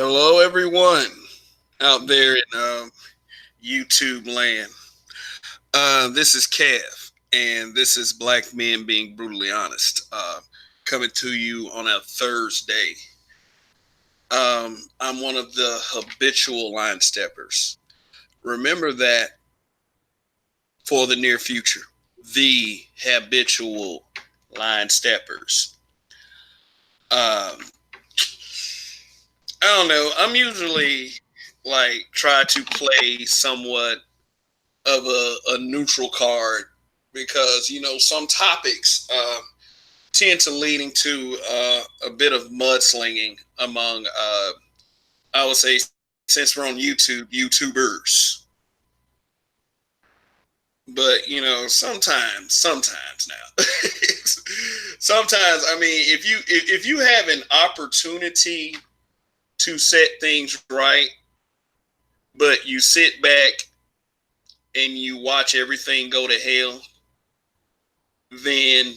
Hello, everyone out there in YouTube land. This is Kev, and this is Black Men Being Brutally Honest, coming to you on a Thursday. I'm one of the habitual line steppers. Remember that for the near future. The habitual line steppers. Um, I don't know. I'm usually like try to play somewhat of a neutral card because some topics tend to leading to a bit of mudslinging among I would say, since we're on YouTubers. But sometimes now, sometimes I mean, if you have an opportunity to set things right, but you sit back and you watch everything go to hell, then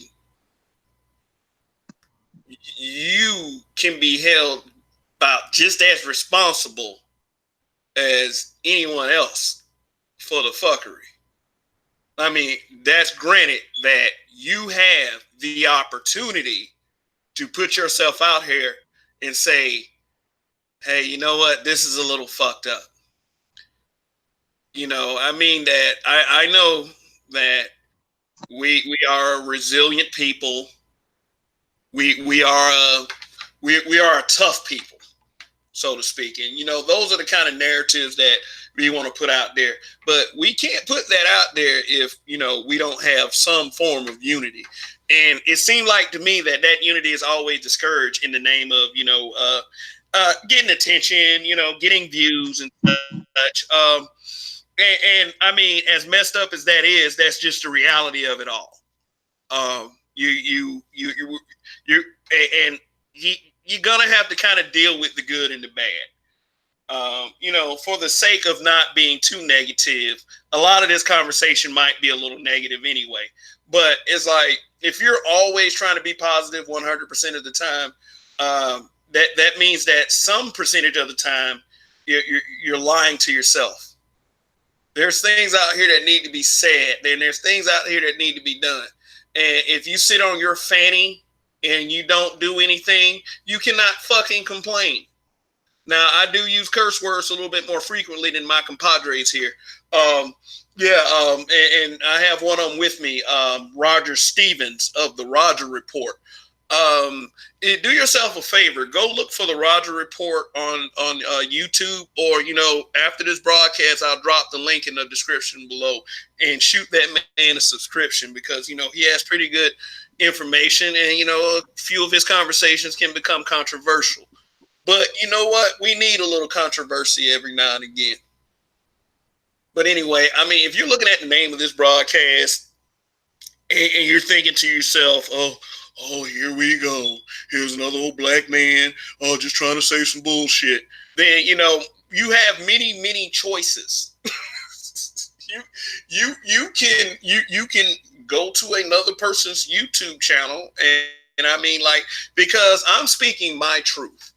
you can be held about just as responsible as anyone else for the fuckery. I mean, that's granted that you have the opportunity to put yourself out here and say, hey, you know what? This is a little fucked up. I mean that I know that we are a resilient people. We are we are a tough people, so to speak. And those are the kind of narratives that we want to put out there. But we can't put that out there if we don't have some form of unity. And it seemed like to me that unity is always discouraged in the name of getting attention, getting views and such. And I mean, as messed up as that is, that's just the reality of it all. You and you're gonna have to kind of deal with the good and the bad. For the sake of not being too negative, a lot of this conversation might be a little negative anyway. But it's like if you're always trying to be positive 100% of the time, that means that some percentage of the time you're lying to yourself. There's things out here that need to be said, and there's things out here that need to be done. And if you sit on your fanny and you don't do anything, you cannot fucking complain. Now, I do use curse words a little bit more frequently than my compadres here. And I have one of them with me, Roger Stevens of the Roger Report. Do yourself a favor. Go look for the Roger Report on YouTube, or after this broadcast, I'll drop the link in the description below and shoot that man a subscription because he has pretty good information, and a few of his conversations can become controversial. But you know what? We need a little controversy every now and again. But anyway, I mean, if you're looking at the name of this broadcast and you're thinking to yourself, oh, here we go. Here's another old black man, just trying to say some bullshit. Then you have many choices. you can go to another person's YouTube channel, and I mean, like, because I'm speaking my truth.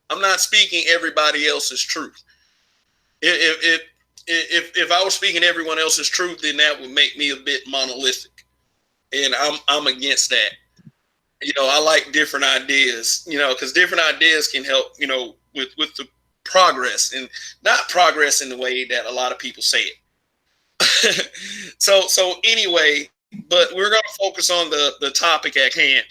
I'm not speaking everybody else's truth. If I was speaking everyone else's truth, then that would make me a bit monolithic, and I'm against that. I like different ideas, because different ideas can help, with the progress, and not progress in the way that a lot of people say it. so anyway, but we're going to focus on the topic at hand.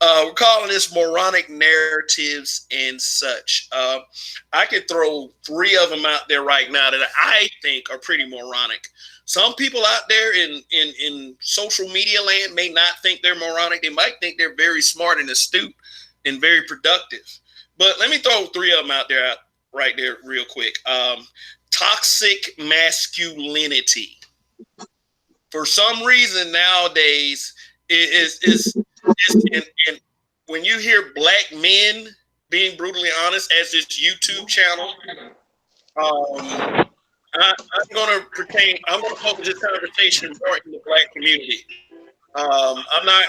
We're calling this moronic narratives and such. I could throw 3 of them out there right now that I think are pretty moronic. Some people out there in social media land may not think they're moronic. They might think they're very smart and astute and very productive. But let me throw 3 of them out there right there real quick. Toxic masculinity. For some reason nowadays, and when you hear black men being brutally honest as this YouTube channel, I'm going to focus this conversation more in the black community. I'm not,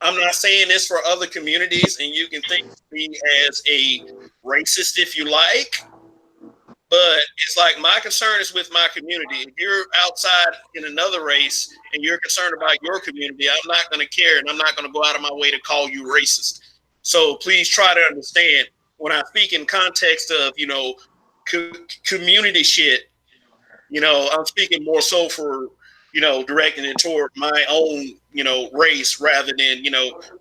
I'm not saying this for other communities, and you can think of me as a racist if you like, but it's like my concern is with my community. If you're outside in another race and you're concerned about your community, I'm not going to care, and I'm not going to go out of my way to call you racist. So please try to understand when I speak in context of co- community shit. I'm speaking more so for directing it toward my own race rather than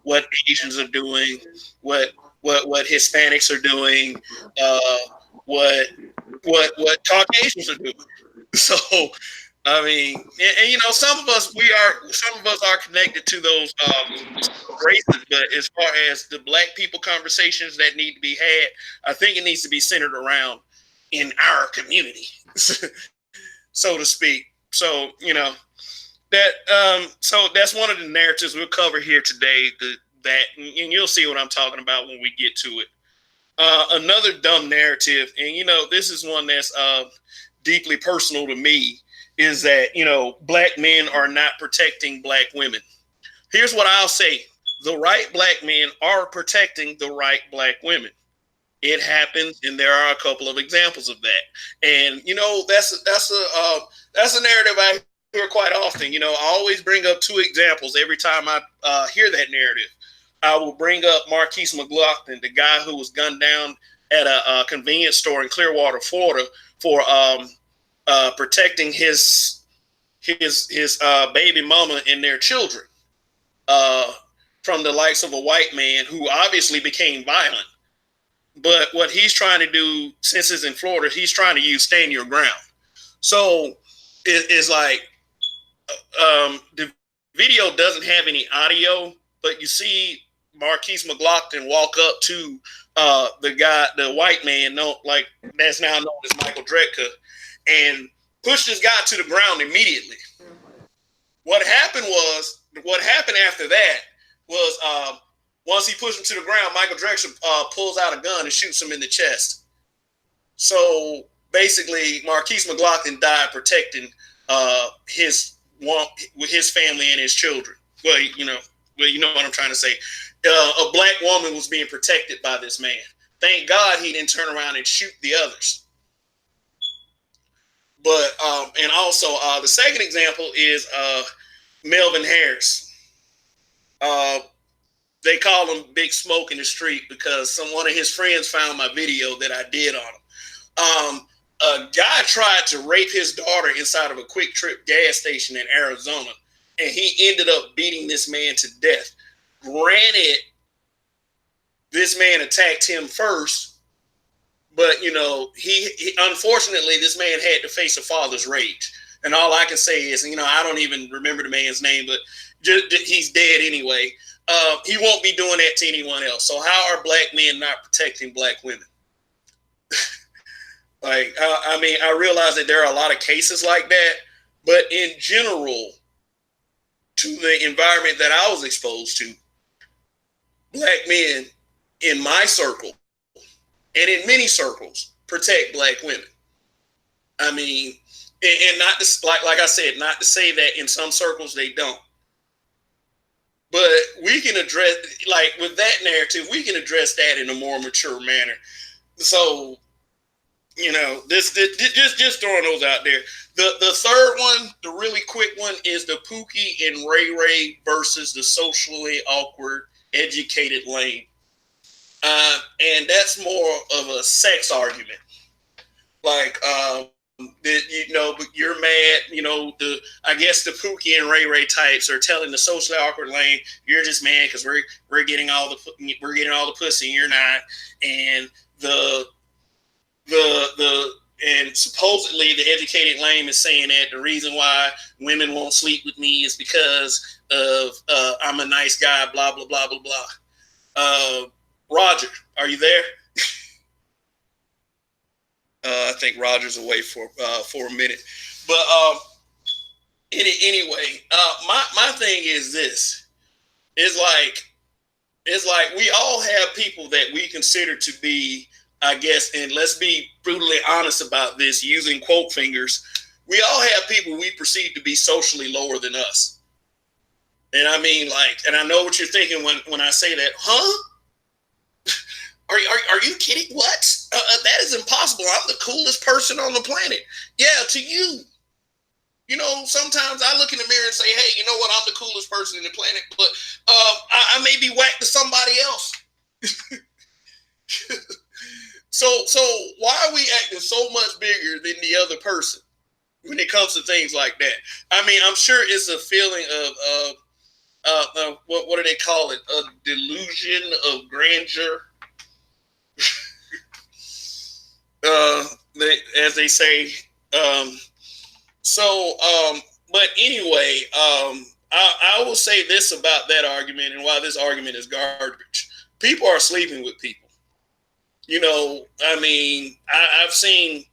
what Asians are doing, what what Hispanics are doing, uh, what what Caucasians are doing. So, I mean, and some of us are connected to those races, but as far as the black people conversations that need to be had, I think it needs to be centered around in our community, so to speak. So, so that's one of the narratives we'll cover here today. And you'll see what I'm talking about when we get to it. Another dumb narrative, and this is one that's deeply personal to me, is that black men are not protecting black women. Here's what I'll say: the right black men are protecting the right black women. It happens, and there are a couple of examples of that. And that's a narrative I hear quite often. I always bring up two examples every time I hear that narrative. I will bring up Marquise McLaughlin, the guy who was gunned down at a convenience store in Clearwater, Florida, for protecting his baby mama and their children uh, from the likes of a white man who obviously became violent. But what he's trying to do, since it's in Florida, he's trying to use stand your ground. So it's like the video doesn't have any audio, but you see Marquise McLaughlin walk up to the white man, like that's now known as Michael Dretka, and push this guy to the ground immediately. What happened after that was once he pushed him to the ground, Michael Dretka pulls out a gun and shoots him in the chest. So basically, Marquise McLaughlin died protecting his family and his children. Well, you know what I'm trying to say. A black woman was being protected by this man. Thank God he didn't turn around and shoot the others. But and also the second example is Melvin Harris. They call him Big Smoke in the street because one of his friends found my video that I did on him. A guy tried to rape his daughter inside of a Quick Trip gas station in Arizona, and he ended up beating this man to death. Granted, this man attacked him first, but he unfortunately this man had to face a father's rage. And all I can say is, I don't even remember the man's name, but he's dead anyway. He won't be doing that to anyone else. So how are black men not protecting black women? I realize that there are a lot of cases like that, but in general, to the environment that I was exposed to, black men in my circle and in many circles protect black women. I mean, and not to, like I said, not to say that in some circles they don't. But we can address, like with that narrative, we can address that in a more mature manner. So, this just throwing those out there. The third one, the really quick one, is the Pookie and Ray Ray versus the socially awkward, educated lame. And that's more of a sex argument. Like, but you're mad. I guess the Pookie and Ray Ray types are telling the socially awkward lame, "You're just mad because we're getting all the pussy, and you're not." And and supposedly the educated lame is saying that the reason why women won't sleep with me is because of I'm a nice guy. Blah blah blah blah blah. Roger, are you there? I think Roger's away for a minute, but anyway, my thing is this: it's like we all have people that we consider to be, I guess, and let's be brutally honest about this, using quote fingers. We all have people we perceive to be socially lower than us, And I mean, like, and I know what you're thinking when I say that, huh? Are you kidding? What? That is impossible. I'm the coolest person on the planet. Yeah, to you. You know, sometimes I look in the mirror and say, hey, you know what? I'm the coolest person in the planet, but I may be whacked to somebody else. So why are we acting so much bigger than the other person when it comes to things like that? I mean, I'm sure it's a feeling of what do they call it? A delusion of grandeur. As they say. But anyway, I will say this about that argument and why this argument is garbage. People are sleeping with people. You know, I mean, I've seen,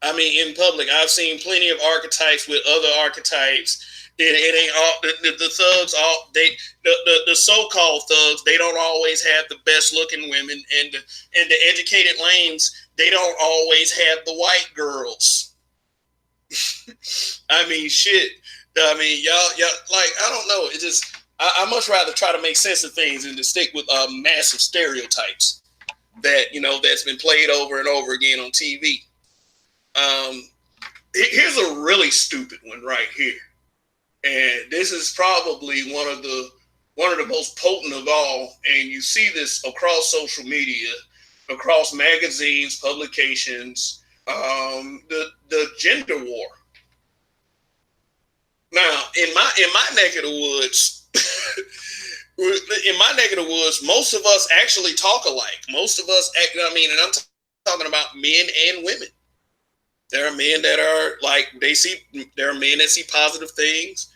in public, I've seen plenty of archetypes with other archetypes. It ain't all the thugs. The so-called thugs. They don't always have the best looking women, and the educated lanes. They don't always have the white girls. I mean, shit. I mean, y'all, like, I don't know. It just, I much rather try to make sense of things than to stick with massive stereotypes that, you know, that's been played over and over again on TV. Here's a really stupid one right here, and this is probably one of the most potent of all. And you see this across social media, across magazines, publications. The gender war. Now, in my neck of the woods, most of us actually talk alike. Most of us act. I mean, and I'm talking about men and women. There are men that are like there are men that see positive things,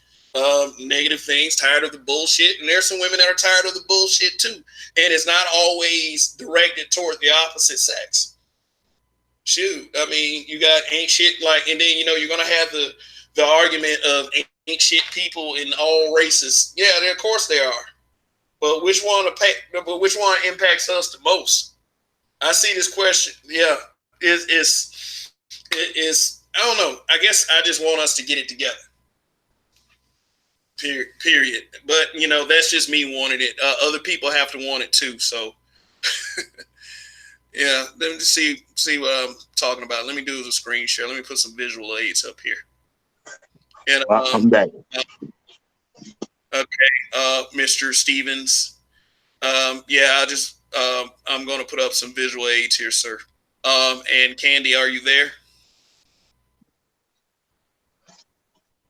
negative things, tired of the bullshit, and there's some women that are tired of the bullshit too. And it's not always directed toward the opposite sex. Shoot, I mean, you got ain't shit like, and then, you know, you're gonna have the argument of ain't shit people in all races. Yeah, of course they are. But which one impacts us the most? I see this question. Yeah, is I don't know. I guess I just want us to get it together. Period. But, you know, that's just me wanting it. Other people have to want it too. So. Yeah, let me see what I'm talking about. Let me do the screen share. Let me put some visual aids up here. And I'm back. Okay, Mr. Stevens. Yeah, I'm going to put up some visual aids here, sir. And Candy, are you there?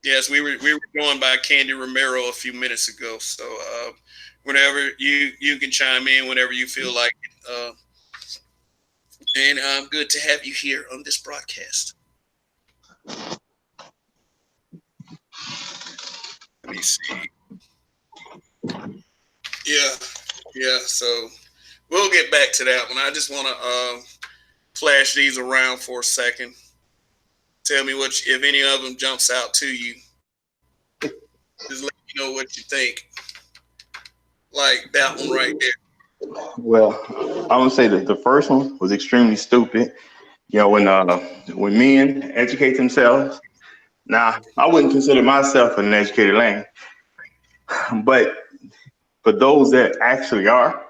Yes, we were joined by Candy Romero a few minutes ago. So whenever you can chime in whenever you feel like it. And good to have you here on this broadcast. Let me see. Yeah. So we'll get back to that one. I just want to flash these around for a second. Tell me if any of them jumps out to you. Just let me know what you think. Like that one right there. Well, I would say that the first one was extremely stupid. You know, when men educate themselves. Now, I wouldn't consider myself an educated lane, but for those that actually are,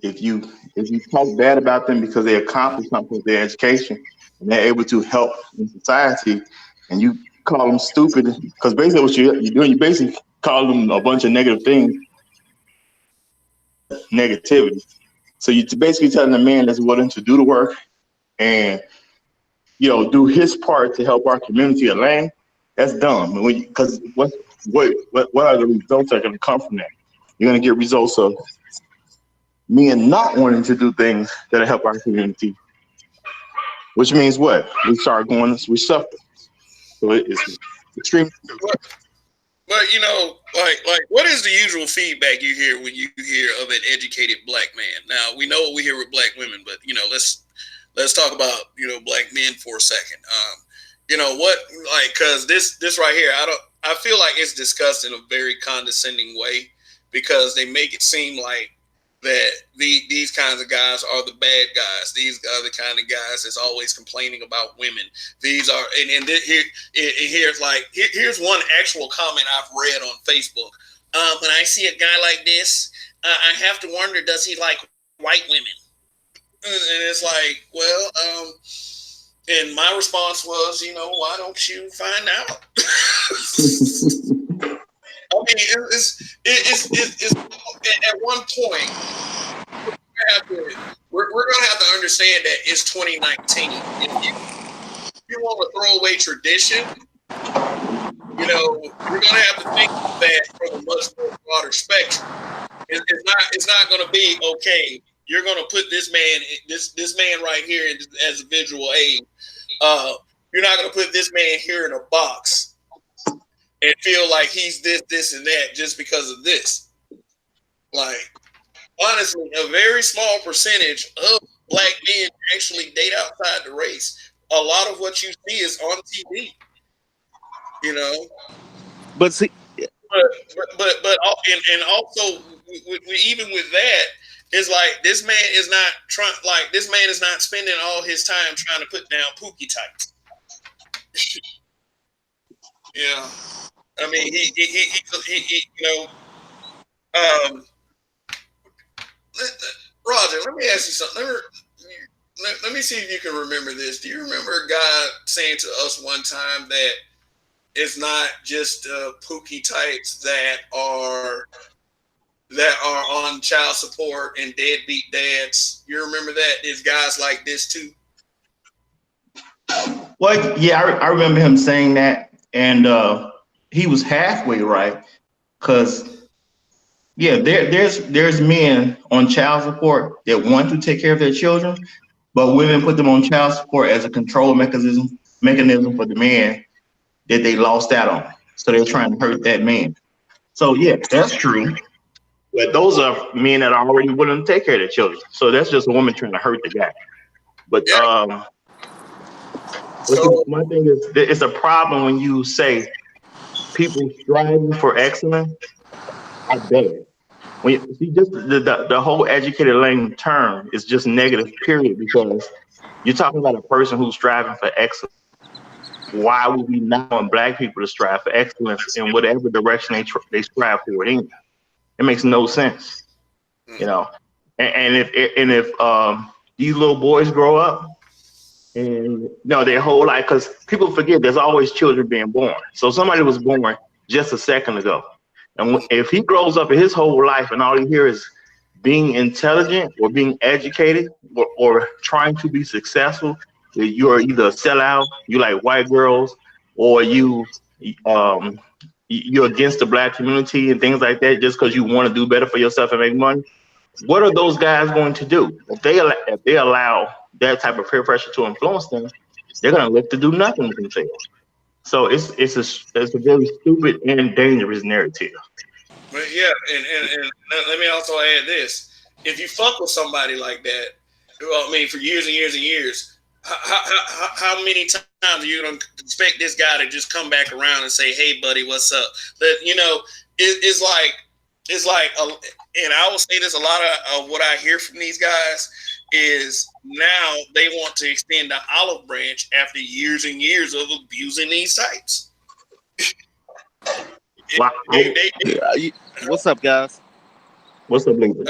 if you talk bad about them because they accomplished something with their education and they're able to help in society, and you call them stupid, because basically what you're doing, you basically call them a bunch of negative things, negativity. So you're basically telling a man that's willing to do the work and, you know, do his part to help our community at land. That's dumb. Because what are the results that are going to come from that? You're going to get results of men not wanting to do things that help our community, which means what? We suffer. So it's extreme. But you know, like, what is the usual feedback you hear when you hear of an educated black man? Now, we know what we hear with black women, but you know, let's talk about, you know, black men for a second. You know what, like, because this right here, I feel like it's discussed in a very condescending way, because they make it seem like that these kinds of guys are the bad guys. These are the kind of guys that's always complaining about women. These are, here's one actual comment I've read on Facebook When I see a guy like this, I have to wonder, does he like white women? And it's like, well, and my response was, why don't you find out? I mean, it's at one point we're going to have to understand that it's 2019. If you want to throw away tradition, you're going to have to think of that from a much more broader spectrum. It's not going to be okay. You're going to put this man right here as a visual aid. You're not going to put this man here in a box and feel like he's this, and that just because of this. Like, honestly, a very small percentage of black men actually date outside the race. A lot of what you see is on TV. But see, but and also even with that, it's like this man is not spending all his time trying to put down Pookie types. Yeah, I mean he Roger, let me ask you something. Let me see if you can remember this. Do you remember a guy saying to us one time that it's not just Pookie types that are on child support and deadbeat dads? You remember that? There's guys like this too. Well, yeah, I remember him saying that, and he was halfway right, because yeah, there's men on child support that want to take care of their children, but women put them on child support as a control mechanism for the man that they lost out on. So they're trying to hurt that man. So yeah, that's true. But those are men that are already willing to take care of their children. So that's just a woman trying to hurt the guy. But Yeah. my thing is, it's a problem when you say people striving for excellence are bad. When you see, just the whole educated language term is just negative, period, because you're talking about a person who's striving for excellence. Why would we not want black people to strive for excellence in whatever direction they strive for it in? It makes no sense, you know. And if these little boys grow up and their whole life, because people forget there's always children being born. So somebody was born just a second ago, and if he grows up in his whole life and all he hears is being intelligent or being educated or trying to be successful, you're either a sellout, you like white girls, or you're against the black community and things like that just because you want to do better for yourself and make money. What are those guys going to do if they allow that type of peer pressure to influence them? They're going to look to do nothing with themselves. So it's a very stupid and dangerous narrative. But yeah, and let me also add this: if you fuck with somebody like that, well, I mean, for years and years and years, how many times are you gonna expect this guy to just come back around and say, "Hey, buddy, what's up?" But it's like, and I will say this: a lot of what I hear from these guys is now they want to extend the olive branch after years and years of abusing these types. Wow. what's up, guys? What's up, Lincoln?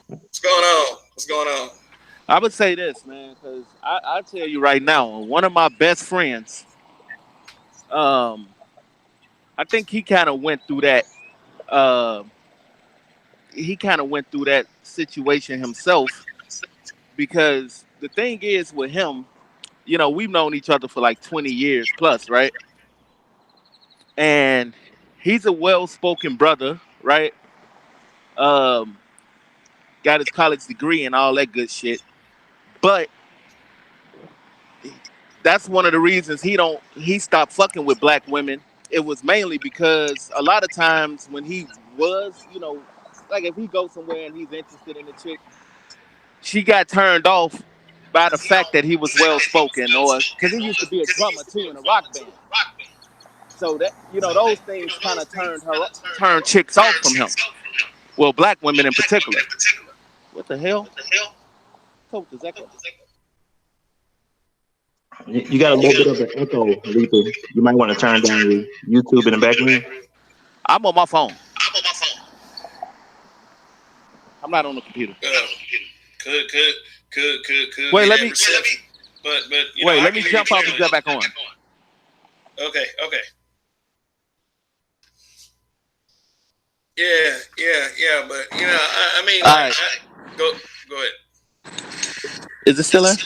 What's going on? What's going on? I would say this, man, because I tell you right now, one of my best friends, um, I think he kind of went through that. Uh, he kind of went through that situation himself because the thing is with him, we've known each other for like 20 years plus, right? And he's a well-spoken brother, right? Um, got his college degree and all that good shit. But that's one of the reasons he stopped fucking with black women. It was mainly because a lot of times when he was, like if he goes somewhere and he's interested in a chick, she got turned off by the fact that he was well spoken, or because he used to be a drummer too in a rock band. So that those things kind of turned chicks off from him. Well, black women in particular. What the hell? Coach, is that? You got a little bit of an echo, Lethal. You might want to turn down your YouTube in the background. I'm on my phone. I'm not on the computer. Could Wait, be let that me reception. But you know, wait. I Let can me hear you jump off and clearly. jump back on. Okay. Yeah. But you know, I mean, All like, right. go ahead. Is it still in?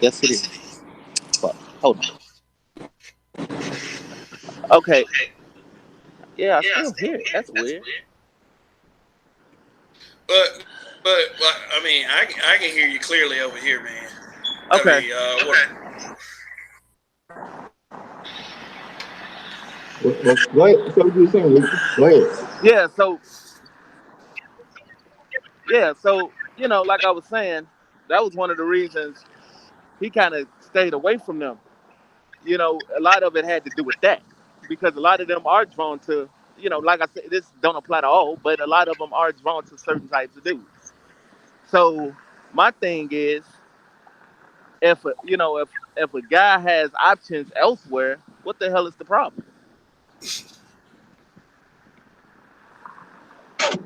Yes, it is. Fuck. Hold on. Okay. Yeah, I still hear it. That's weird. But I mean, I can hear you clearly over here, man. I Okay. mean, what? Well, go ahead. That's what you were saying. Ricky. Go ahead. Yeah. So you know, like I was saying, that was one of the reasons he kind of stayed away from them. You know, a lot of it had to do with that because a lot of them are drawn to, you know, like I said, this don't apply to all, but a lot of them are drawn to certain types of dudes. So my thing is, if a guy has options elsewhere, what the hell is the problem?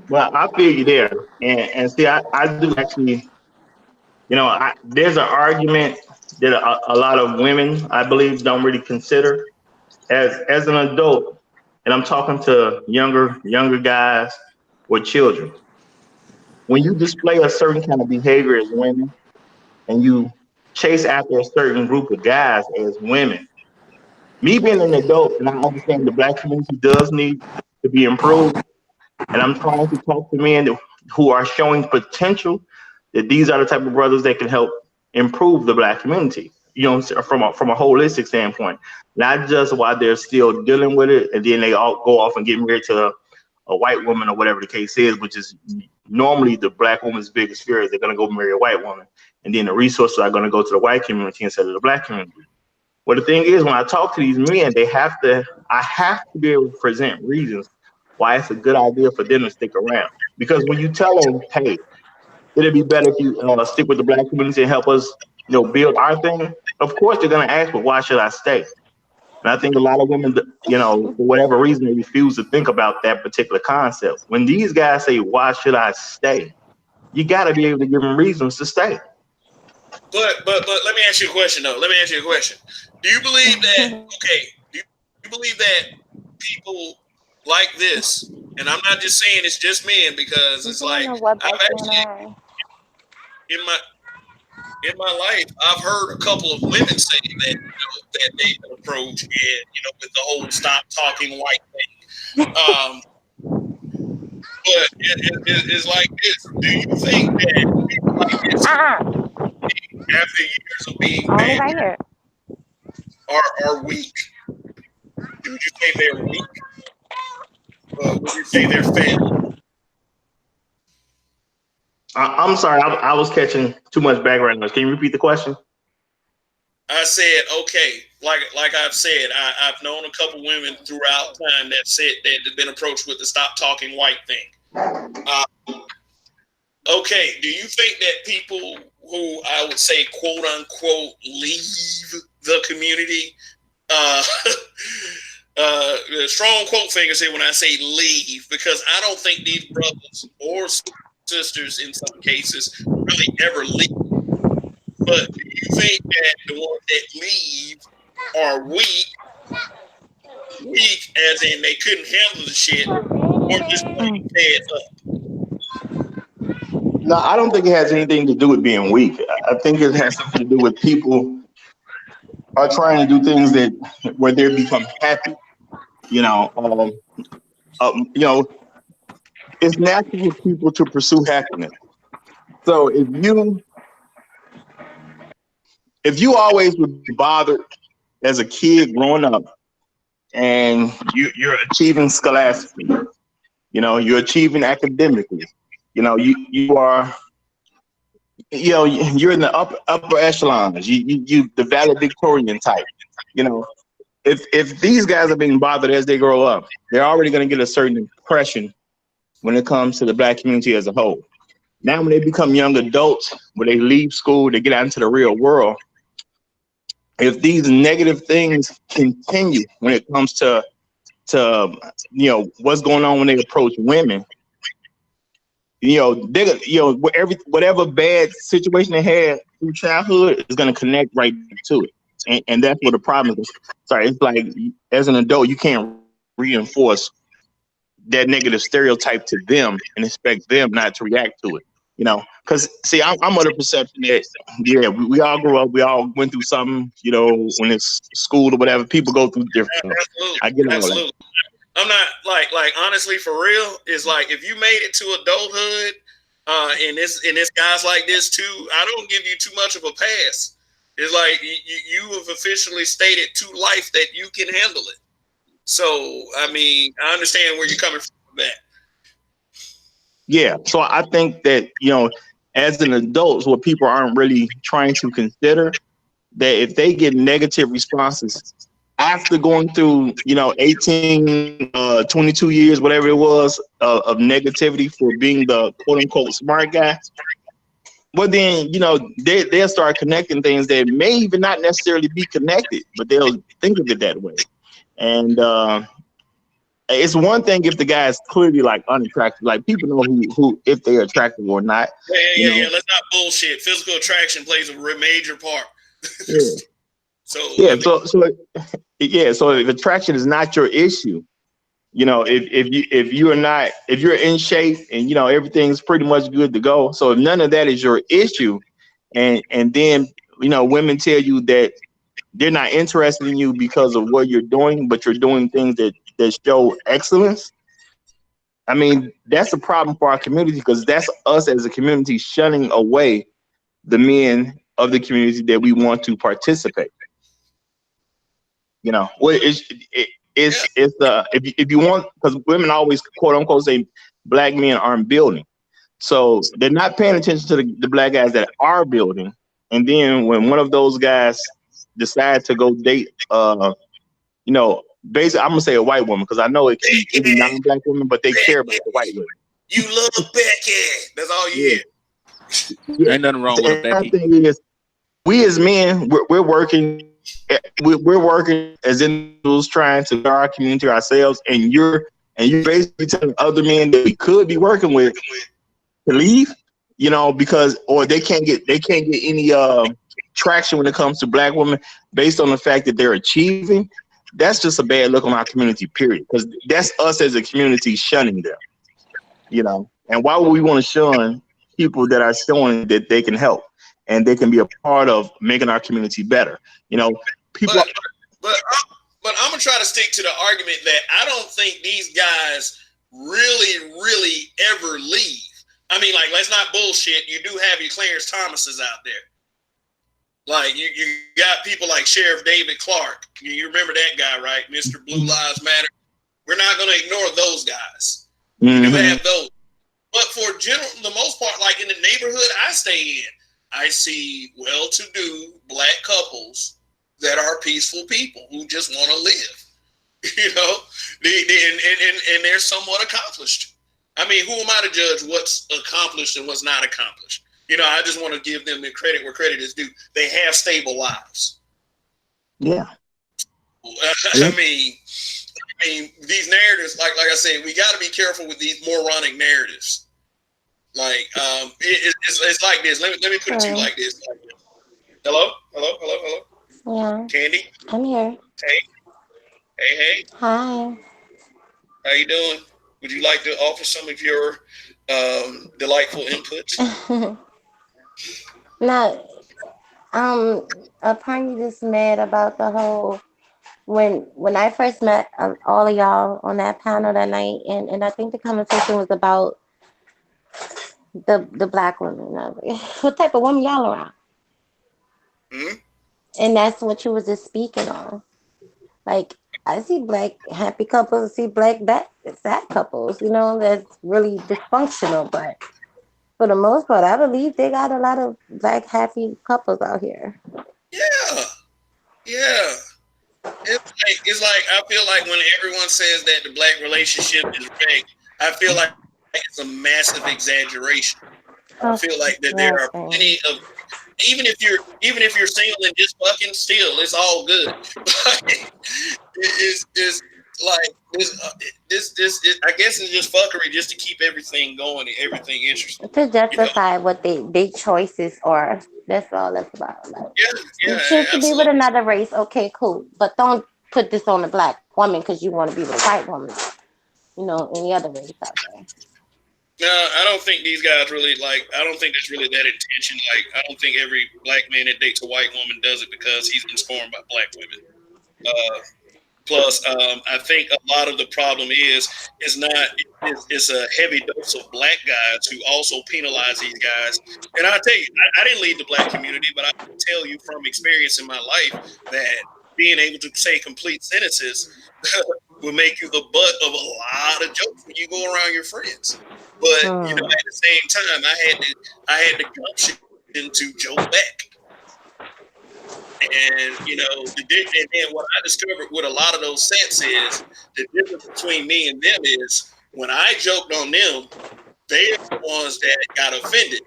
Well, I feel you there, and see, I do actually, there's an argument that a lot of women, I believe, don't really consider as an adult, and I'm talking to younger guys or children. When you display a certain kind of behavior as women, and you chase after a certain group of guys as women, me being an adult, and I understand the black community does need to be improved, and I'm trying to talk to men who are showing potential that these are the type of brothers that can help improve the black community. From a holistic standpoint, not just while they're still dealing with it, and then they all go off and get married to a white woman or whatever the case is, which is normally the black woman's biggest fear is they're going to go marry a white woman, and then the resources are going to go to the white community instead of the black community. Well, the thing is, when I talk to these men, I have to be able to present reasons why it's a good idea for them to stick around. Because when you tell them, hey, it'd be better if you stick with the black community and help us, build our thing. Of course, they're gonna ask, but why should I stay? And I think a lot of women, for whatever reason, they refuse to think about that particular concept. When these guys say, "Why should I stay?" You got to be able to give them reasons to stay. But let me ask you a question though. Let me ask you a question. Do you believe that? Okay. Do you believe that people like this? And I'm not just saying it's just men because it's I don't like know what I've that's going actually on. in my life I've heard a couple of women say that that they've been approached and with the whole stop talking white thing. But it's like this. Do you think that people like this after years of being Only bad right here. are weak? Would you say they're weak? Would you say they're failing? I'm sorry, I was catching too much background noise. Can you repeat the question? I said, okay, like I've said, I've known a couple women throughout time that said that have been approached with the stop talking white thing. Okay, do you think that people who I would say quote unquote leave the community, uh, strong quote fingers here when I say leave, because I don't think these brothers or sisters in some cases really ever leave. But do you think that the ones that leave are weak, as in they couldn't handle the shit, or just plain fed up? No, I don't think it has anything to do with being weak. I think it has something to do with people are trying to do things that where they become happy. You know, um, you know, it's natural for people to pursue happiness. So if you always would be bothered as a kid growing up, and you're achieving scholastically, you're achieving academically, you are, you're in the upper echelons. You the valedictorian type. You know, if these guys are being bothered as they grow up, they're already going to get a certain impression when it comes to the black community as a whole. Now, when they become young adults, when they leave school, they get out into the real world. If these negative things continue when it comes to to what's going on when they approach women. They whatever bad situation they had through childhood is going to connect right to it, and that's what the problem is. Sorry, it's like as an adult you can't reinforce that negative stereotype to them and expect them not to react to it. Because see, I'm of the perception that we all grew up, we all went through something. When it's school or whatever, people go through different stuff. Absolutely, I get all that. absolutely. I'm not like honestly for real. Is like if you made it to adulthood, and it's guys like this too. I don't give you too much of a pass. It's like you have officially stated to life that you can handle it. So I mean, I understand where you're coming from with that. Yeah. So I think that as an adult, what people aren't really trying to consider that if they get negative responses after going through 18 22 years, whatever it was, of negativity for being the quote unquote smart guy, well then they'll start connecting things that may even not necessarily be connected, but they'll think of it that way. And it's one thing if the guy is clearly like unattractive, like people know who if they're attractive or not. Yeah. Let's not bullshit. Physical attraction plays a major part. Yeah. So if attraction is not your issue, if you're in shape and everything's pretty much good to go. So if none of that is your issue, and then women tell you that they're not interested in you because of what you're doing, but you're doing things that show excellence. I mean, that's a problem for our community because that's us as a community shunning away the men of the community that we want to participate. If you want, because women always quote unquote say black men aren't building, so they're not paying attention to the black guys that are building. And then when one of those guys decide to go date, basically, I'm gonna say a white woman because I know it can be any non-black women, but they care about the white women. You love Becky. That's all you hear. Yeah. Ain't nothing wrong with a Becky. Thing is, we as men, we're working. We're working as individuals trying to better our community ourselves, and you're basically telling other men that we could be working with to leave, because or they can't get any traction when it comes to black women based on the fact that they're achieving. That's just a bad look on our community, period. Because that's us as a community shunning them, And why would we want to shun people that are showing that they can help and they can be a part of making our community better? People. But I'm gonna try to stick to the argument that I don't think these guys really ever leave. I mean, like, let's not bullshit. You do have your Clarence Thomases out there. Like you got people like Sheriff David Clark. You remember that guy, right? Mr. Blue Lives Matter. We're not gonna ignore those guys. Mm-hmm. You do have those. But for the most part, like in the neighborhood I stay in, I see well-to-do black couples that are peaceful people who just want to live. And they're somewhat accomplished. I mean, who am I to judge what's accomplished and what's not accomplished? I just want to give them the credit where credit is due. They have stable lives. Yeah. I mean, these narratives, like I said, we got to be careful with these moronic narratives. Like, it's like this. Let me put it to you like this. Hello. Yeah. Candy. I'm here. Hey. Hi. How you doing? Would you like to offer some of your delightful inputs? Now, upon you just mad about the whole when I first met all of y'all on that panel that night, and I think the conversation was about the black women. What type of woman y'all around? Mm-hmm. And that's what you was just speaking on. Like, I see black happy couples, I see black sad couples, that's really dysfunctional. But for the most part, I believe they got a lot of black happy couples out here. Yeah. It's like I feel like when everyone says that the black relationship is fake, I feel like it's a massive exaggeration. I feel like that there are plenty of even if you're single and just fucking still, it's all good. It's like I guess it's just fuckery just to keep everything going and everything interesting. To justify what they choices are. That's all that's about. Like, Yeah, you yeah, choose to be with absolutely. another race, okay, cool. But don't put this on a black woman because you want to be with a white woman. You know, any other race out there. No, I don't think these guys really like. I don't think there's really that intention. Like, I don't think every black man that dates a white woman does it because he's been scorned by black women. Uh, Plus, I think a lot of the problem is not it's a heavy dose of black guys who also penalize these guys. And I tell you, I didn't lead the black community, but I can tell you from experience in my life that being able to say complete sentences will make you the butt of a lot of jokes when you go around your friends. But you know, Hmm. at the same time, I had the gumption to joke back. And you know, and then what I discovered with a lot of those sets is the difference between me and them is when I joked on them, they're the ones that got offended.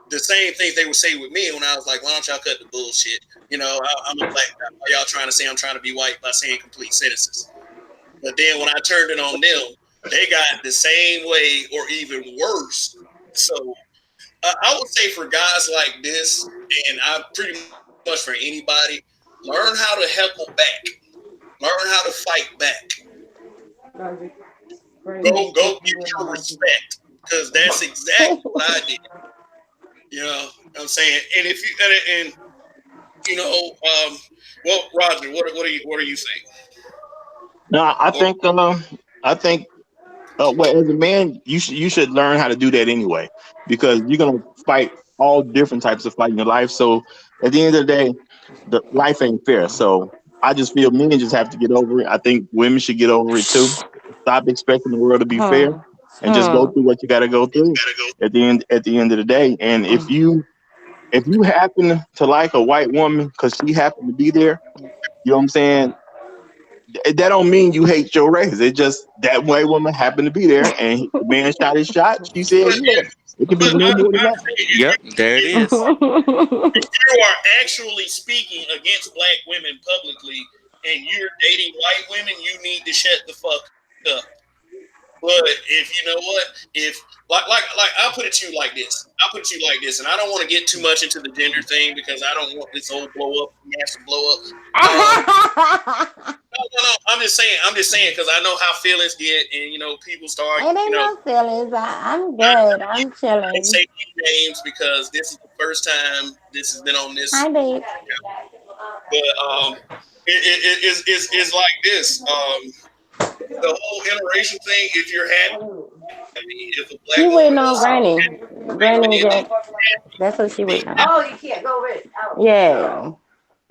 The same things they would say with me when I was like, "Why don't y'all cut the bullshit?" You know, I'm a black guy. Why y'all trying to say I'm trying to be white by saying complete sentences? But then when I turned it on them, they got the same way or even worse. So I would say for guys like this, and I pretty much for anybody, learn how to heckle back. Learn how to fight back. Go get your respect because that's exactly what I did. You know what I'm saying? And if you and you know, well, Roger, what do you think? No, Or, I think well, as a man, you should learn how to do that anyway, because you're gonna fight all different types of fight in your life. So at the end of the day, the life ain't fair. So I just feel men just have to get over it. I think women should get over it too. Stop expecting the world to be fair Hmm. and just go Hmm. through what you got to go through at the end of the day. And if you happen to like a white woman because she happened to be there, you know what I'm saying? That don't mean you hate your race. It just that white woman happened to be there, and the man shot his shot. She said, but "Yeah, it could be but no more than I that." say Yep, there it is. if you are actually speaking against black women publicly and you're dating white women, you need to shut the fuck up. But if you know what, if like I'll put it to you like this. I'll put it to you like this, and I don't want to get too much into the gender thing because I don't want this whole blow up, massive blow up. No. I'm just saying because I know how feelings get, and you know people start. It You ain't know, no feelings. I'm I, good. I'm I didn't say chilling. any names because this is the first time this has been on this. Hi, babe. But it's like this. The whole interracial thing. If you're happy, if a black woman She wants waiting to on Granny. bring men in, Granny got. happy, That's what she be waiting on. Oh, you can't go with it. Oh. Yeah.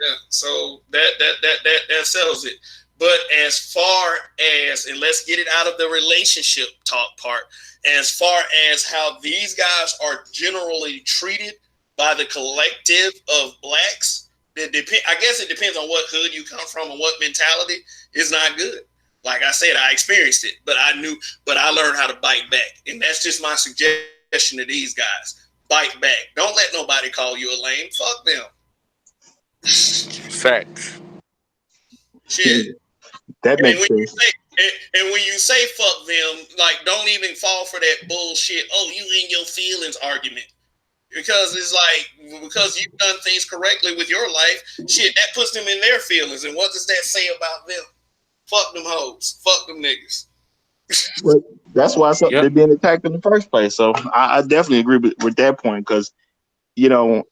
yeah. So that settles it. But as far as, and let's get it out of the relationship talk part, as far as how these guys are generally treated by the collective of blacks, I guess it depends on what hood you come from and what mentality is not good. Like I said, I experienced it, but I learned how to bite back. And that's just my suggestion to these guys. Bite back. Don't let nobody call you a lame. Fuck them. Facts. Shit. That And makes when you sense. say when you say fuck them, like don't even fall for that bullshit. Oh, you in your feelings argument because it's like because you've done things correctly with your life. Shit, that puts them in their feelings. And what does that say about them? Fuck them hoes. Fuck them niggas. But that's why Yep. they're being attacked in the first place. So I definitely agree with that point because you know,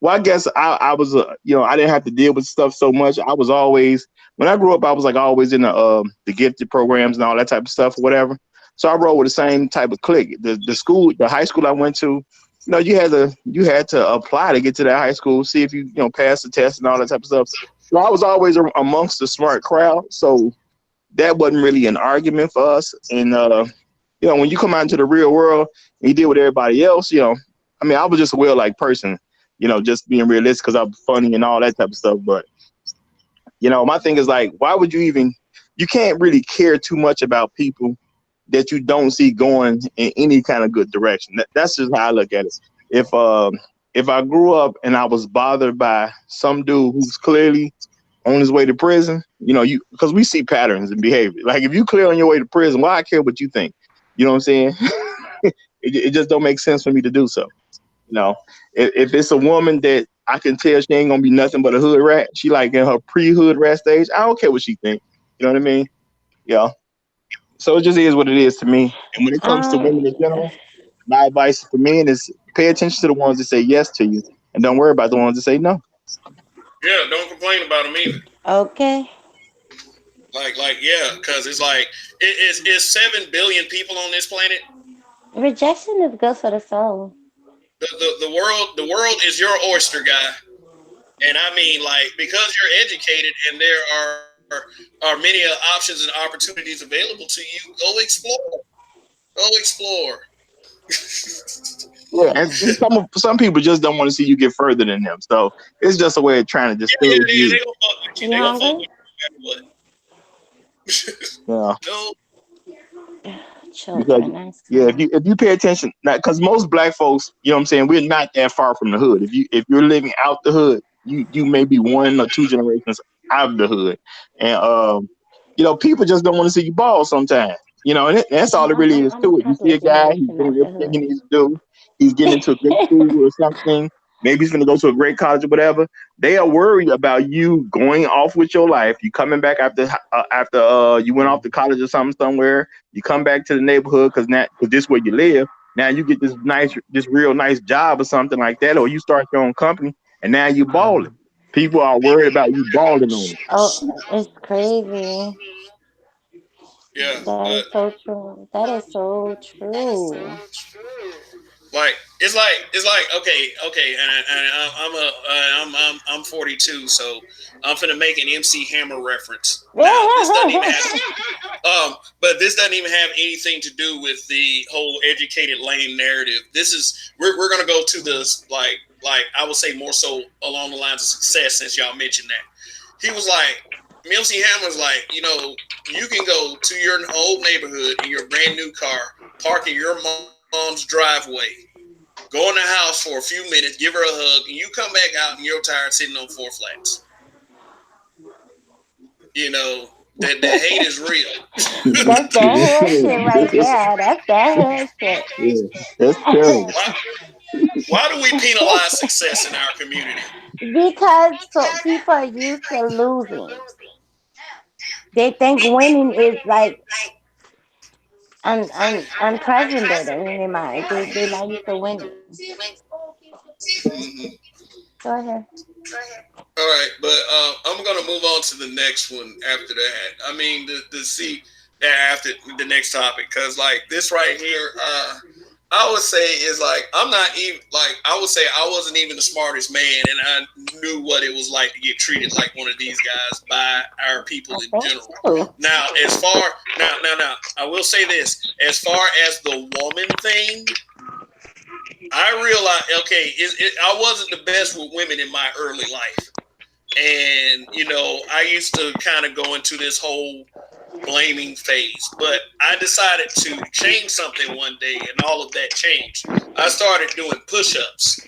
well, I guess I was, I didn't have to deal with stuff so much. I was always, when I grew up, I was like always in the gifted programs and all that type of stuff or whatever. So I rolled with the same type of clique. The high school I went to, you had to apply to get to that high school, see if you pass the test and all that type of stuff. So I was always amongst the smart crowd. So that wasn't really an argument for us. And when you come out into the real world and you deal with everybody else, I mean, I was just a well-liked person, just being realistic because I'm funny and all that type of stuff. But, my thing is like, why would you can't really care too much about people that you don't see going in any kind of good direction. That's just how I look at it. If I grew up and I was bothered by some dude who's clearly on his way to prison, you because we see patterns in behavior. Like if you clear on your way to prison, why I care what you think? You know what I'm saying? It just don't make sense for me to do so. You know, if it's a woman that I can tell she ain't gonna be nothing but a hood rat, she like in her pre-hood rat stage. I don't care what she think. You know what I mean? Yeah. So it just is what it is to me. And when it comes to Um, women in general, my advice for men is pay attention to the ones that say yes to you, and don't worry about the ones that say no. Yeah, don't complain about them either. okay. Yeah, because it's like it's 7 billion people on this planet. Rejection is good for the soul. The world is your oyster, guy. And I mean, like, because you're educated and there are many options and opportunities available to you, go explore. Go explore. Yeah, and some people just don't want to see you get further than them. So it's just a way of trying to Yeah, discourage yeah, you. they gonna fuck with you. You They gonna fuck hungry? with you no matter what. Yeah. No, Because Children, I yeah, see. if you pay attention, now because most black folks, you know what I'm saying, we're not that far from the hood. If you're living out the hood, you may be 1 or 2 generations out of the hood, and people just don't want to see you ball sometimes. And that's all it really is I'm a to it. You couple see of a guy, he's generations doing out the everything he hood. needs to do. He's getting into a great school or something. Maybe he's going to go to a great college or whatever. They are worried about you going off with your life. You coming back after you went off to college or something somewhere. You come back to the neighborhood because this is where you live. Now you get this real nice job or something like that, or you start your own company, and now you balling. People are worried about you balling on them. Oh, it's crazy. yeah, That is but so true. That is so true. it's like okay, and I'm 42, so I'm finna make an MC Hammer reference. Now this doesn't even have but this doesn't even have anything to do with the whole educated lame narrative. This is we're gonna go to this like I would say more so along the lines of success since y'all mentioned that. He was like MC Hammer's like, you can go to your old neighborhood in your brand new car, park in your mom's driveway, go in the house for a few minutes, give her a hug, and you come back out and you're tired sitting on four flats. You know, that hate is real. That's that That's hood shit terrible. right there. That's that hood shit. Yeah, that's terrible. why, why do we penalize success in our community? Because so people are used to losing. They think winning is like unprecedented in their mind. They're not used to winning. Mm-hmm. Go ahead. All right, but I'm gonna move on to the next one after that. I mean, the see after the next topic, because like this right here, I would say is like I'm not even like I would say I wasn't even the smartest man, and I knew what it was like to get treated like one of these guys by our people I in think general. so. Now, as far now, I will say this: as far as the woman thing, I realized I wasn't the best with women in my early life. And, I used to kind of go into this whole blaming phase, but I decided to change something one day, and all of that changed. I started doing push ups.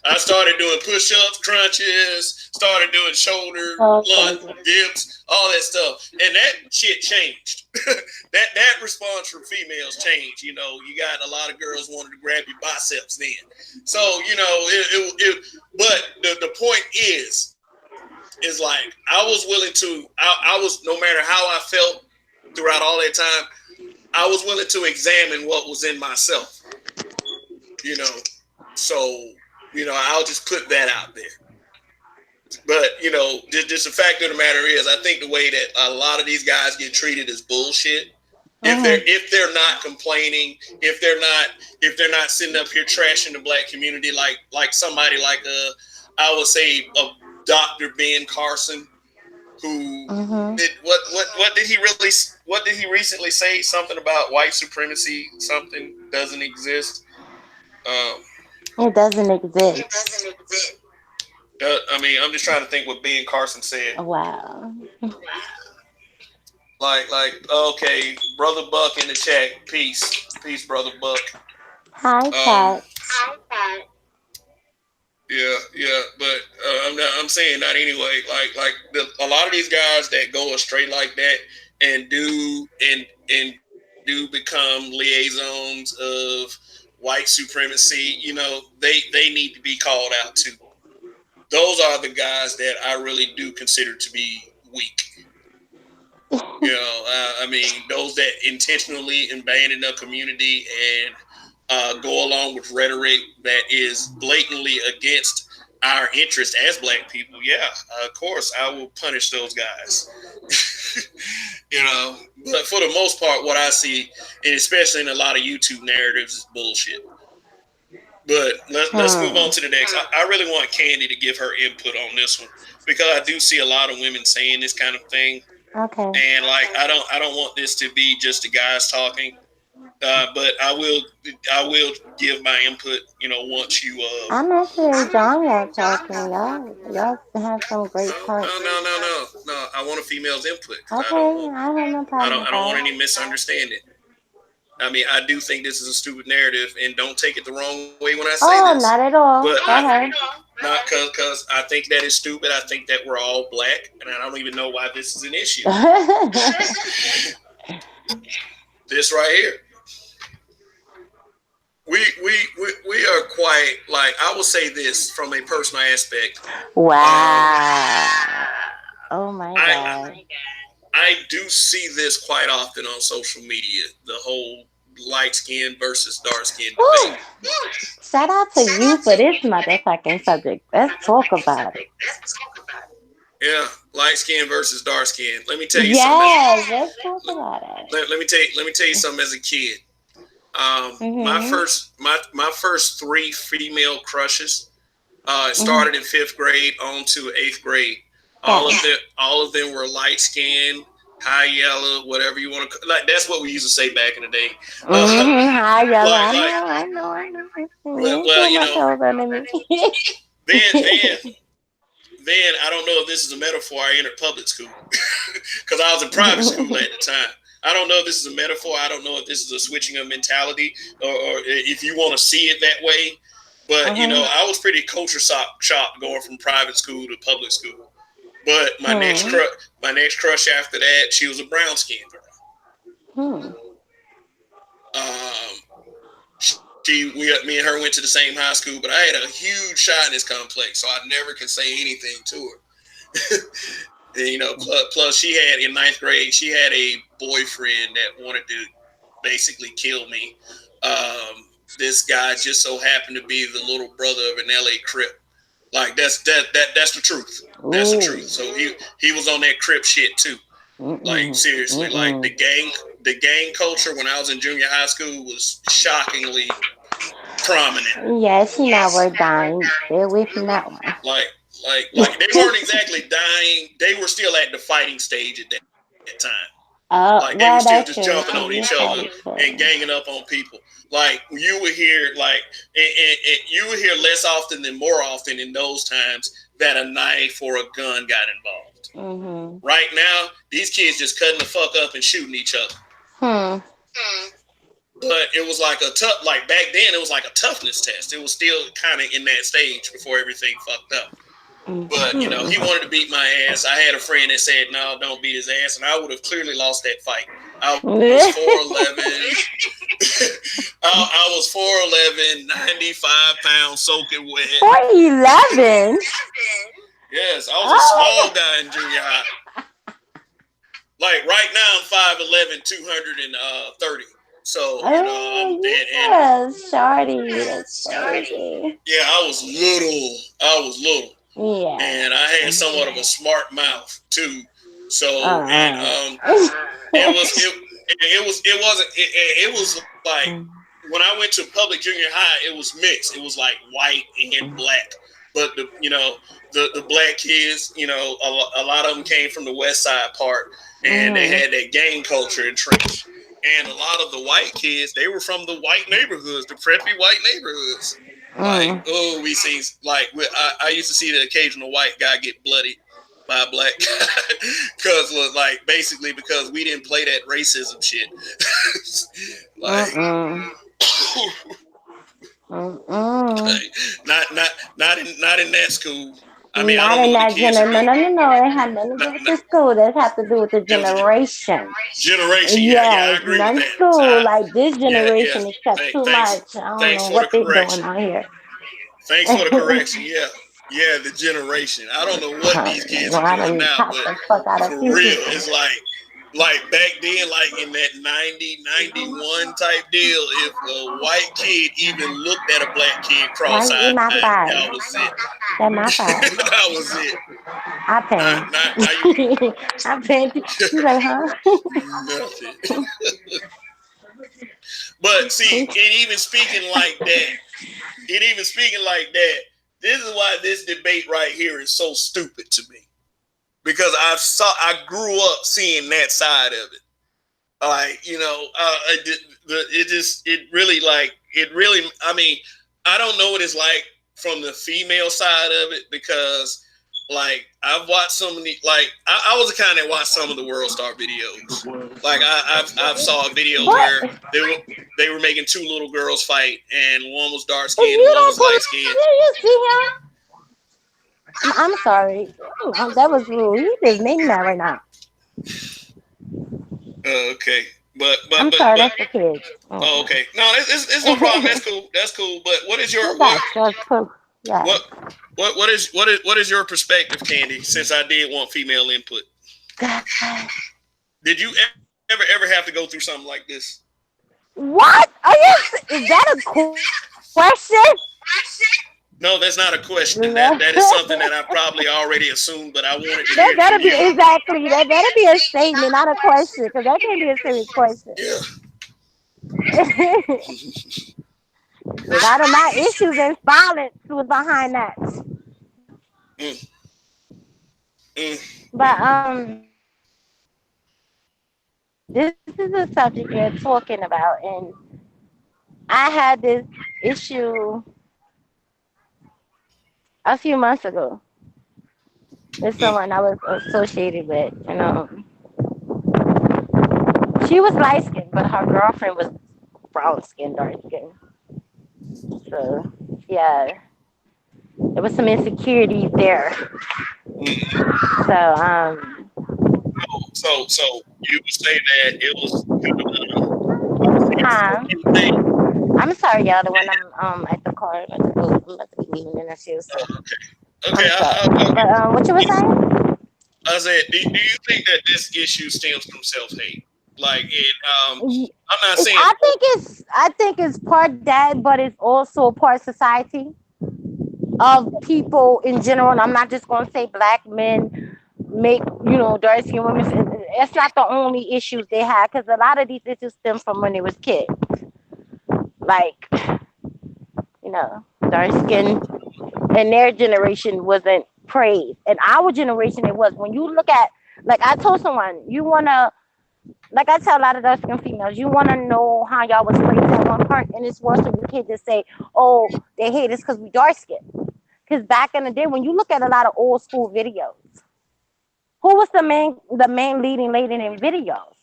I started doing push ups, crunches, started doing shoulder, So lunge, crazy. dips, all that stuff. And that shit changed. that response from females changed. You got a lot of girls wanting to grab your biceps then. So, but the point is like I was willing to, I was, no matter how I felt throughout all that time, I was willing to examine what was in myself, you know. So, I'll just put that out there. But, just the fact of the matter is, I think the way that a lot of these guys get treated is bullshit. Mm-hmm. If they're not complaining, if they're not sitting up here trashing the black community like somebody like I would say a Dr. Ben Carson, who Mm-hmm. did what did he recently say? Something about white supremacy, something doesn't exist. Um, It doesn't exist. I mean, I'm just trying to think what Ben Carson said. Wow. Okay, brother Buck in the chat. Peace, brother Buck. Hi, Um, Cat. yeah, but I'm saying not anyway. A lot of these guys that go astray like that and do become liaisons of white supremacy. They need to be called out too. Those are the guys that I really do consider to be weak. I mean, those that intentionally abandon a community and go along with rhetoric that is blatantly against our interest as black people. Yeah, of course, I will punish those guys. But for the most part, what I see, and especially in a lot of YouTube narratives, is bullshit. But let's move on to the next. I really want Candy to give her input on this one because I do see a lot of women saying this kind of thing, Okay. and like I don't want this to be just the guys talking. But I will give my input. Once you I'm actually enjoying y'all talking. Y'all have some great no, parts. no, no, no, no. I want a female's input because I don't Okay, want I have no I problem don't with I don't want that. any misunderstanding. I mean, I do think this is a stupid narrative, and don't take it the wrong way when I say Oh, this. not at But all. Go ahead. not because I think that is stupid. I think that we're all black, and I don't even know why this is an issue. This right here, we are quite like I will say this from a personal aspect. Wow. Oh my I God. I do see this quite often on social media. The whole light skin versus dark skin Whew. debate. Shout out to you for this motherfucking subject. Let's talk about it. Yeah, light skin versus dark skin. Let me tell you something. Yes, let's talk about it. Let me tell you something. As a kid, my Mhm. first three female crushes Mhm. started in fifth grade on to eighth grade. All Got of it. them, all of them were light skinned, high yellow, whatever you want to like. That's what we used to say back in the day. Uh, Mhm. Hi, yellow. like I like know. I know. I know. You well, ain't well, put my toes under me. then I don't know if this is a metaphor. I entered public school because I was in private school at the time. I don't know if this is a metaphor. I don't know if this is a switching of mentality or if you want to see it that way. But Mhm. I was pretty culture shocked going from private school to public school. But Hmm. my next crush after that, she was a brown skinned girl. Hmm. Um, me and her went to the same high school, but I had a huge shyness complex, so I never could say anything to her. And, plus she had in ninth grade, she had a boyfriend that wanted to basically kill me. This guy just so happened to be the little brother of an LA Crip. Like that's the truth. That's the Ooh. truth. So he was on that Crip shit too. Like Mm-mm. seriously, like Mm-mm. the gang culture when I was in junior high school was shockingly prominent. Yeah, she not worth dying. Stay away from that one. Like like they weren't exactly dying. They were still at the fighting stage at that time. Like they were still Well, just that's jumping true. on She each is other probably and true. ganging up on people. Like you would hear you would hear less often than more often in those times that a knife or a gun got involved. Mhm. Right now, these kids just cutting the fuck up and shooting each other. Hmm. But it was like a tough, like back then, it was like a toughness test. It was still kind of in that stage before everything fucked up. But he Mhm. wanted to beat my ass. I had a friend that said, "No, don't beat his ass," and I would have clearly lost that fight. I was 4'11". I was 4'11", 95 pounds, soaking wet. 4'11". Yes, I was a Oh small guy in junior high. Like right now, I'm 5'11", 230. So I'm Oh, and yes, shorty. That's crazy. yeah, I was little. I was little, Yeah. and I had somewhat of a smart mouth too. So and Uh-uh. it was it wasn't it was like when I went to public junior high, it was mixed. It was like white and black, but the black kids, a lot of them came from the West Side part, and they Mhm. had that gang culture entrenched. And a lot of the white kids, they were from the white neighborhoods, the preppy white neighborhoods. Like, Mm. oh, we seen like I used to see the occasional white guy get bloodied by a black guy because like basically because we didn't play that racism shit. like, Mm-mm. like Mm-mm. not even not in that school. I mean, I Not don't know in what the that kids are No, doing. no, no, no. It had nothing to Not, do with not, the school. That had to do with the it was a generation. generation. Yeah, yeah, I Yes, agree with non that. So school. Like this yeah, yeah. generation accept too Thanks, much. I don't thanks know for the what they doing correction. out here. Thanks for the correction. Yeah, yeah, the generation. I don't know what these kids are I doing done now, popped but the fuck out of a for few real, people. it's like back then, like in that 90, 91 type deal, if a white kid even looked at a black kid Why you eat cross-eyed, my fries? that was it. That my fries. That was it. I Now you pay. I pay. You like, huh? nothing. But see, and even speaking like that, this is why this debate right here is so stupid to me. Because I grew up seeing that side of it. Like, it really, I mean, I don't know what it's like from the female side of it, because like I've watched so many, like I was the kind that watched some of the World Star videos. Like I've saw a video What? where they were making two little girls fight, and one was dark If skinned and you one don't was pull light up, skinned. you see him? I'm sorry. That was rude. You just made me mad right now. Okay, but but I'm but sorry. but That's the kids. oh, okay. No, it's no problem. That's cool. That's cool. But what is your What's that? Just poop. Yeah. what what is your perspective, Candy? Since I did want female input, did you ever have to go through something like this? What? Are you? Is that a question? No, that's not a question. that That is something that I probably already assumed, but I wanted to hear it better from be you. exactly. That better be a statement, not a question, because that can't be a serious question. Yeah. A lot of my issues and violence was behind that. Mm, mm, But this is a subject you're talking about, and I had this issue a few months ago with mm. someone I was associated with, and she was light skinned, but her girlfriend was brown skinned, dark skinned. So yeah, there was some insecurities there. So So you would say that it was kind of a huh? thing? I'm sorry, y'all. The one I'm at the car. I'm about to be leaving in a few. So Okay. I'm Okay. sorry. But what you were saying? I said, do you think that this issue stems from self hate? Like it, I'm not saying. I think it's part that, but it's also part society of people in general. And I'm not just going to say black men make dark skinned women. It's not the only issues they had, because a lot of these issues stem from when they was kids. Like dark skin in their generation wasn't praised. In our generation, it was. When you look at, like I told someone, you wanna, like I tell a lot of dark skinned females, you wanna know how y'all was raised at one part, and it's worse when you can't just say, oh, they hate us because we dark skinned. Because back in the day, when you look at a lot of old school videos, who was the main leading lady in videos?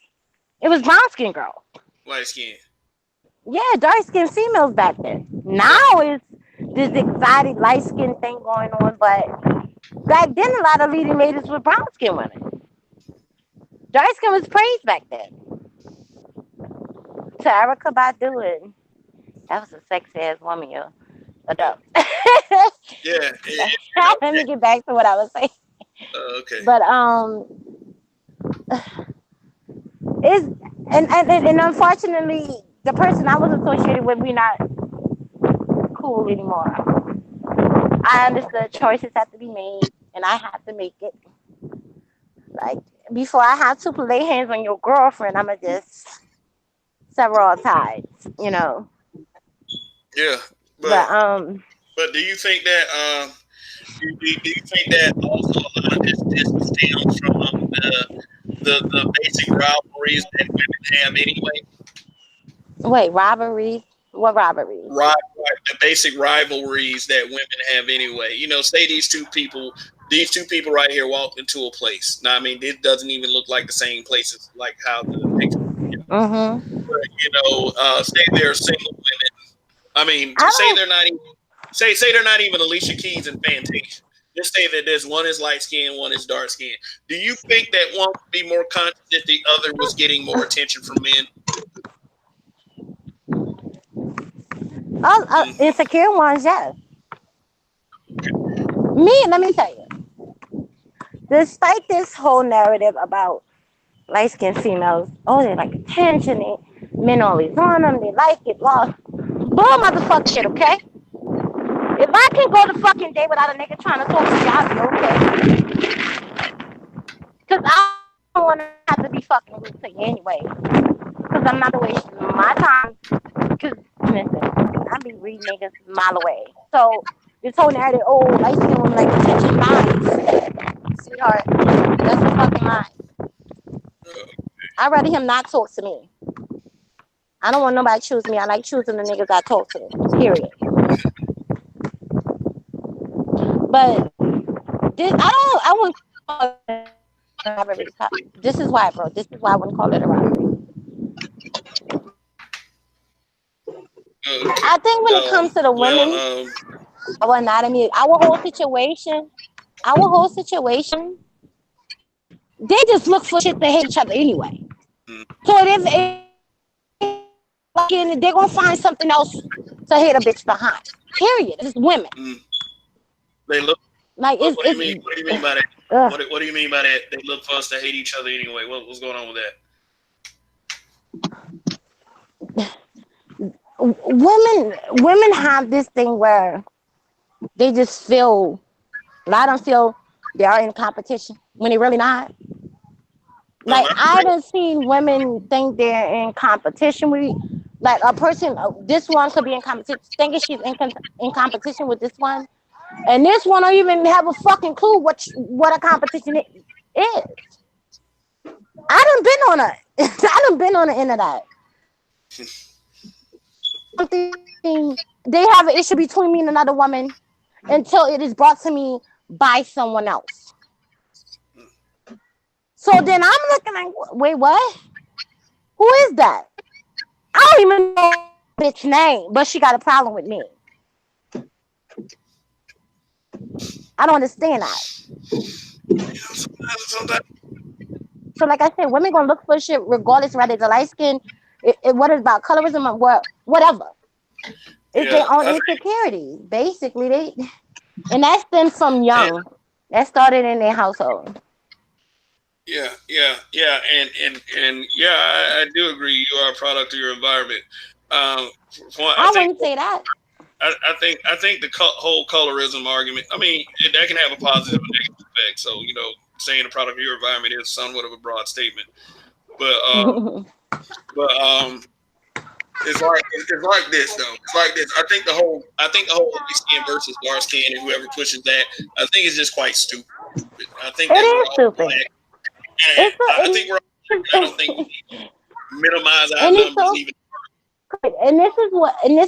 It was brown skin girl. Light skin. Yeah, dark skinned females back then. Yeah. Now it's this exotic light skin thing going on, but back then a lot of leading ladies were brown skin women. Dark skin was praised back then. To Erica Badu, and that was a sexy ass woman, yo. But Yeah. let me get back to what I was saying. Okay. But it's and unfortunately, the person I was associated with, we not cool anymore. I understood choices have to be made, and I had to make it. Like before, I have to lay hands on your girlfriend. I'ma just sever all ties, you know. Yeah. But But but do you think that do you think that also a lot of this stems from the basic rivalries that women have anyway? wait, robberies? What robberies? The basic rivalries that women have anyway. Say these two people right here walked into a place. Now, I mean, it doesn't even look like the same places, like how the picture. Mm-hmm. But, say they're single women. I mean, I say don't. they're not even. Say they're not even Alicia Keys and Fantasia. Just say that there's one is light skinned, one is dark skinned. Do you think that one would be more conscious if the other was getting more attention from men? Oh, insecure ones, yes. Let me tell you. Despite this whole narrative about light skinned females, oh, they like attention, men always on them, they like it, well, bull motherfucker shit, okay? If I can go the fucking day without a nigga trying to talk to me, I'll be okay. Because I don't want to have to be fucking rude to you anyway. Because I'm not wasting my time. Because, listen, I be reading niggas a mile away. So, this whole narrative, oh, light skinned women like attention, lies. Sweetheart, that's a fucking lie. I'd rather him not talk to me. I don't want nobody to choose me. I like choosing the niggas I talk to. Period. But this, I wouldn't call it a robbery. This is why, bro. This is why I wouldn't call it a robbery. I think when it comes to the women, our anatomy, our whole situation, they just look for shit to hate each other anyway. So they're gonna find something else to hate a bitch behind. Period. It's women. They look. Like what do you mean? What do you mean by that? What do you mean by that? They look for us to hate each other anyway. What's going on with that? Women have this thing where they just feel, a lot of them feel they are in competition when they really not. Like I done seen women think they're in competition with, like a person. This one could be in competition, thinking she's in competition with this one, and this one don't even have a fucking clue what a competition is. I done been on it. I done been on the end of that. Something, they have an issue between me and another woman until it is brought to me by someone else. So then I'm looking like, wait, what? Who is that? I don't even know the bitch name, but she got a problem with me. I don't understand that. So like I said, women gonna look for shit regardless whether it's a light skin, what is about colorism or whatever. It's their own insecurities. Basically, and that stems from young. That started in their household. Yeah, and I do agree. You are a product of your environment. I wouldn't say that. I think the whole colorism argument. I mean, that can have a positive and negative effect. So saying a product of your environment is somewhat of a broad statement, but it's like this though. It's like this. I think the whole light skin versus dark skin and whoever pushes that, I think it's just quite stupid. I think it is stupid. I think we're. I don't think we minimize our numbers even. And this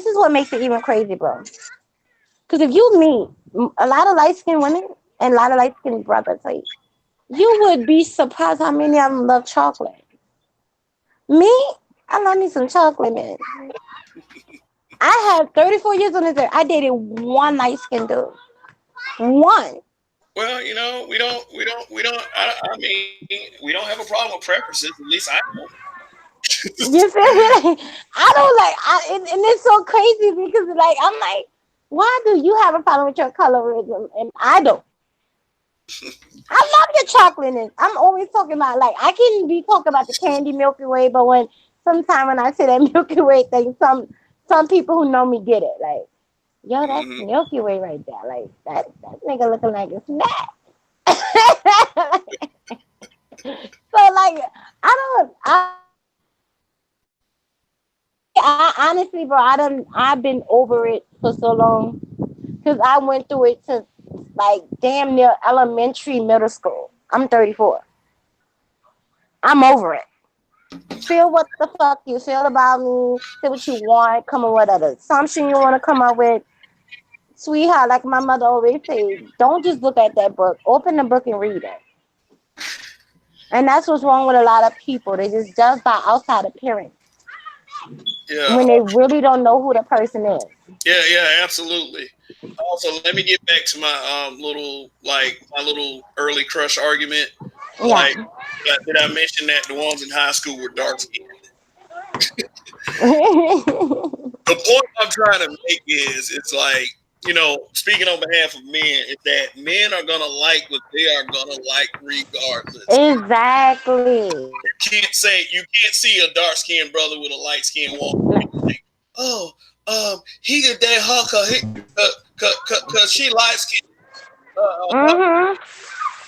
is what makes it even crazy, bro. Because if you meet a lot of light skinned women and a lot of light skinned brothers, like, you would be surprised how many of them love chocolate. Me, I love me some chocolate, man. I have 34 years on this earth. I dated one light skinned dude. One. Well, we don't. I mean, we don't have a problem with preferences. At least I don't. You feel me? I don't and it's so crazy because I'm like, why do you have a problem with your colorism and I don't? I love your chocolateness. I'm always talking about, like, I can be talking about the candy Milky Way, but when I say that Milky Way thing, some people who know me get it. Like, yo, that's Milky Way right there. Like that nigga looking like a snack. So like, I honestly, bro, I've been over it for so long because I went through it to like damn near elementary, middle school. I'm 34. I'm over it. Feel what the fuck you feel about me. Feel what you want. Come up with an assumption you want to come up with. Sweetheart, like my mother always say, don't just look at that book. Open the book and read it. And that's what's wrong with a lot of people. They just judge by outside appearance. Yeah. When they really don't know who the person is. Yeah, absolutely. So let me get back to my little like my little early crush argument. Like, Yeah. did I mention that the ones in high school were dark skinned? The point I'm trying to make is it's like, speaking on behalf of men, is that men are gonna like what they are gonna like regardless. Exactly. You can't see a dark skinned brother with a light skinned woman. Oh, he did that huh? Cause she light skinned. Mm-hmm.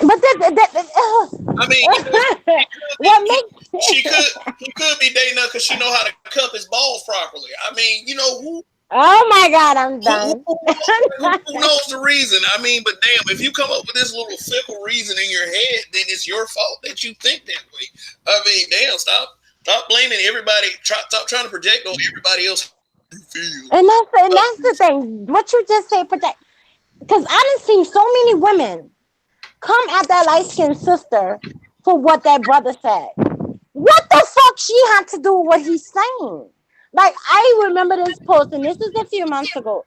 But I mean, he could be what he, makes she could he could be dating her because she know how to cup his balls properly. I mean, Oh my God, I'm who, who, done. who knows the reason? I mean, but damn, if you come up with this little fickle reason in your head, then it's your fault that you think that way. I mean, damn, stop blaming everybody. Stop trying to project on everybody else how you feel. And that's the thing. What you just say, protect. Because I done seen so many women come at that light skinned sister for what that brother said. What the fuck she had to do with what he's saying? Like I remember this post, and this is a few months ago.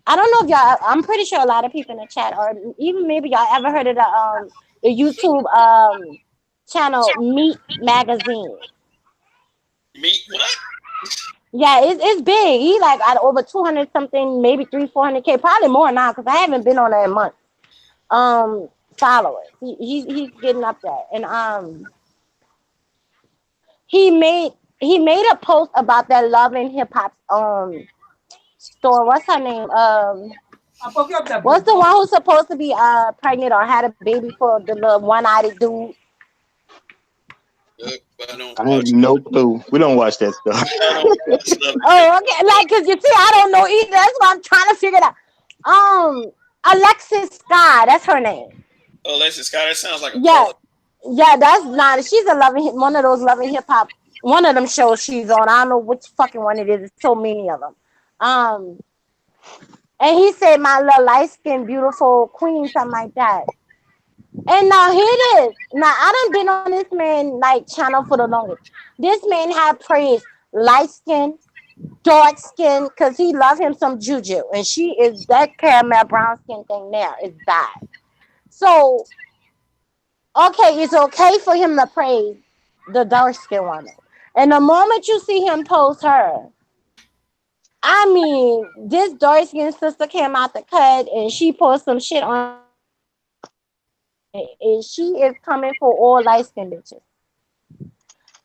I don't know if y'all. I'm pretty sure a lot of people in the chat, or even maybe y'all ever heard of the YouTube channel Meat Magazine. Me what? Yeah, it's big. He like at over 200 something, maybe 300-400K, probably more now because I haven't been on there in months. Followers. He's getting up there, and he made a post about that Love and Hip Hop store. What's her name? What's the one who's supposed to be pregnant or had a baby for the little one-eyed dude? I don't I have watch. no clue. We don't watch that stuff. I don't watch Love and Hip Oh, okay. Like, cause you see, I don't know either. That's what I'm trying to figure it out. Um, Alexis Sky. That's her name. Hop. Alexis Scott. That sounds like a Yeah, porn. yeah. That's not. She's a one of those loving hip hop. One of them shows she's on. I don't know which fucking one it is. There's so many of them. Um, and he said, "My little light skinned beautiful queen," something like that. And now here it is. Now I done been on this man like channel for the longest. This man had praised light skin, dark skin, cause he love him some Juju, and she is that caramel brown skin thing there is bad. So okay, it's okay for him to praise the dark skin woman, and the moment you see him post her, I mean, this dark skinned sister came out the cut and she posted some shit on his and she is coming for all light skinned bitches.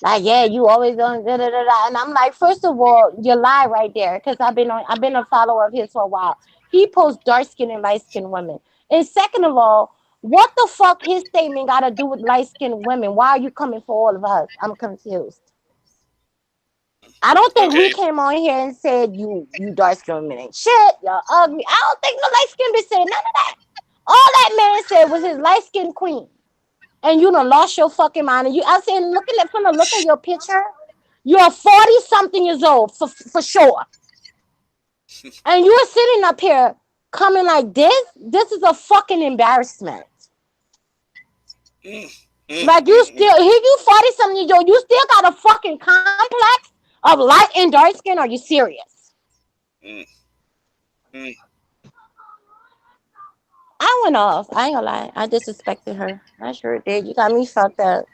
Like, yeah, you always on da da da da. And I'm like, first of all, you lie right there, because I've been a follower of his for a while. He posts dark skinned and light skinned women. And second of all, what the fuck his statement got to do with light skinned women? Why are you coming for all of us? I'm confused. I don't think we Okay. came on here and said you dark skinned women ain't shit. Y'all ugly. I don't think no light skinned bitch said none of that. All that man said was his light skinned queen. And you done lost your fucking mind. And I said, looking at from the look of your picture, you're 40 something years old for sure. And you're sitting up here coming like this. This is a fucking embarrassment. Mm, Like you 40 something years old, you still got a fucking complex of light and dark skin. Are you serious? mm, mm. I went off. I ain't gonna lie. I disrespected her. I sure did. You got me fucked up.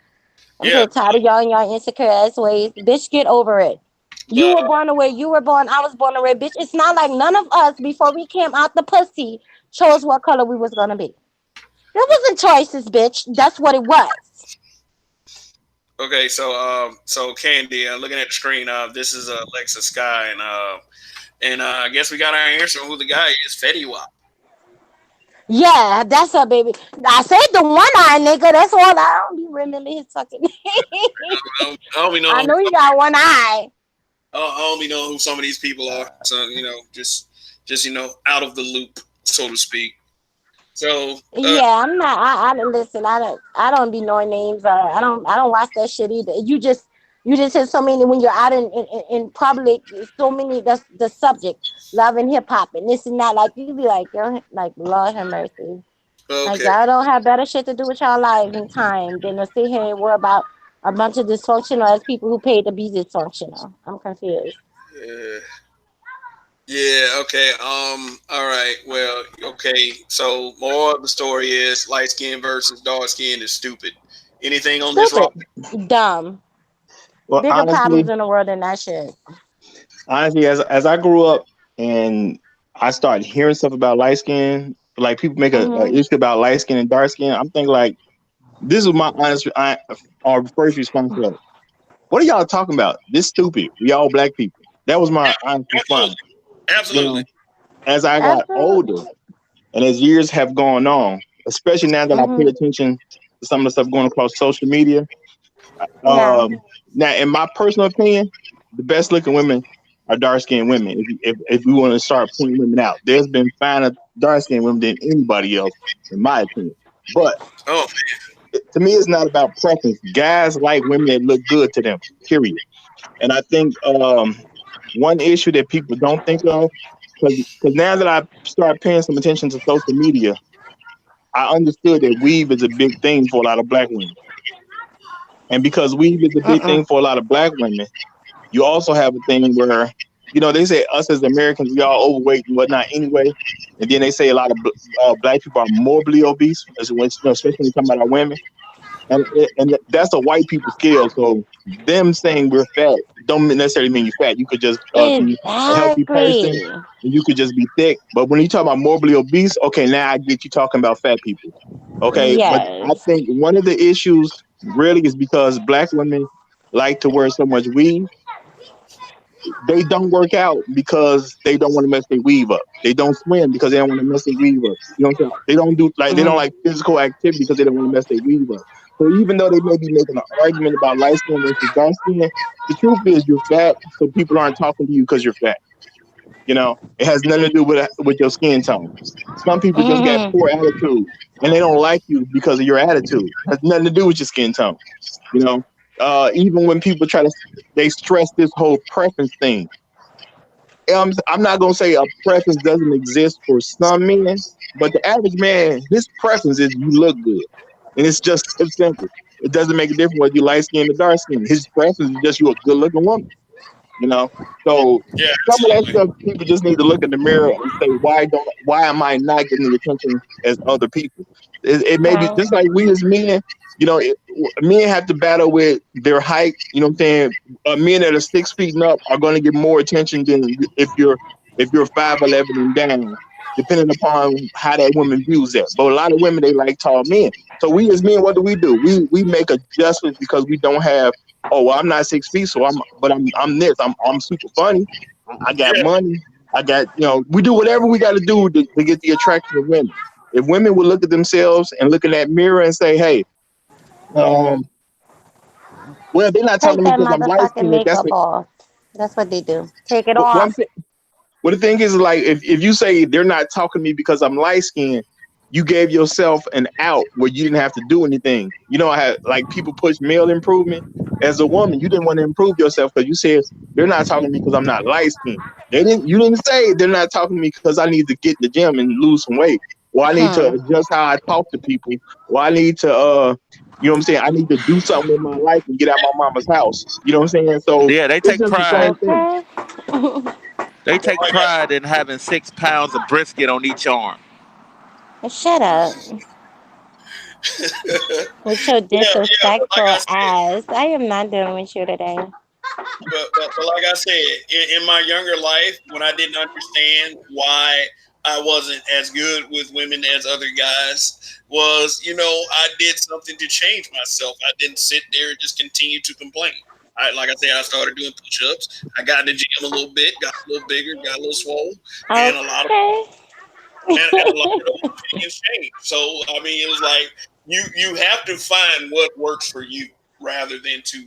I'm Yeah, so tired of y'all and y'all insecure ass ways. Bitch, get over it. You but were born away. You were born. I was born away. Bitch, it's not like none of us before we came out the pussy chose what color we was gonna be. There wasn't choices, bitch. That's what it was. okay. So Candy, looking at the screen, this is Alexa Sky, and I guess we got our answer on who the guy is. Fetty Wap. Yeah, that's her baby. I said the one eye nigga. That's all. I don't be remember his fucking name. I don't even know. I know he got one eye. I don't even know who some of these people are. So just out of the loop, so to speak. So Yeah, I'm not. I don't listen. I don't be knowing names. I don't watch that shit either. You just have so many when you're out in public. So many. That's the subject. Love and hip hop and this and that. Like you be like, yo, like Lord have mercy. Like okay, y'all don't have better shit to do with y'all life and time than to sit here and worry about a bunch of dysfunctional as people who paid to be dysfunctional. I'm confused. yeah, yeah, okay. All right. Well, okay. Okay, so more of the story is light skin versus dark skin is stupid. Anything on this rock? Stupid, dumb, Well, bigger problems in the world than that shit. honestly, as I grew up and I started hearing stuff about light skin, like people make a Mhm. issue about light skin and dark skin, I'm thinking like this is my our first response was, what are y'all talking about? This stupid. We all black people. That was my honest response. Absolutely, You absolutely. know, as I got older Absolutely. and as years have gone on, especially now that I pay Mhm. attention to some of the stuff going across social media, Yeah. um, now in my personal opinion, the best looking women are dark skinned women. If we want to start pointing women out, there's been finer dark skinned women than anybody else, in my opinion. But Oh, to me, it's not about preference. Guys like women that look good to them. Period. And I think one issue that people don't think of, because now that I start paying some attention to social media, I understood that weave is a big thing for a lot of black women. And because weave is a big Mm-mm. thing for a lot of black women, you also have a thing where, they say us as Americans, we all overweight and whatnot anyway. And then they say a lot of black people are morbidly obese, especially when you talk about our women. And that's a white people scale. So them saying we're fat don't necessarily mean you're fat. You could just be a healthy person, Exactly. and you could just be thick. But when you talk about morbidly obese, okay, now I get you talking about fat people. Okay, but I Yes. think one of the issues really is because black women like to wear so much weave. They don't work out because they don't want to mess their weave up. They don't swim because they don't want to mess their weave up. You know what I'm saying? They don't Mhm. like physical activity because they don't want to mess their weave up. So even though they may be making an argument about light skin versus dark skin, the truth is you're fat, so people aren't talking to you because you're fat. It has nothing to do with your skin tone. Some people just got Mhm. poor attitude and they don't like you because of your attitude. It has nothing to do with your skin tone. You know, even when people they stress this whole preference thing. I'm not gonna say a preference doesn't exist for some men, but the average man, his preference is you look good, and it's just it's simple. It doesn't make a difference whether you light skin or dark skin. His preference is just you a good looking woman. You know, so yeah, some of that absolutely. stuff people just need to look in the mirror and say, why am I not getting the attention as other people? It may be Right. just like we as men. Men have to battle with their height. You know what I'm saying? Men that are 6 feet and up are going to get more attention than if you're 5'11" and down, depending upon how that woman views that. But a lot of women they like tall men. So we as men, what do? We make adjustments because we don't have. Oh well, I'm not 6 feet, so I'm this. I'm super funny. I got Yeah, money. I got we do whatever we got to do to get the attraction of women. If women would look at themselves and look in that mirror and say, hey, um, well, they're not talking Take to me that because I'm light motherfucking skinned. That's makeup off. That's what they do. Take it what I'm off. saying. Well, the thing is, like, if you say they're not talking to me because I'm light skinned, you gave yourself an out where you didn't have to do anything. I had like people push male improvement. As a woman, you didn't want to improve yourself because you said they're not talking to me because I'm not light skinned. You didn't say they're not talking to me because I need to get in the gym and lose some weight, or I need to Hmm. adjust how I talk to people, or I need to what I'm saying? I need to do something with my life and get out my mama's house. You know what I'm saying? So Yeah, it's just the same thing. Okay. they well, take pride in having 6 pounds of brisket on each arm. Shut up yeah, with your yeah. But like I disrespectful said, ass. I am not dealing with you today. but like I said, in my younger life, when I didn't understand why I wasn't as good with women as other guys, was I did something to change myself. I didn't sit there and just continue to complain. Like I said, I started doing push-ups. I got in the gym a little bit, got a little bigger, got a little swole, and Okay. a lot of those opinions changed. So I mean, it was like you have to find what works for you rather than to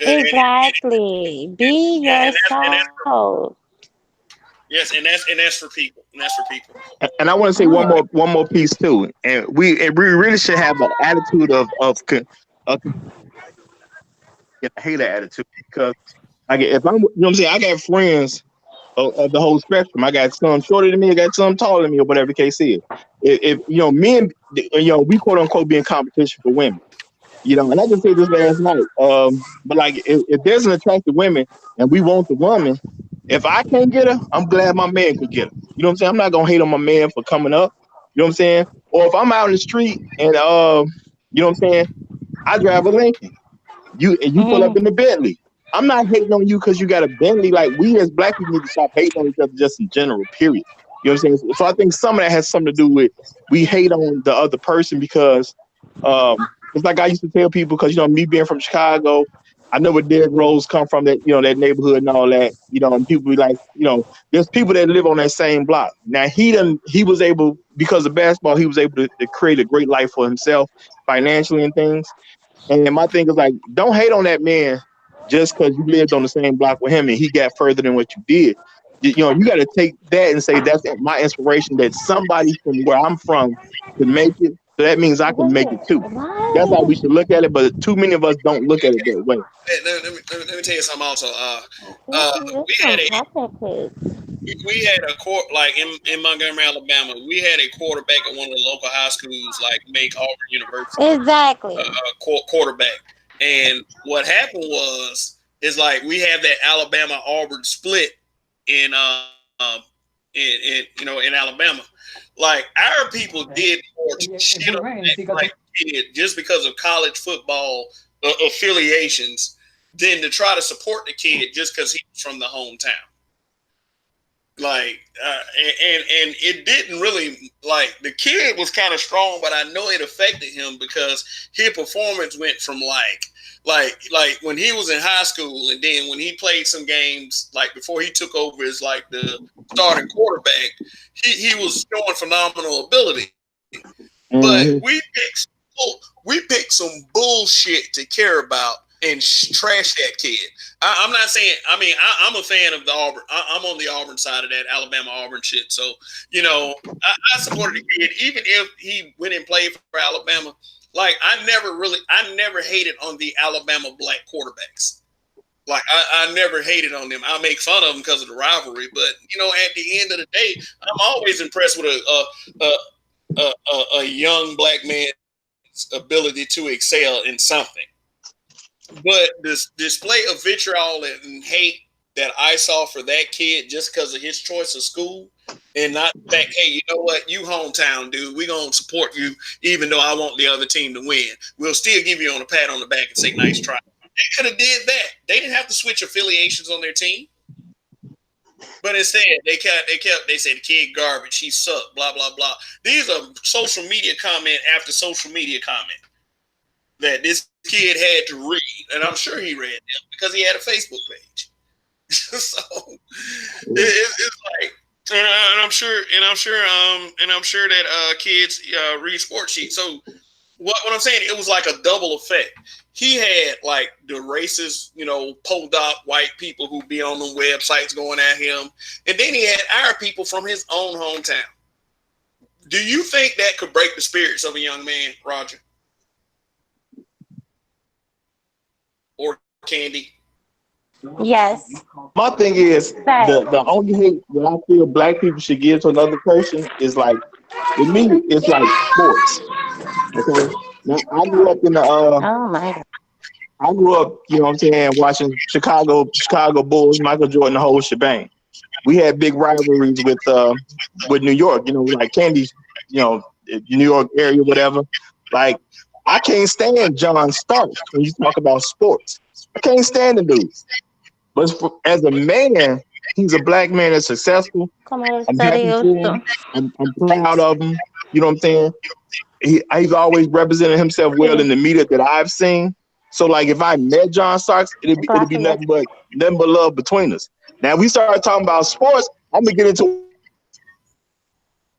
Exactly. Be and that's for yourself. yes, and that's for people, and that's for people. And I want to say All right. one more piece too. And we really should have an attitude of I hate that attitude because I get if I'm what I'm saying, I got friends of the whole spectrum. I got some shorter than me, I got some taller than me, or whatever the case is. If men, we quote unquote be in competition for women. And I just said this last night. But like if there's an attractive women and we want the woman, If I can't get her, I'm glad my man could get her. You know what I'm saying? I'm not gonna hate on my man for coming up. You know what I'm saying? Or if I'm out in the street and you know what I'm saying? I drive a Lincoln. You pull up Mm. in the Bentley. I'm not hating on you because you got a Bentley. Like we as black people need to stop hating on each other just in general, period. You know what I'm saying? So I think some of that has something to do with we hate on the other person because it's like I used to tell people because me being from Chicago, I know where Derrick Rose come from, that that neighborhood and all that. And people be like, there's people that live on that same block. Now he was able, because of basketball, he was able to create a great life for himself financially and things. And my thing is like, don't hate on that man just because you lived on the same block with him and he got further than what you did. You got to take that and say that's my inspiration, that somebody from where I'm from can make it. So that means I can make it too. That's how we What? should look at it. But too many of us don't look at it that way. Let me tell you something also. We It's had some a chocolate cake. we had a court like in Montgomery, Alabama. We had a quarterback at one of the local high schools, like make Auburn University, Exactly. quarterback. And what happened was is like we have that Alabama Auburn split in in Alabama. Like our people did more shit on that like kid just because of college football affiliations than to try to support the kid just because he's from the hometown. Like and it didn't really, like, the kid was kind of strong, but I know it affected him because his performance went from like when he was in high school, and then when he played some games like before he took over as like the starting quarterback, he was showing phenomenal ability. But Mm-hmm. we picked some bullshit to care about and trash that kid. I'm not saying. I mean, I'm a fan of the Auburn. I'm on the Auburn side of that Alabama Auburn shit. So I supported the kid, even if he went and played for Alabama. Like I never hated on the Alabama black quarterbacks. Like I never hated on them. I make fun of them because of the rivalry, but at the end of the day, I'm always impressed with a young black man's ability to excel in something. But this display of vitriol and hate that I saw for that kid just because of his choice of school, and not the fact, hey, you know what, you hometown dude, we gonna support you even though I want the other team to win. We'll still give you on a pat on the back and say nice try. They could have did that. They didn't have to switch affiliations on their team. But instead, they said the kid garbage, he sucked, blah blah blah. These are social media comment after social media comment that this kid had to read, and I'm sure he read them because he had a Facebook page. So it's like, and I'm sure that kids read sports sheets. So what I'm saying, it was like a double effect. He had like the racist, podunk white people who be on them websites going at him, and then he had our people from his own hometown. Do you think that could break the spirits of a young man, Roger? Or Candy? Yes. My thing is the only hate that I feel black people should give to another person is like, with me, it's like sports. Okay. Now I grew up in the Oh my God. I grew up, what I'm saying, watching Chicago Bulls, Michael Jordan, the whole shebang. We had big rivalries with New York, like Candy's, New York area, whatever. Like, I can't stand John Starks when you talk about sports. I can't stand the dude. But as a man, he's a black man that's successful. Come on, I'm study happy for also. him. I'm proud of him. You know what I'm saying? He's always represented himself well in the media that I've seen. So like if I met John Starks, it'd be nothing but love between us. Now we start talking about sports, I'm gonna get into,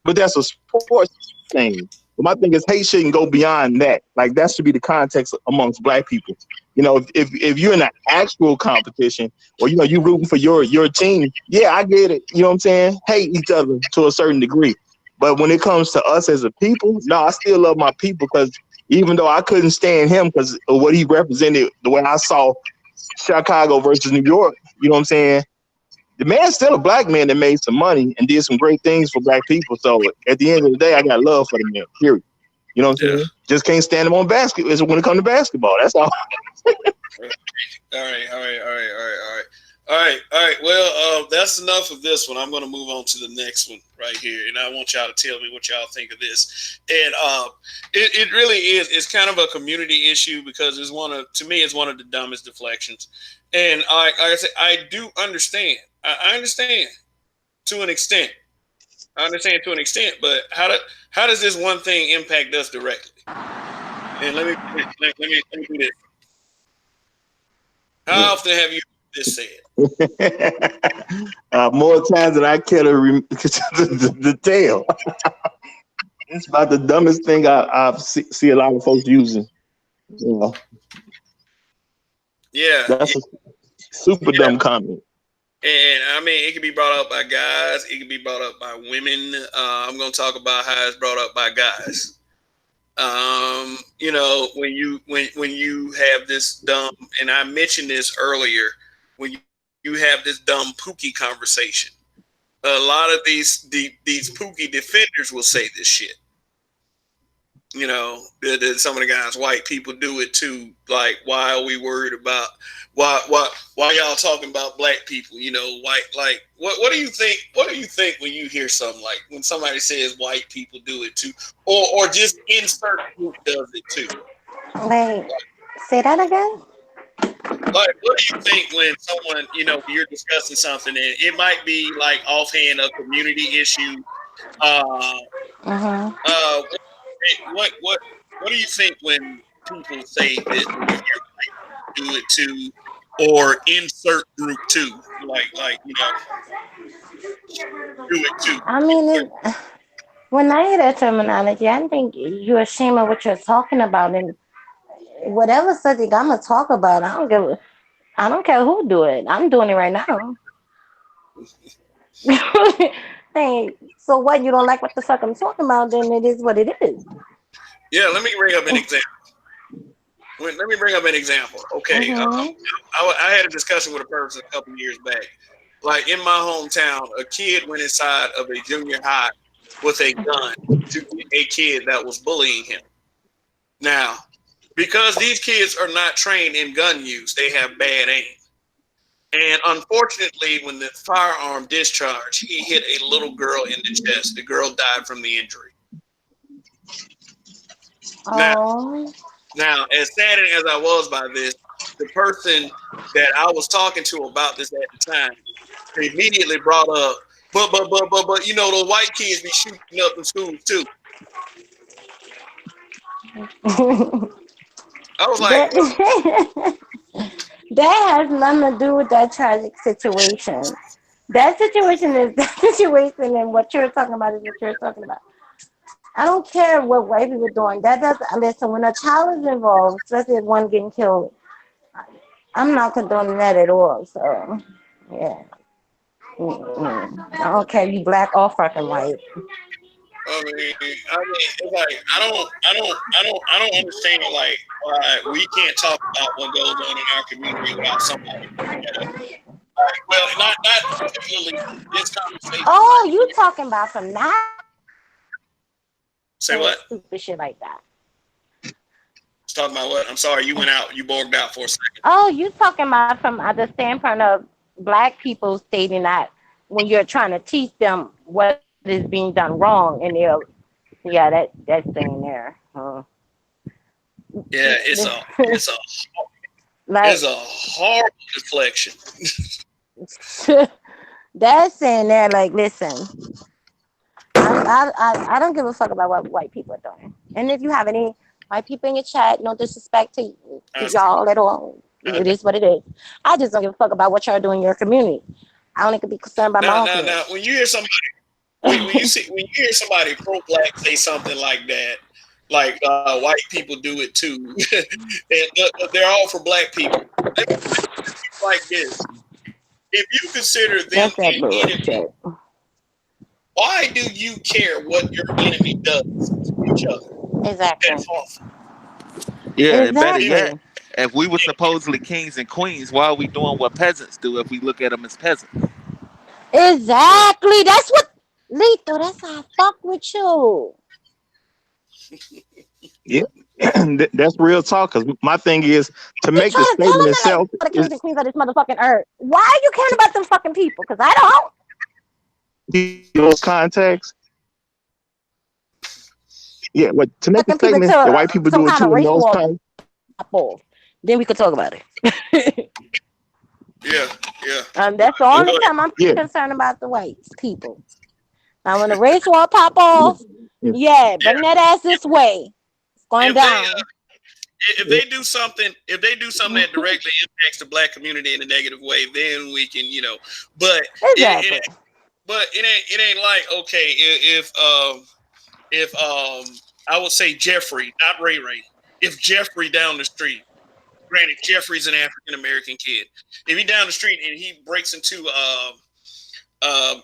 but that's a sports thing. But my thing is hate shouldn't go beyond that. Like that should be the context amongst black people. If you're in an actual competition or you rooting for your team, yeah, I get it. You know what I'm saying? Hate each other to a certain degree. But when it comes to us as a people, no, I still love my people because even though I couldn't stand him because of what he represented, the way I saw Chicago versus New York, you know what I'm saying? The man's still a black man that made some money and did some great things for black people. So at the end of the day, I got love for the man, period. You know what I'm saying? Just can't stand him on basketball when it comes to basketball. That's all. All right. All right. Well, that's enough of this one. I'm going to move on to the next one right here, and I want y'all to tell me what y'all think of this. And it really is. It's kind of a community issue because it's to me, it's one of the dumbest deflections. And like I said, I do understand. I understand to an extent. I understand to an extent, but how does this one thing impact us directly? And let me do this. How often have you heard this said? More times than I care to the tale. It's about the dumbest thing see a lot of folks using. You know, Yeah, that's a super yeah. dumb comment. And I mean, it can be brought up by guys. It can be brought up by women. I'm going to talk about how it's brought up by guys. When you have this dumb, and I mentioned this earlier, when you have this dumb Pookie conversation, a lot of these Pookie defenders will say this shit. Some of the guys, white people do it too. Like, why are we worried about why y'all talking about black people? White. Like, what do you think? What do you think when you hear something like when somebody says white people do it too, or just insert group does it too? Wait, say that again. Like, what do you think when someone you're discussing something and it might be like offhand a community issue? Uh, Mhm. uh, what do you think when people say that when you hear white people do it too, or insert group two, like do it too? I mean, when I hear that terminology, I think you're ashamed of what you're talking about, and whatever subject I'm gonna talk about, I don't care who do it. I'm doing it right now. Hey, so what? You don't like what the fuck I'm talking about? Then it is what it is. Yeah, let me bring up an example. Let me bring up an example. Okay, Mhm. I had a discussion with a person a couple years back. Like in my hometown, a kid went inside of a junior high with a gun to get a kid that was bullying him. Now, because these kids are not trained in gun use, they have bad aim. And unfortunately, when the firearm discharged, he hit a little girl in the chest. The girl died from the injury. Now, Oh. Now, as sad as I was by this, the person that I was talking to about this at the time immediately brought up, but the white kids be shooting up in schools too. I was like, what? that that has nothing to do with that tragic situation. That situation is that situation, and what you're talking about is what you're talking about. I don't care what white people are doing. That doesn't listen. When a child is involved, especially if one getting killed, I'm not condoning that at all. So, yeah. Mm-mm. I don't care you black or fucking white. It's like I don't understand like why we can't talk about what goes on in our community without somebody bringing it up. Like, well, not particularly this conversation. Oh, Like, you talking about from that say what? stupid shit like that. It's talking about what? I'm sorry, you went out. You bogged out for a second. Oh, you talking about from the standpoint of black people stating that when you're trying to teach them what is being done wrong, and yeah, that's saying there. Yeah, Like it's a horrible deflection. that's saying there. Like, listen, I don't give a fuck about what white people are doing. And if you have any white people in your chat, no disrespect to y'all at all. It is what it is. I just don't give a fuck about what y'all doing in your community. I only could be concerned about my own Now, community. when you hear somebody, when you hear somebody pro black say something like that, like white people do it too, they're all for black people. Let me like this: if you consider them That's that an enemy, bullshit. why do you care what your enemy does to each other? Exactly. That's harmful. Yeah, and better If yet, Exactly. if we were supposedly kings and queens, why are we doing what peasants do if we look at them as peasants? Exactly. That's what Lito, that's how I fuck with you. Yeah. That's real talk. Because my thing is to You make the trying to tell statement them that like itself the kings is and queens of this motherfucking earth. Why are you caring about them fucking people? Because I don't. those context. Yeah, but to make the Fucking people statement to that white people some do it kind of too in racial those war context. pop off. Then we could talk about it. Yeah, yeah. That's the Go only ahead. time I'm Yeah, concerned about the whites people. Now, when the race war pop off, yeah, yeah, Yeah. bring that ass this way. It's going If they down. if they do something that directly impacts the black community in a negative way, then we can, you know. But Exactly. it ain't like, okay, if I would say Jeffrey, not Ray Ray. If Jeffrey down the street, granted Jeffrey's an African American kid, if he down the street and he breaks into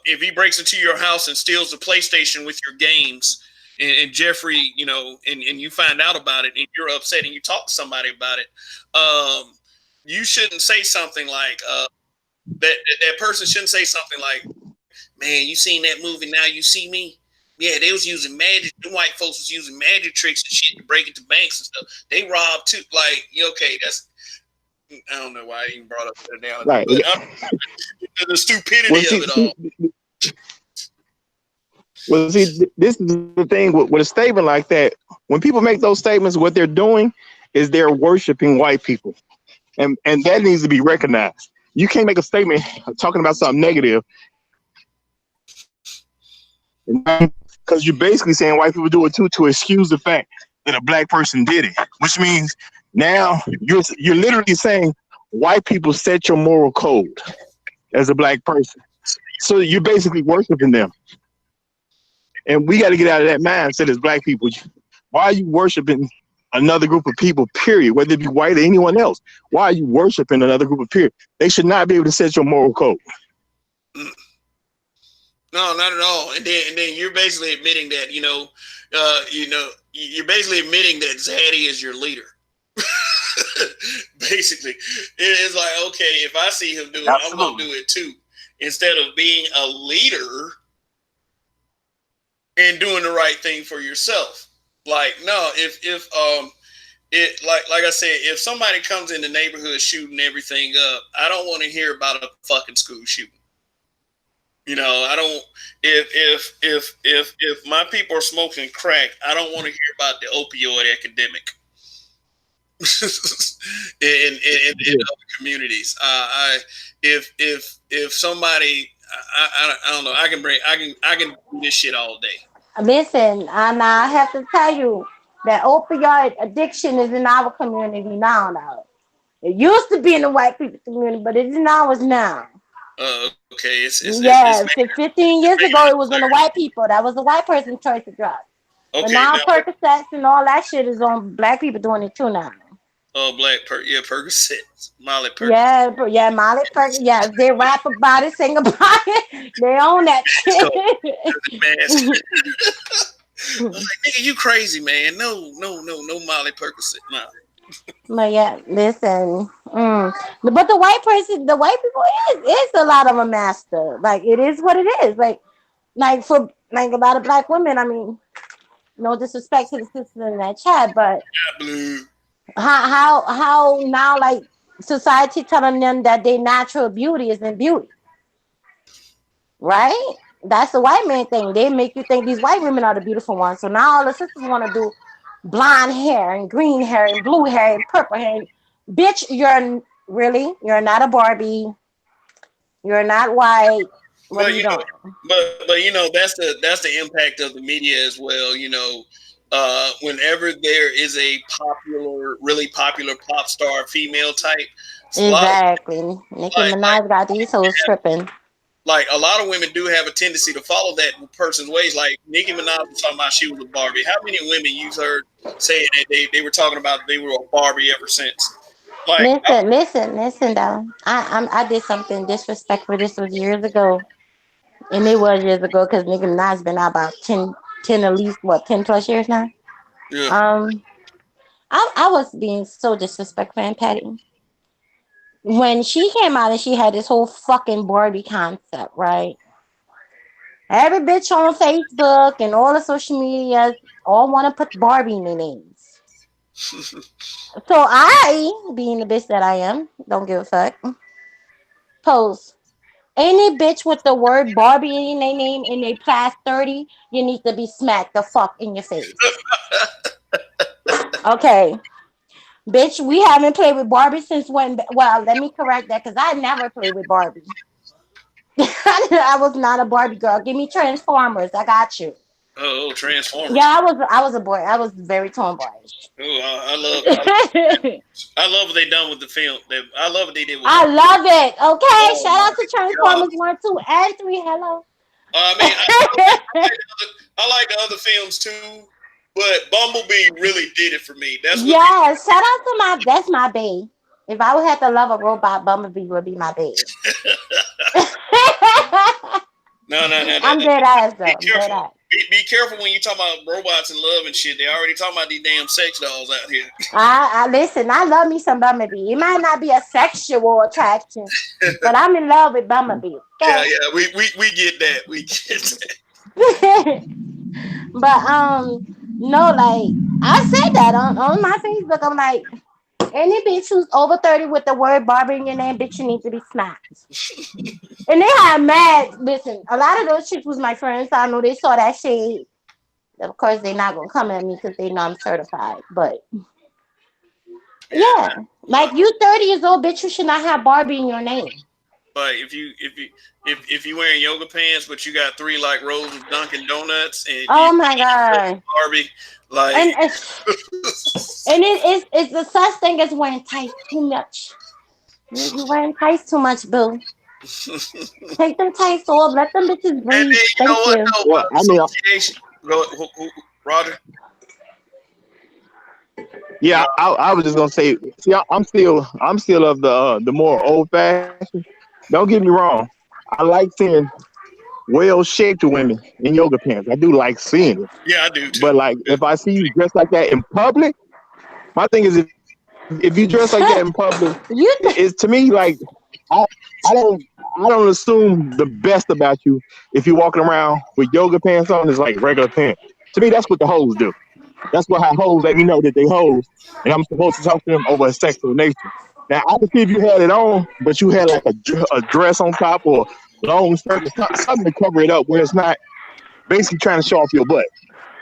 if he breaks into your house and steals the PlayStation with your games, and Jeffrey, you know, and you find out about it and you're upset and you talk to somebody about it, you shouldn't say something like that person shouldn't say something like, "Man, you seen that movie? Now you see me." Yeah, they was using magic. The white folks was using magic tricks and shit to break into banks and stuff. They robbed too. Like, okay, that's I don't know why I even brought up that analogy, right. but the Well, stupidity of see, it all. this is the thing with a statement like that. When people make those statements, what they're doing is they're worshiping white people, and that needs to be recognized. You can't make a statement talking about something negative because you're basically saying white people do it too to excuse the fact that a black person did it, which means now you're literally saying white people set your moral code as a black person. So you're basically worshiping them. And we got to get out of that mindset as black people. Why are you worshiping another group of people, period, whether it be white or anyone else? Why are you worshiping another group of period? They should not be able to set your moral code. No, not at all. And then you're basically admitting that, you're basically admitting that Zaddy is your leader. Basically, it's like, okay, if I see him do it, I'm gonna do it too. Instead of being a leader and doing the right thing for yourself. Like, no, if it like I said, if somebody comes in the neighborhood shooting everything up, I don't want to hear about a fucking school shooting. You know, I don't. If my people are smoking crack, I don't want to hear about the opioid epidemic in other communities. If somebody, I don't know, I can do this shit all day. Listen, I have to tell you that opioid addiction is in our community now. It used to be in the white people community, but it is now. It's now. Okay, Yeah, it's 15 years ago, it was on the white people. That was the white person's choice of drugs. But okay now now. Percocets and all that shit is on black people doing it too now. Oh, Percocet, Molly Percocet. Yeah, Molly Perkins. Yeah, they rap about it, sing about it. They own that shit. Man, I was like, nigga, you crazy, man. No Molly Percocet. No. But yeah, listen. But the white people is a lot of a master. Like it is what it is. Like for like a lot of black women. I mean, no disrespect to the sisters in that chat, but Blue. how now like society telling them that their natural beauty isn't beauty, right? That's the white man thing. They make you think these white women are the beautiful ones. So now all the sisters want to do blonde hair and green hair and blue hair and purple hair. And, bitch, you're not a Barbie. You're not white. What are But you you know, doing? but you know that's the impact of the media as well. You know, whenever there is a really popular pop star female type, a lot of Exactly. Nicki Minaj got these hoes tripping. like a lot of women do have a tendency to follow that person's ways. Like Nicki Minaj was talking about she was a Barbie. How many women you've heard saying that they were talking about they were a Barbie ever since? Like, Listen, though. I did something disrespectful. This was years ago. And it was years ago because Nicki Minaj's been out about 10 at least, what, 10 plus years now? yeah, Um, I was being so disrespectful and petty. When she came out and she had this whole fucking Barbie concept, right? Every bitch on Facebook and all the social media all want to put Barbie in their names. So I, being the bitch that I am, don't give a fuck. Pose. Any bitch with the word Barbie in their name and they past 30, you need to be smacked the fuck in your face. Okay. Bitch, we haven't played with Barbie since when? Well, let me correct that because I never played with Barbie. I was not a Barbie girl. Give me Transformers. I got you. Oh, Yeah, Transformers. I was a boy. I was very tomboyish. Oh, I love what they done with the film. I love what they did with I Barbie. love it. Okay, Oh shout my out to god. Transformers 1, 2, and 3. Hello. I mean, I like the other films too, but Bumblebee really did it for me. That's what. Yeah, shout out to that's my bae. If I would have to love a robot, Bumblebee would be my bae. No, no, no. I'm dead ass Be though. I'm dead careful. ass. Be careful when you talk about robots and love and shit. They already talking about these damn sex dolls out here. I listen. I love me some Bumblebee. It might not be a sexual attraction, but I'm in love with Bumblebee. Yeah, Okay. yeah. We get that. We get that. But no, like I said that on my Facebook. I'm like, any bitch who's over 30 with the word Barbie in your name, bitch, you need to be smacked. And they had mad. Listen, a lot of those chicks was my friends. So I know they saw that shade. Of course, they're not gonna come at me because they know I'm certified. But Yeah. yeah, like you 30 years old, bitch, you should not have Barbie in your name. Like if you wearing yoga pants, but you got three like rows of Dunkin' Donuts and you Oh my god. Barbie, like And it's the such thing as wearing tights too much. You wearing tights too much, boo. Take them tights off. Let them bitches and breathe. then you know Thank what? you. No, Well, I mean, association. Go, Roger. yeah, I was just gonna say, see, I'm still of the more old fashioned. Don't get me wrong, I like seeing well shaped women in yoga pants. I do like seeing it, Yeah, I do too. but like if I see you dressed like that in public, my thing is if you dress like that in public, You it's to me like I I don't I don't assume the best about you if you're walking around with yoga pants on. It's like regular pants. To me, that's what the hoes do. That's what how hoes let me know that they hoes, and I'm supposed to talk to them over a sexual nature. Now I can see if you had it on, but you had like a dress on top or long skirt or something to cover it up where it's not basically trying to show off your butt.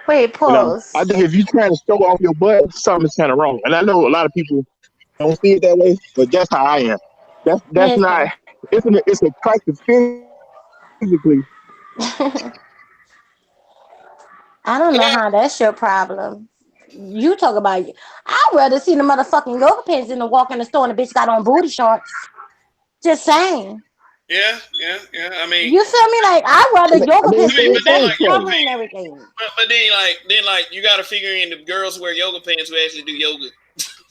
wait, You know, I pause. think if you're trying to show off your butt, something's kind of wrong. And I know a lot of people don't see it that way, but that's how I am. That's not. Listen. It's attractive physically, I don't know how that's your problem. You talk about you. I'd rather see the motherfucking yoga pants than to walk in the store and the bitch got on booty shorts. Just saying. Yeah, yeah, yeah. I mean, You feel me? Like I'd rather I yoga mean, pants it's, because it's but it's then fun actually like you gotta clothes. covering figure, everything. but then you gotta figure in the girls who wear yoga pants who actually do yoga.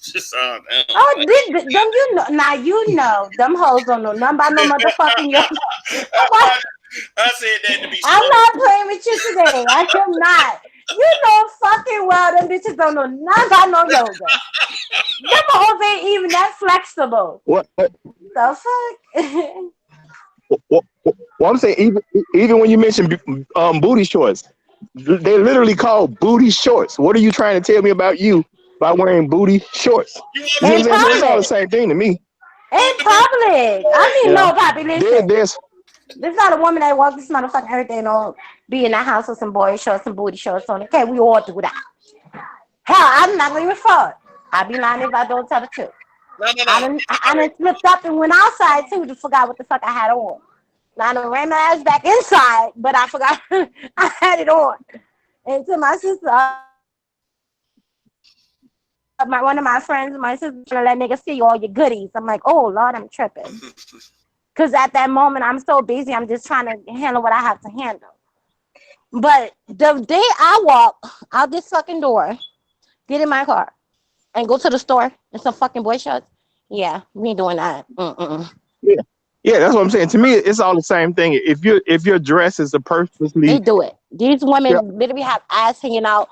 Just I don't Oh, them you know now you know them hoes don't know nothing about no motherfucking yoga. What? I said that to be I'm smart. not playing with you today. I am not. You know fucking well them bitches don't know nothing about no yoga. Them hoes ain't even that flexible. What? The fuck? Well, I'm saying even when you mention booty shorts, they literally call booty shorts. What are you trying to tell me about you by wearing booty shorts? You want You to see what put I'm In the saying? So booty? it's all the public. same thing to me. Put In the booty. public. I You mean, no, know, Poppy, listen. there's There's not a woman that walks this motherfucking everything on be in the house with some boy shorts, some booty shorts on. Okay, we all do that. Hell, I'm not gonna even fuck. I'd be lying if I don't tell the truth. No, no, no. I done slipped up and went outside too to forgot what the fuck I had on. Now I done ran my ass back inside, but I forgot I had it on. And to my sister, one of my friends, my sister, let nigga see all your goodies. I'm like, oh Lord, I'm tripping. Cause at that moment I'm so busy, I'm just trying to handle what I have to handle. But the day I walk out this fucking door, get in my car, and go to the store and some fucking boy shorts, yeah, we ain't doing that. Mm-mm. yeah, yeah. That's what I'm saying. To me, it's all the same thing. If your dress is a They purposely, do it. These yeah, women literally have ass hanging out.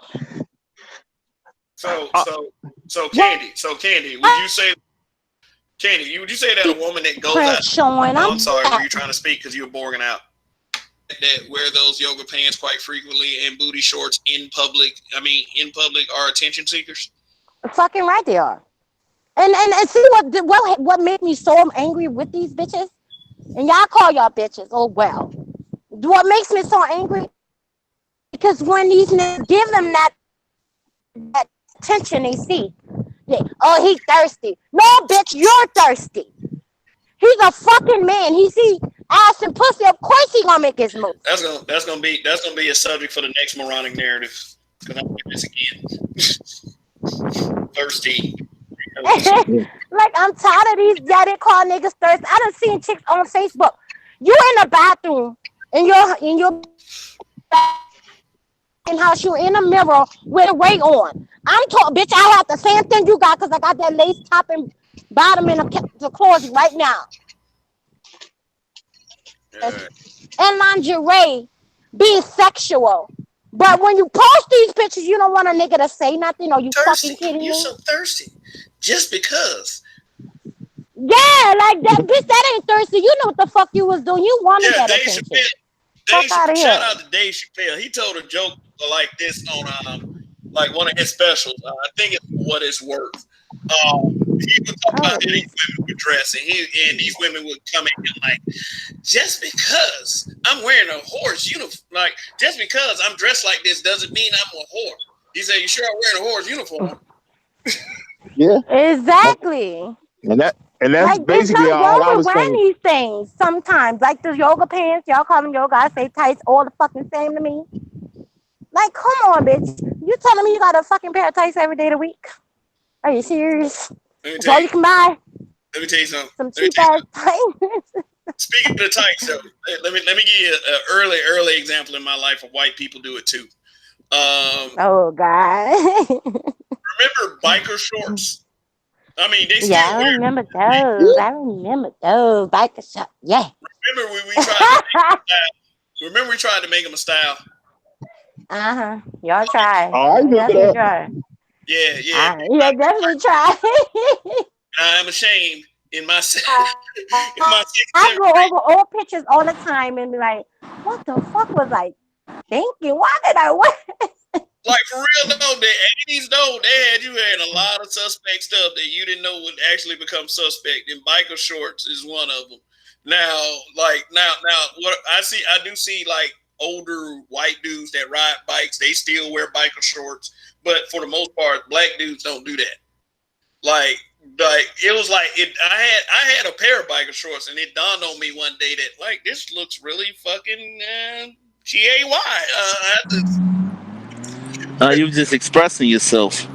So, uh, so, so, What? Candy, would you say that a woman that goes Print out? showing. Oh, I'm I'm sorry. Were you trying to speak because you were borging out? That wear those yoga pants quite frequently and booty shorts in public. I mean, in public are attention seekers. Fucking right they are. And see what made me so angry with these bitches? And y'all call y'all bitches. Oh well. What makes me so angry? Because when these niggas give them that attention they see, oh he thirsty. No, bitch, you're thirsty. He's a fucking man. He see ass and pussy. Of course he gonna make his move. That's gonna be a subject for the next moronic narrative. Because I'm doing this again. Thirsty. Like I'm tired of these. Yeah, they call niggas thirsty. I done seen chicks on Facebook. You in the bathroom in your house. You in the mirror with a wig on. I'm talking, bitch. I have the same thing you got because I got that lace top and bottom in the closet right now. Right. And lingerie being sexual. But when you post these pictures, you don't want a nigga to say nothing. Are you fucking kidding me? You're so thirsty. Just because. Yeah, like that bitch, that ain't thirsty. You know what the fuck you was doing. You wanted that Dave attention. Chappelle. Fuck out of Shout here. out to Dave Chappelle. He told a joke like this on like one of his specials. I think it's What It's Worth. He would talk about how these women would dress, and these women would come in and like, just because I'm wearing a horse uniform, like just because I'm dressed like this doesn't mean I'm a whore. He said, "You sure I'm wearing a horse uniform?" Yeah, Exactly. and that's Like there's basically nothing all wrong I with was wearing saying. these things sometimes. Like the yoga pants, y'all call them yoga. I say tights, all the fucking same to me. Like, come on, bitch. You telling me you got a fucking pair of tights every day of the week? Are you serious? Let me That's tell all you. you can buy. Let me tell you something. Some cheap ass tights. Speaking of tights, though, let me give you an early example in my life of white people do it too. Oh God. Remember biker shorts? I mean, they Yeah, still I wear. remember those. I remember those. Biker shop. Yeah. Remember we tried to make them a style. Remember we tried to make them a style. Uh-huh. Y'all try. Oh, I Y'all remember definitely that. try. Yeah. Yeah, definitely try. I'm ashamed in my in my I sixth, go seventh over grade. old pictures all the time and be like, what the fuck was I thinking? Why did I what? Like for real though, the 80s though, they had you had a lot of suspect stuff that you didn't know would actually become suspect. And biker shorts is one of them. Now, what I do see like older white dudes that ride bikes. They still wear biker shorts, but for the most part, black dudes don't do that. Like it was like it. I had a pair of biker shorts, and it dawned on me one day that like this looks really fucking gay. I had to. You just expressing yourself.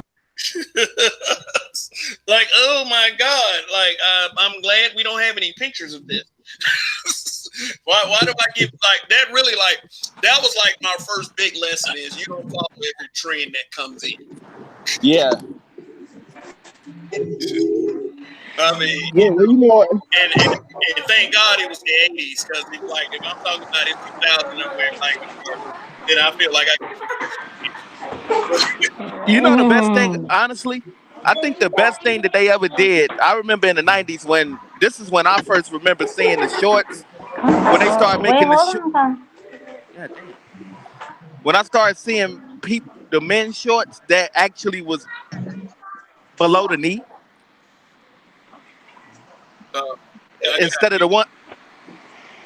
Like, oh my god! Like, I'm glad we don't have any pictures of this. Why do I give like that? Really, like that was like my first big lesson is you don't follow every trend that comes in. Yeah. I mean, Yeah, well, you know what? and thank God it was the 80s because like if I'm talking about in 2000 and wearing like then I feel like I get some You know the best thing, Mm. honestly? I think the best thing that they ever did, I remember in the 90s when this is when I first remember seeing the shorts, when they started Wait, making the hold on. God damn. When I started seeing the men's shorts that actually was below the knee uh, I got instead of the one.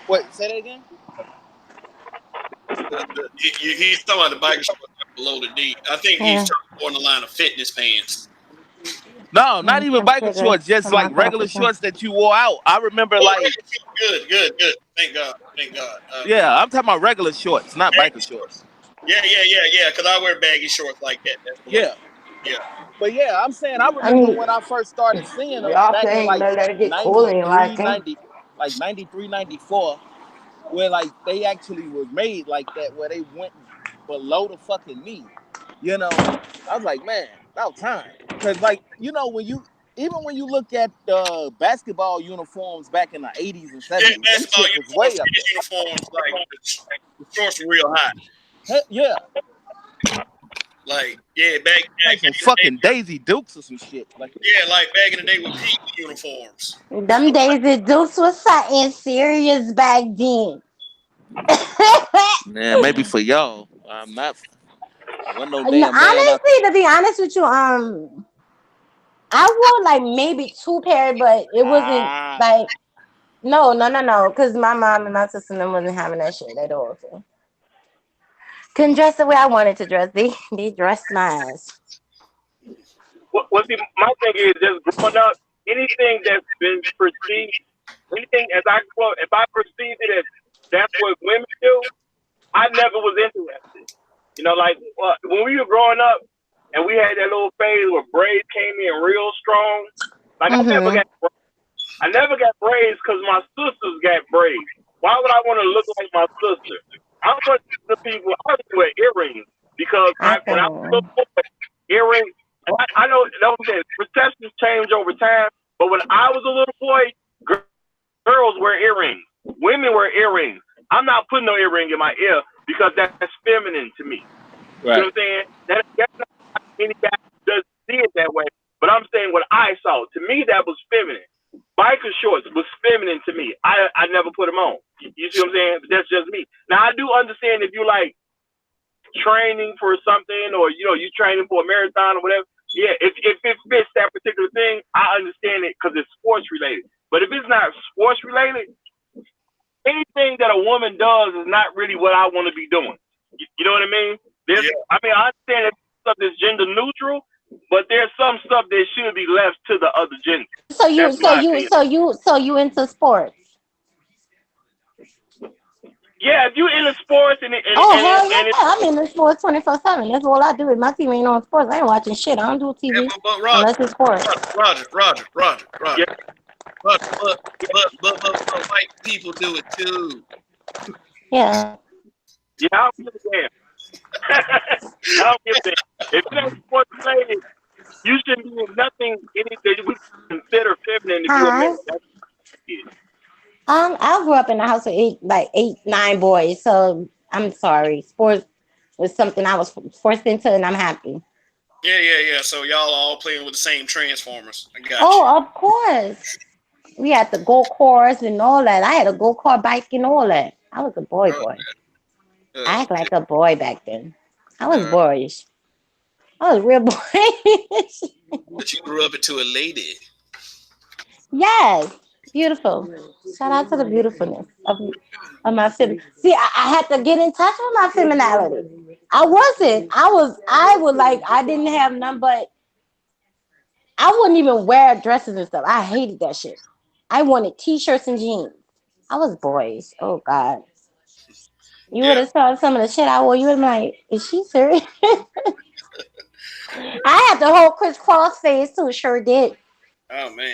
Wait, say that again? he's talking about the biker shorts below the knee. I think he's Yeah. talking more in the line of fitness pants. No, not even Some biker sugar shorts, just for my like regular coffee. shorts that you wore out. I remember Oh, like, good. Thank God. yeah, I'm talking about regular shorts, not Baggy biker shorts. shorts. Yeah. Because I wear baggy shorts like that. That's below. Yeah. Yeah. But yeah, I'm saying I I remember mean, when I first started seeing them y'all back in saying like let it get cool and you like 93, it. 90, like 93, 94, where like they actually was made like that, where they went below the fucking knee. You know, I was like, man, about time. Cause like, even when you look at basketball uniforms back in the 80s and Yeah, 70s, them basketball shit was way uniforms, up there. fitness uniforms, like the shorts were real high. Heck, yeah, Like, yeah, back like some in the day, fucking Daisy Dukes or some shit. Like, yeah, like back in the day with Pete uniforms. Them days the Dukes was something serious back then. man, maybe for y'all, I'm not. Wasn't no No, damn man out there. honestly, to be honest with you, I wore like maybe two pairs, but it wasn't Ah, like no, because my mom and my sister and them wasn't having that shit at all. So couldn't dress the way I wanted to dress. They dressed my ass. What see, my thing is just growing up, anything that's been perceived, anything as I grow up, if I perceive it as that's what women do, I never was interested. You know, like when we were growing up and we had that little phase where braids came in real strong. Like Mhm. I never got braids because my sisters got braids. Why would I want to look like my sister? I'm one of the people I just wear earrings because I when I was a can. little boy, earrings. And I know that was it. Perceptions change over time, but when I was a little boy, girls wear earrings, women wear earrings. I'm not putting no earring in my ear because that's feminine to me. You know what right. I'm saying? That's not any guy does see it that way. But I'm saying what I saw. To me, that was feminine. Biker shorts was feminine to me. I never put them on. You see what I'm saying? But that's just me. Now I do understand if you like training for something or you training for a marathon or whatever. Yeah, if it fits that particular thing, I understand it because it's sports related. But if it's not sports related, anything that a woman does is not really what I want to be doing. You know what I mean? Yeah. I understand that stuff is gender neutral, but there's some stuff that should be left to the other gender. So you, That's so my you, opinion. so you, so you into sports? Yeah, if you into sports and Oh hell yeah! I'm in the sports 24/7. That's all I do. If my team ain't on sports, I ain't watching shit. I don't do Yeah, TV but unless it's sports. Roger, yeah, Roger, but white people do it too. Yeah. yeah, I don't give a damn. I don't give a damn. If it ain't sports related, you shouldn't be in nothing anything we consider feminine if you're a man. Hi. That's it. I grew up in a house with eight, 9 boys. So I'm sorry. Sports was something I was forced into, and I'm happy. Yeah. So y'all all playing with the same transformers. I got you. Oh, of course. We had the go course and all that. I had a go kart bike and all that. I was a Oh, boy. I act okay. like a boy back then. I was Uh, boyish. I was real boyish. but you grew up into a lady. Yes, beautiful. Shout out to the beautifulness of my fem. See, I had to get in touch with my femininity. I wasn't. I was like, I didn't have none but, I wouldn't even wear dresses and stuff. I hated that shit. I wanted t-shirts and jeans. I was boys. Oh God. You would Yeah. have saw some of the shit I wore. You would have been like, is she serious? I had the whole crisscross face too. Sure did. Oh man.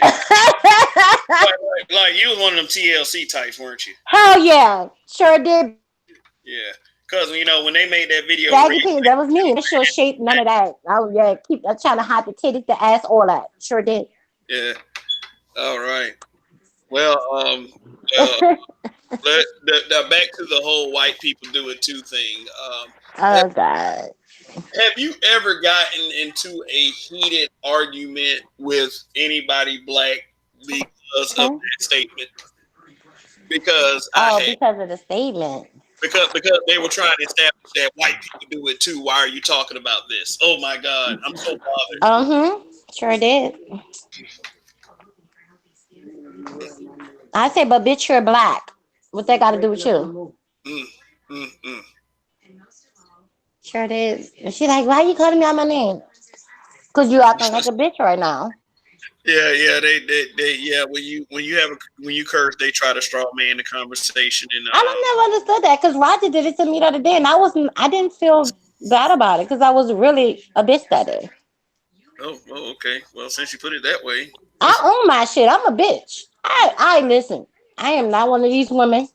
Like you was one of them TLC types, weren't you? Hell yeah. Sure did, baby. Yeah. Because when they made that video, Baggy pants, that was me. No short shape, none of that. Oh yeah, keep trying to hide the titties, the ass, all that. Sure did. yeah. All right. Well, well, back to the whole white people do it too thing. Have, Oh God. have you ever gotten into a heated argument with anybody black because of Huh? that statement? Because I Oh, had because of the statement. because they were trying to establish that white people do it too. Why are you talking about this? Oh my God, I'm so bothered. Sure did. I say, but bitch, you're black. What that got to do with you? Mm, mm. Sure did. And she like, why you calling me out my name? Cause you acting like a bitch right now. Yeah. Yeah. When you curse, they try to straw man the conversation, and I don't never understood that because Roger did it to me the other day, and I didn't feel bad about it because I was really a bitch that day. okay. Well, since you put it that way, I own my shit. I'm a bitch. I listen. I am not one of these women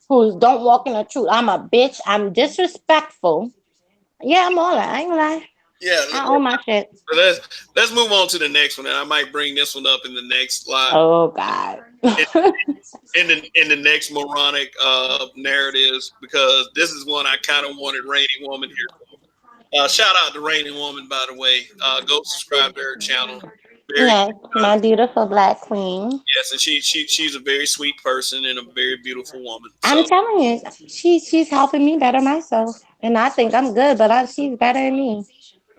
who don't walk in the truth. I'm a bitch. I'm disrespectful. Yeah, I'm all that. I ain't gonna lie. yeah. I own my shit. Let's move on to the next one, and I might bring this one up in the next lot. Oh God. In the next moronic narratives, because this is one I kind of wanted Raining Woman here. Shout out to Raining Woman, by the way. Go subscribe to her channel. Very Yes, my beautiful black queen. yes, and she's a very sweet person and a very beautiful woman. I'm So telling you, she's helping me better myself, and I think I'm good, but she's better than me.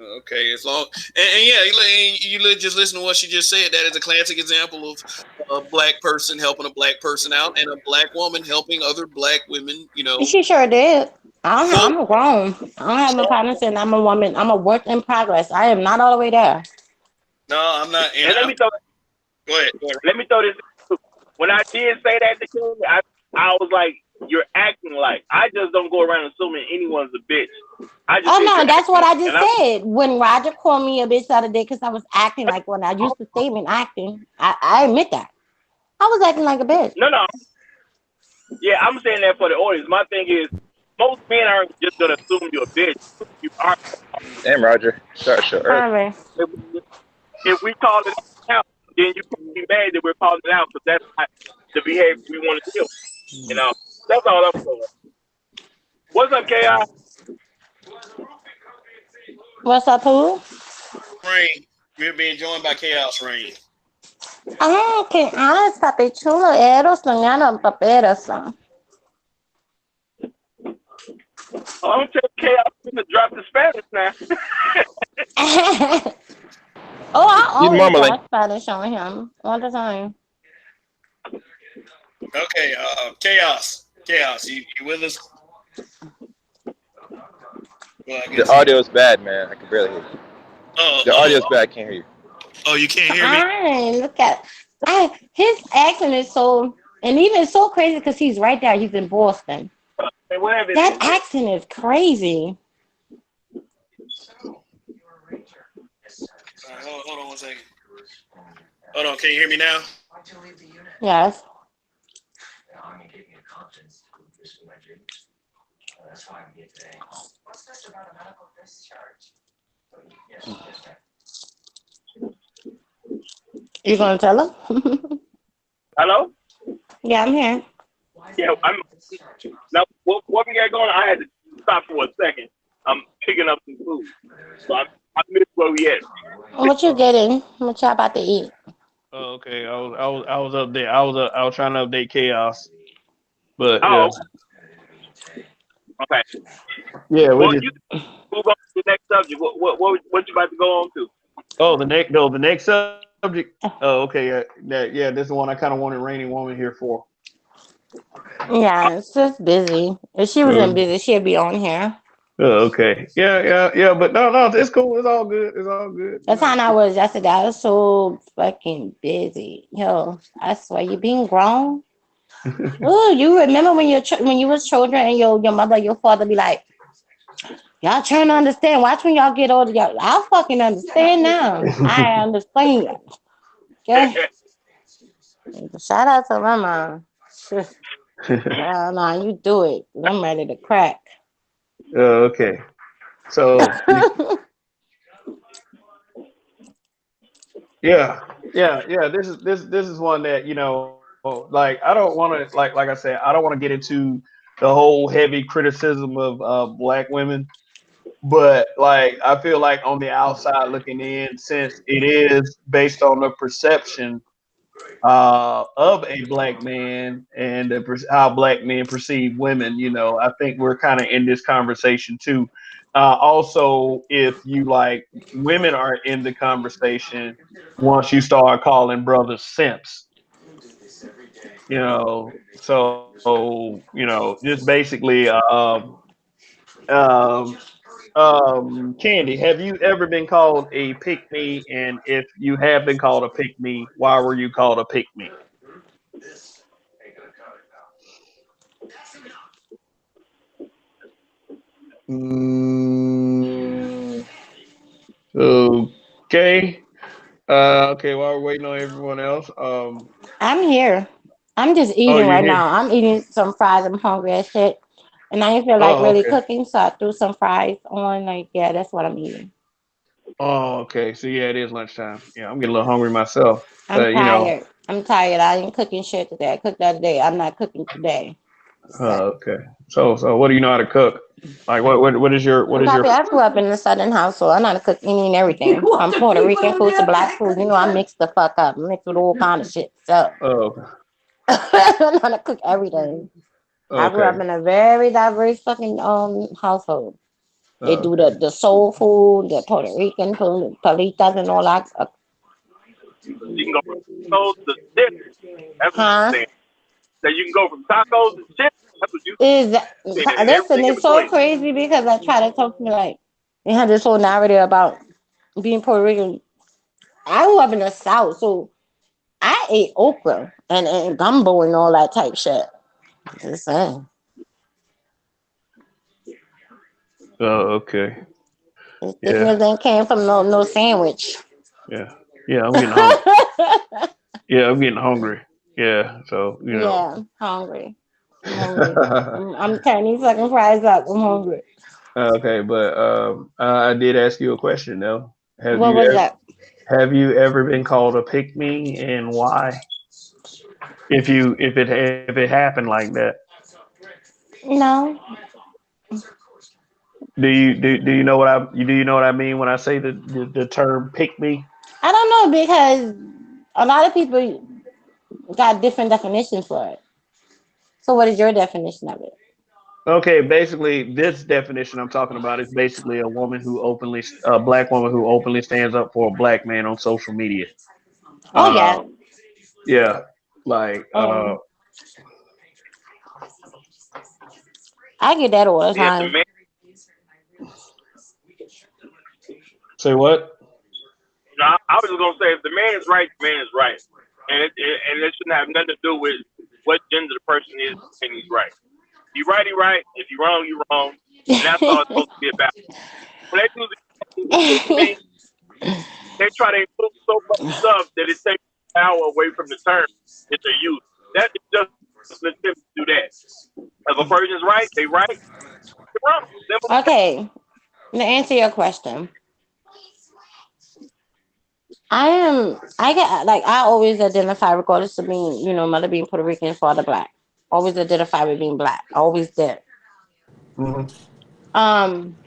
Okay, as long and yeah, just listen to what she just said. That is a classic example of a black person helping a black person out, and a black woman helping other black women. She sure did. Full. I'm grown. I don't have no problem saying I'm a woman. I'm a work in progress. I am not all the way there. No, I'm not. And And let I'm me throw go ahead. Go ahead. let me throw this. When I did say that to Kim, I was like, "You're acting like." I just don't go around assuming anyone's a bitch. I just Oh said no, you're that's acting what I like, just and I'm said. When Roger called me a bitch the other day because I was acting like when I used the statement acting, I admit that. I was acting like a bitch. no. Yeah, I'm saying that for the audience. My thing is, most men aren't just gonna assume you're a bitch. You are. Damn, Roger. Start show early. Sorry. If we call it out, then you can't be mad that we're calling it out because that's not the behavior we want to deal with. You know, that's all I'm saying. What's up, Ki? What's up, who? Rain. We're being joined by Chaos Rain. Ah, que papi chulo, eros soñando paperos. Oh, I'm telling Ki I'm gonna drop the Spanish now. Oh, I Keep always mumbling. talk Spanish on him all the time. Okay, Chaos. You with us? Well, I The guess. audio is bad, man. I can barely hear you. Oh, The oh, audio is bad. I can't hear you. oh! You can't hear me? I look at his accent is so and even so crazy because he's right there. He's in Boston. And whatever it That is. accent is crazy. Hold on 1 second. Hold on. Can you hear me now? Yes. You gonna tell him? Hello? Yeah, I'm here. Yeah, I'm. Now, what we got going? I had to stop for a second. I'm picking up some food, so I missed where we at. What you getting? What you about to eat? Oh, okay. I was up there. I was trying to update chaos, but Oh, yeah, okay. yeah. We Well, just you move on to the next subject. What you about to go on to? the next subject. Oh, okay. Yeah. This is the one I kind of wanted Rainy Woman here for. Yeah, it's just busy. If she wasn't Oh, busy, she'd be on here. okay. Yeah. But no. It's cool. It's all good. It's all good. That's how I was yesterday. I was so fucking busy. Yo, I swear, you being grown. Oh, you remember when when you was children and your mother, your father be like, y'all trying to understand. Watch when y'all get older. Y'all, I fucking understand now. I understand. Okay. Shout out to my mom. Hell no, you do it. I'm ready to crack. Okay. So yeah. This is one that like I don't want to like I said I don't want to get into the whole heavy criticism of black women, but like I feel like on the outside looking in, since it is based on the perception of a black man and how black men perceive women, I think we're kind of in this conversation too. Also, if you like, women are in the conversation once you start calling brothers simps, so just basically, um, Candy, have you ever been called a pick me? And if you have been called a pick me, why were you called a pick me? Mm, okay. Okay, while we're waiting on everyone else. I'm here. I'm just Oh, eating you're right here. now. I'm eating some fries. I'm hungry as shit. And I didn't feel like Oh, really okay. cooking, so I threw some fries on. Like, yeah, that's what I'm eating. Oh, okay. So yeah, it is lunchtime. Yeah, I'm getting a little hungry myself. I'm But tired. I'm tired. I ain't cooking shit today. I cooked the other day. I'm not cooking today. So, okay. So what do you know how to cook? Like what is your Poppy, I grew up in a southern household. I know how to cook any and everything. From Puerto Rican food to black food. You know, I mix the fuck up. I mix with all kind of shit. So oh I know how to cook everything. I grew up okay. in a very diverse fucking household. They Oh, do okay. the soul food, the Puerto Rican food, palitas and all that. You can go from tacos to chips. That's what you're Huh? saying. That you can go from tacos to chips. That's what you're Is saying, and listen, everything in it's so between. crazy because I try to talk to me like they have this whole narrative about being Puerto Rican. I grew up in the South, so I ate okra and gumbo and all that type shit. Just saying. Oh, okay. It's Yeah, different than came from no sandwich. yeah, yeah. I'm getting hungry. Yeah, I'm getting hungry. Yeah, so Yeah, I'm hungry. I'm hungry. I'm tearing these fucking fries up. I'm hungry. Okay, but I did ask you a question though. Have What you was ever that? have you ever been called a pick me and why? If it happened like that, No, do you know what I mean when I say the term pick me? I don't know because a lot of people got different definitions for it. So, what is your definition of it? Okay, basically this definition I'm talking about is basically a black woman who openly stands up for a black man on social media. Oh Uh, yeah, yeah, like and I get that all the If the time. man, say what? no, I was just gonna say, if the man is right, the man is right, and it shouldn't have nothing to do with what gender the person is, and he's right. If you right, he right. If you wrong, you wrong, and that's all it's supposed to be about. When they do the pick me, they try to include so much stuff that it takes power away from the term that they use. That is just an attempt to do that. If a person is right, they right. They're wrong. Simple. Okay, to answer your question, I get like I always identify regardless of being mother being Puerto Rican, father black. Always identify with being black. Always did. Hmm. Um,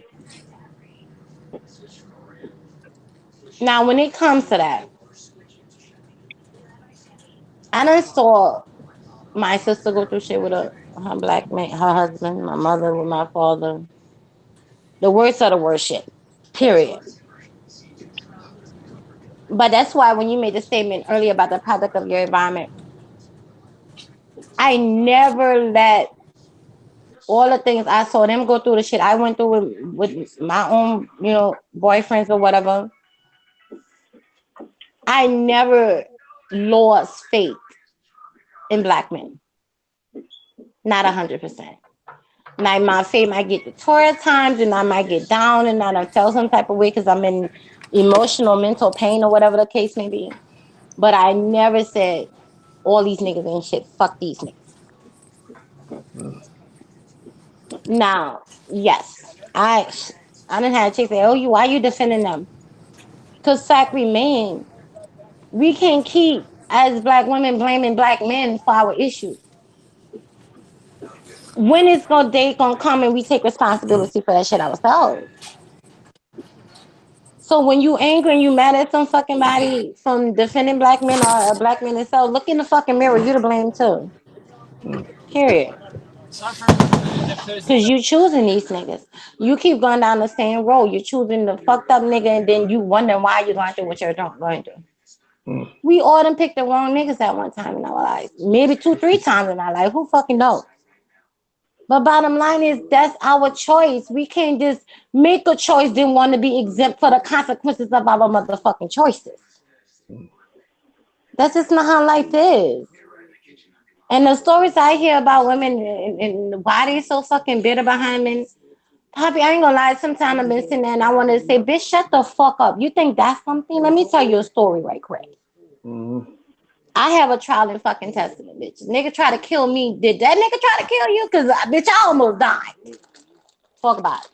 Now when it comes to that, I done saw my sister go through shit with her black man, her husband, my mother with my father. The worst of the worst shit. Period. But that's why when you made the statement earlier about the product of your environment, I never let all the things I saw them go through the shit I went through with my own, boyfriends or whatever. I never lost faith in black men. Not 100%. Now my faith might get the tour times and I might get down and I feel some type of way because I'm in emotional, mental pain or whatever the case may be. But I never said all these niggas ain't shit. Fuck these niggas. Now, yes, I didn't have a chick say, "Oh, why you defending them?" Because fact remain, we can't keep as black women blaming black men for our issues. When is gonna day gonna come and we take responsibility for that shit ourselves? So when you angry and you mad at some fucking body from defending black men or a black man itself, look in the fucking mirror. You to blame too. Period. Cause you choosing these niggas. You keep going down the same road. You choosing the fucked up nigga, and then you wonder why you're going through what you're going through. We all done picked the wrong niggas at one time in our life. Maybe two, three times in our life. Who fucking knows? But bottom line is that's our choice. We can't just make a choice then want to be exempt for the consequences of our motherfucking choices. That's just not how life is. And the stories I hear about women and why they so fucking bitter behind men, Poppy, I ain't gonna lie. Sometimes I've been sitting there and I want to say, bitch, shut the fuck up. You think that's something? Let me tell you a story right quick. Hmm. I have a trial and fucking testament, bitch. Nigga try to kill me. Did that nigga try to kill you? Cause bitch, I almost died. Talk about it.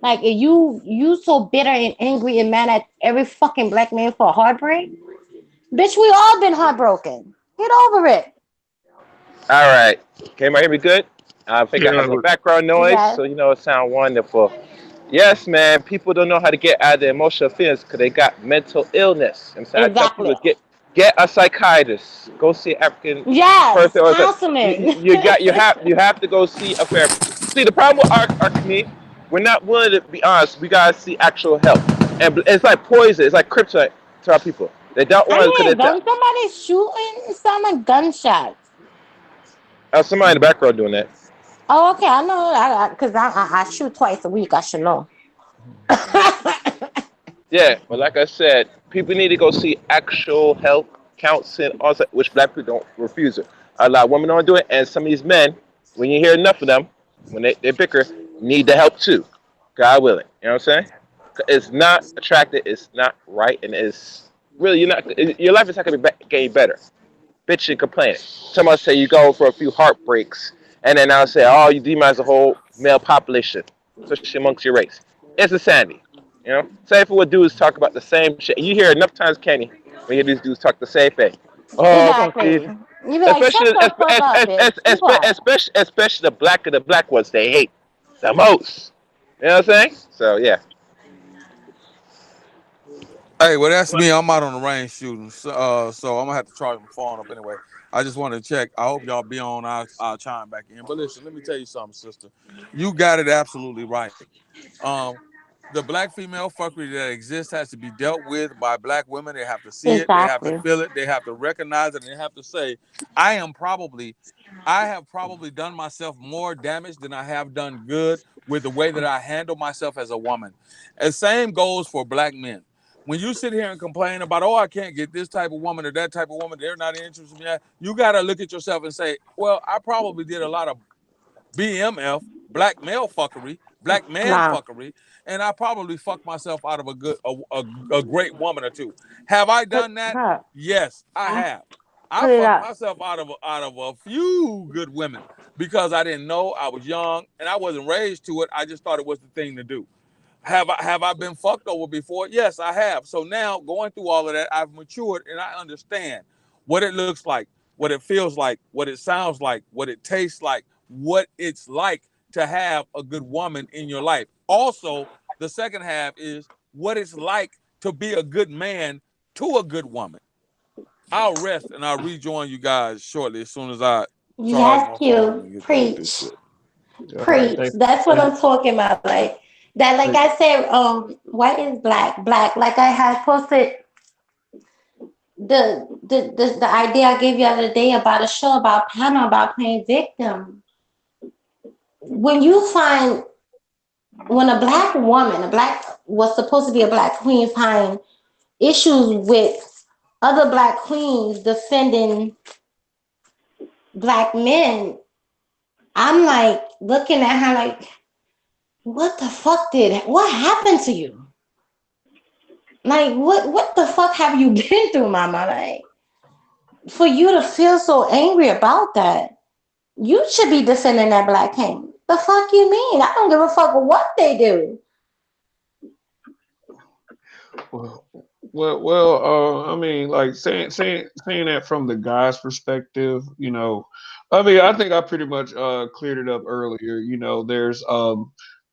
Like you so bitter and angry and mad at every fucking black man for a heartbreak. Bitch, we all been heartbroken. Get over it. All right. Can you hear me good? I think I have Yeah, some background noise, Yes, so it sound wonderful. Yes, man. People don't know how to get out of their emotional feelings because they got mental illness. And so I tell exactly. people get a psychiatrist. Go see an African Yes, person or counseling. you have to go see a therapist. See, the problem with our community, we're not willing to be honest. We gotta see actual help, and it's like poison. It's like kryptonite to our people. They don't I want to hear get into. gun. Somebody shooting. Some gunshots. Somebody in the background doing that. Oh, okay. I know. Because I shoot twice a week. I should know. Yeah, but like I said, people need to go see actual help, counseling, also, which black people don't refuse it. A lot of women don't do it, and some of these men, when you hear enough of them, when they bicker, need the help too. God willing. You know what I'm saying? It's not attractive, it's not right, and it's really, your life is not going to be getting better. Bitching, complaining. Somebody say you go for a few heartbreaks, and then I'll say, oh, you demonize the whole male population, especially amongst your race. It's insanity. You know, same for what dudes talk about the same shit. You hear enough times, Kenny, when you hear these dudes talk the same thing. Oh, I don't Exactly. see. You be like, shut Especially, the fuck up, bitch. Be quiet. especially the black of the black ones they hate the most. You know what I'm saying? So yeah. Hey, well, that's me. I'm out on the range shooting, so I'm gonna have to charge my phone up anyway. I just want to check. I hope y'all be on. I'll chime back in. But listen, let me tell you something, sister. You got it absolutely right. Um, the black female fuckery that exists has to be dealt with by black women. They have to see it. They have to Exactly. feel it. They have to recognize it. And they have to say, I am probably, I have probably done myself more damage than I have done good with the way that I handle myself as a woman. And same goes for black men. When you sit here and complain about, oh, I can't get this type of woman or that type of woman, they're not interested in me. You got to look at yourself and say, well, I probably did a lot of BMF, black male fuckery, black man Nah. fuckery, and I probably fucked myself out of a great woman or two. Have I Put, done that? huh, Yes, I have. I put it fucked up. myself out of a few good women because I didn't know, I was young and I wasn't raised to it. I just thought it was the thing to do. Have I been fucked over before? Yes, I have. So now going through all of that, I've matured and I understand what it looks like, what it feels like, what it sounds like, what it tastes like, what it's like to have a good woman in your life. Also, the second half is what it's like to be a good man to a good woman. I'll rest and I'll rejoin you guys shortly as soon as I charge Yes, my phone you and get done with this preach. shit. All right, Preach. That's what I'm talking about. Like that, like thank, I said, white is black, black. Like I had posted the idea I gave you the other day about a show about Panama about playing victim. When you find when a black woman, a black was supposed to be a black queen, find issues with other black queens defending black men, I'm like looking at her like, what the fuck what happened to you? Like what the fuck have you been through, mama? Like for you to feel so angry about that, you should be defending that black king. The fuck you mean? I don't give a fuck what they do. well, I mean, like saying that from the guy's perspective, I mean, I think I pretty much cleared it up earlier. There's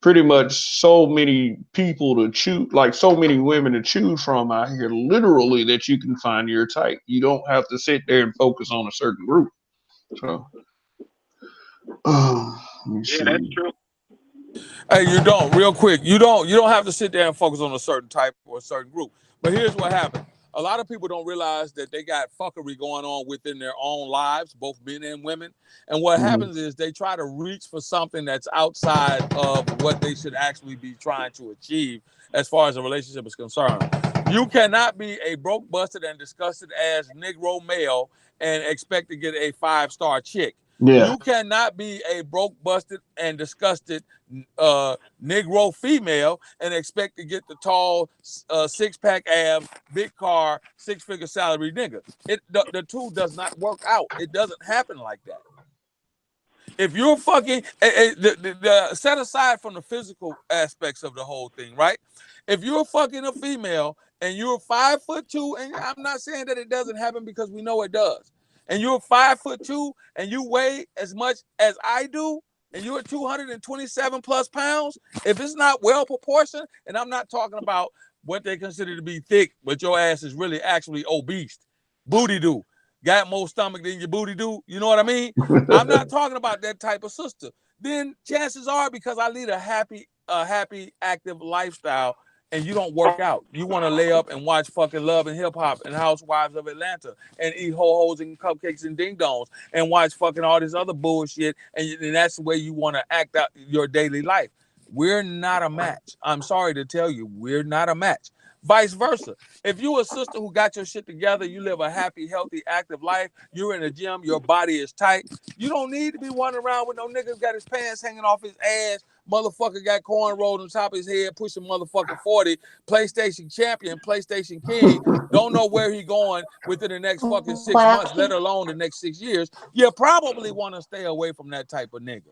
pretty much so many people to choose, like so many women to choose from out here, literally, that you can find your type. You don't have to sit there and focus on a certain group. So, let me Yeah, that's see. true. Hey, you don't. Real quick, you don't have to sit there and focus on a certain type or a certain group. But here's what happened. A lot of people don't realize that they got fuckery going on within their own lives, both men and women. And what Mhm. happens is they try to reach for something that's outside of what they should actually be trying to achieve as far as a relationship is concerned. You cannot be a broke, busted, and disgusted ass Negro male and expect to get a 5-star chick. Yeah. You cannot be a broke, busted, and disgusted Negro female and expect to get the tall 6-pack abs, big car, 6-figure salary nigga. The two does not work out. It doesn't happen like that. If you're fucking set aside from the physical aspects of the whole thing, right? If you're fucking a female and you're 5'2", and I'm not saying that it doesn't happen because we know it does, and you're 5'2" and you weigh as much as I do, and you're 227 plus pounds, if it's not well proportioned, and I'm not talking about what they consider to be thick, but your ass is really actually obese, booty do, got more stomach than your booty do, you know what I mean? I'm not talking about that type of sister. then chances are, because I lead a happy, active lifestyle, and you don't work out, you want to lay up and watch fucking Love and Hip Hop and Housewives of Atlanta and eat ho-hos and cupcakes and ding dongs and watch fucking all this other bullshit, and that's the way you want to act out your daily life. We're not a match. I'm sorry to tell you, we're not a match. Vice versa. If you a sister who got your shit together, you live a happy, healthy, active life, you're in the gym, your body is tight, you don't need to be wandering around with no nigga got his pants hanging off his ass, motherfucker got corn rolled on top of his head, pushing motherfucking 40, PlayStation champion, PlayStation king, don't know where he going within the next fucking 6 months, let alone the next 6 years. You probably want to stay away from that type of nigga.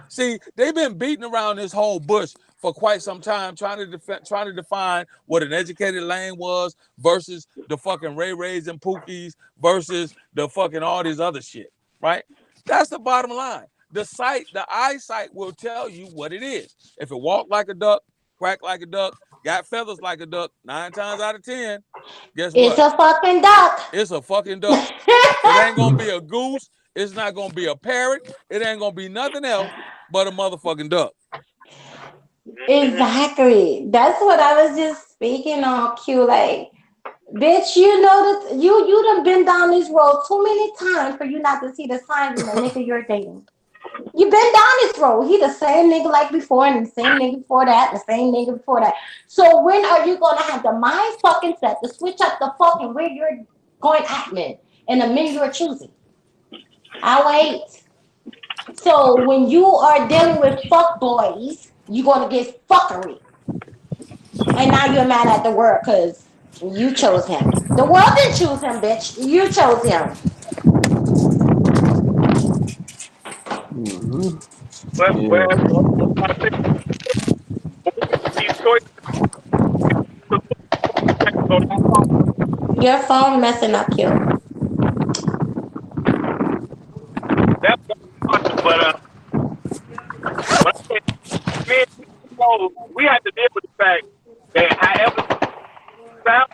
See, they've been beating around this whole bush for quite some time, trying to define what an educated lane was versus the fucking Ray Rays and Pookies versus the fucking all this other shit, right? That's the bottom line. The eyesight will tell you what it is. If it walk like a duck, quack like a duck, got feathers like a duck, 9 times out of 10, guess what? It's a fucking duck. It's a fucking duck. It ain't gonna be a goose. It's not gonna be a parrot. It ain't gonna be nothing else but a motherfucking duck. Exactly. That's what I was just speaking on, Q. Like, bitch, you know that you done been down this road too many times for you not to see the signs in the nigga you're dating. You been down this road. He the same nigga like before, and the same nigga before that, and the same nigga before that. So when are you gonna have the mind fucking set to switch up the fucking where you're going acting and the men you're choosing? I wait. So when you are dealing with fuck boys, you're gonna get fuckery. And now you're mad at the world because you chose him. The world didn't choose him, bitch. You chose him. Mhm. But Yeah. whereas I think these choices go down. Your phone messing up, Q. That's but when I say men, so we have to deal with the fact that however it sounds,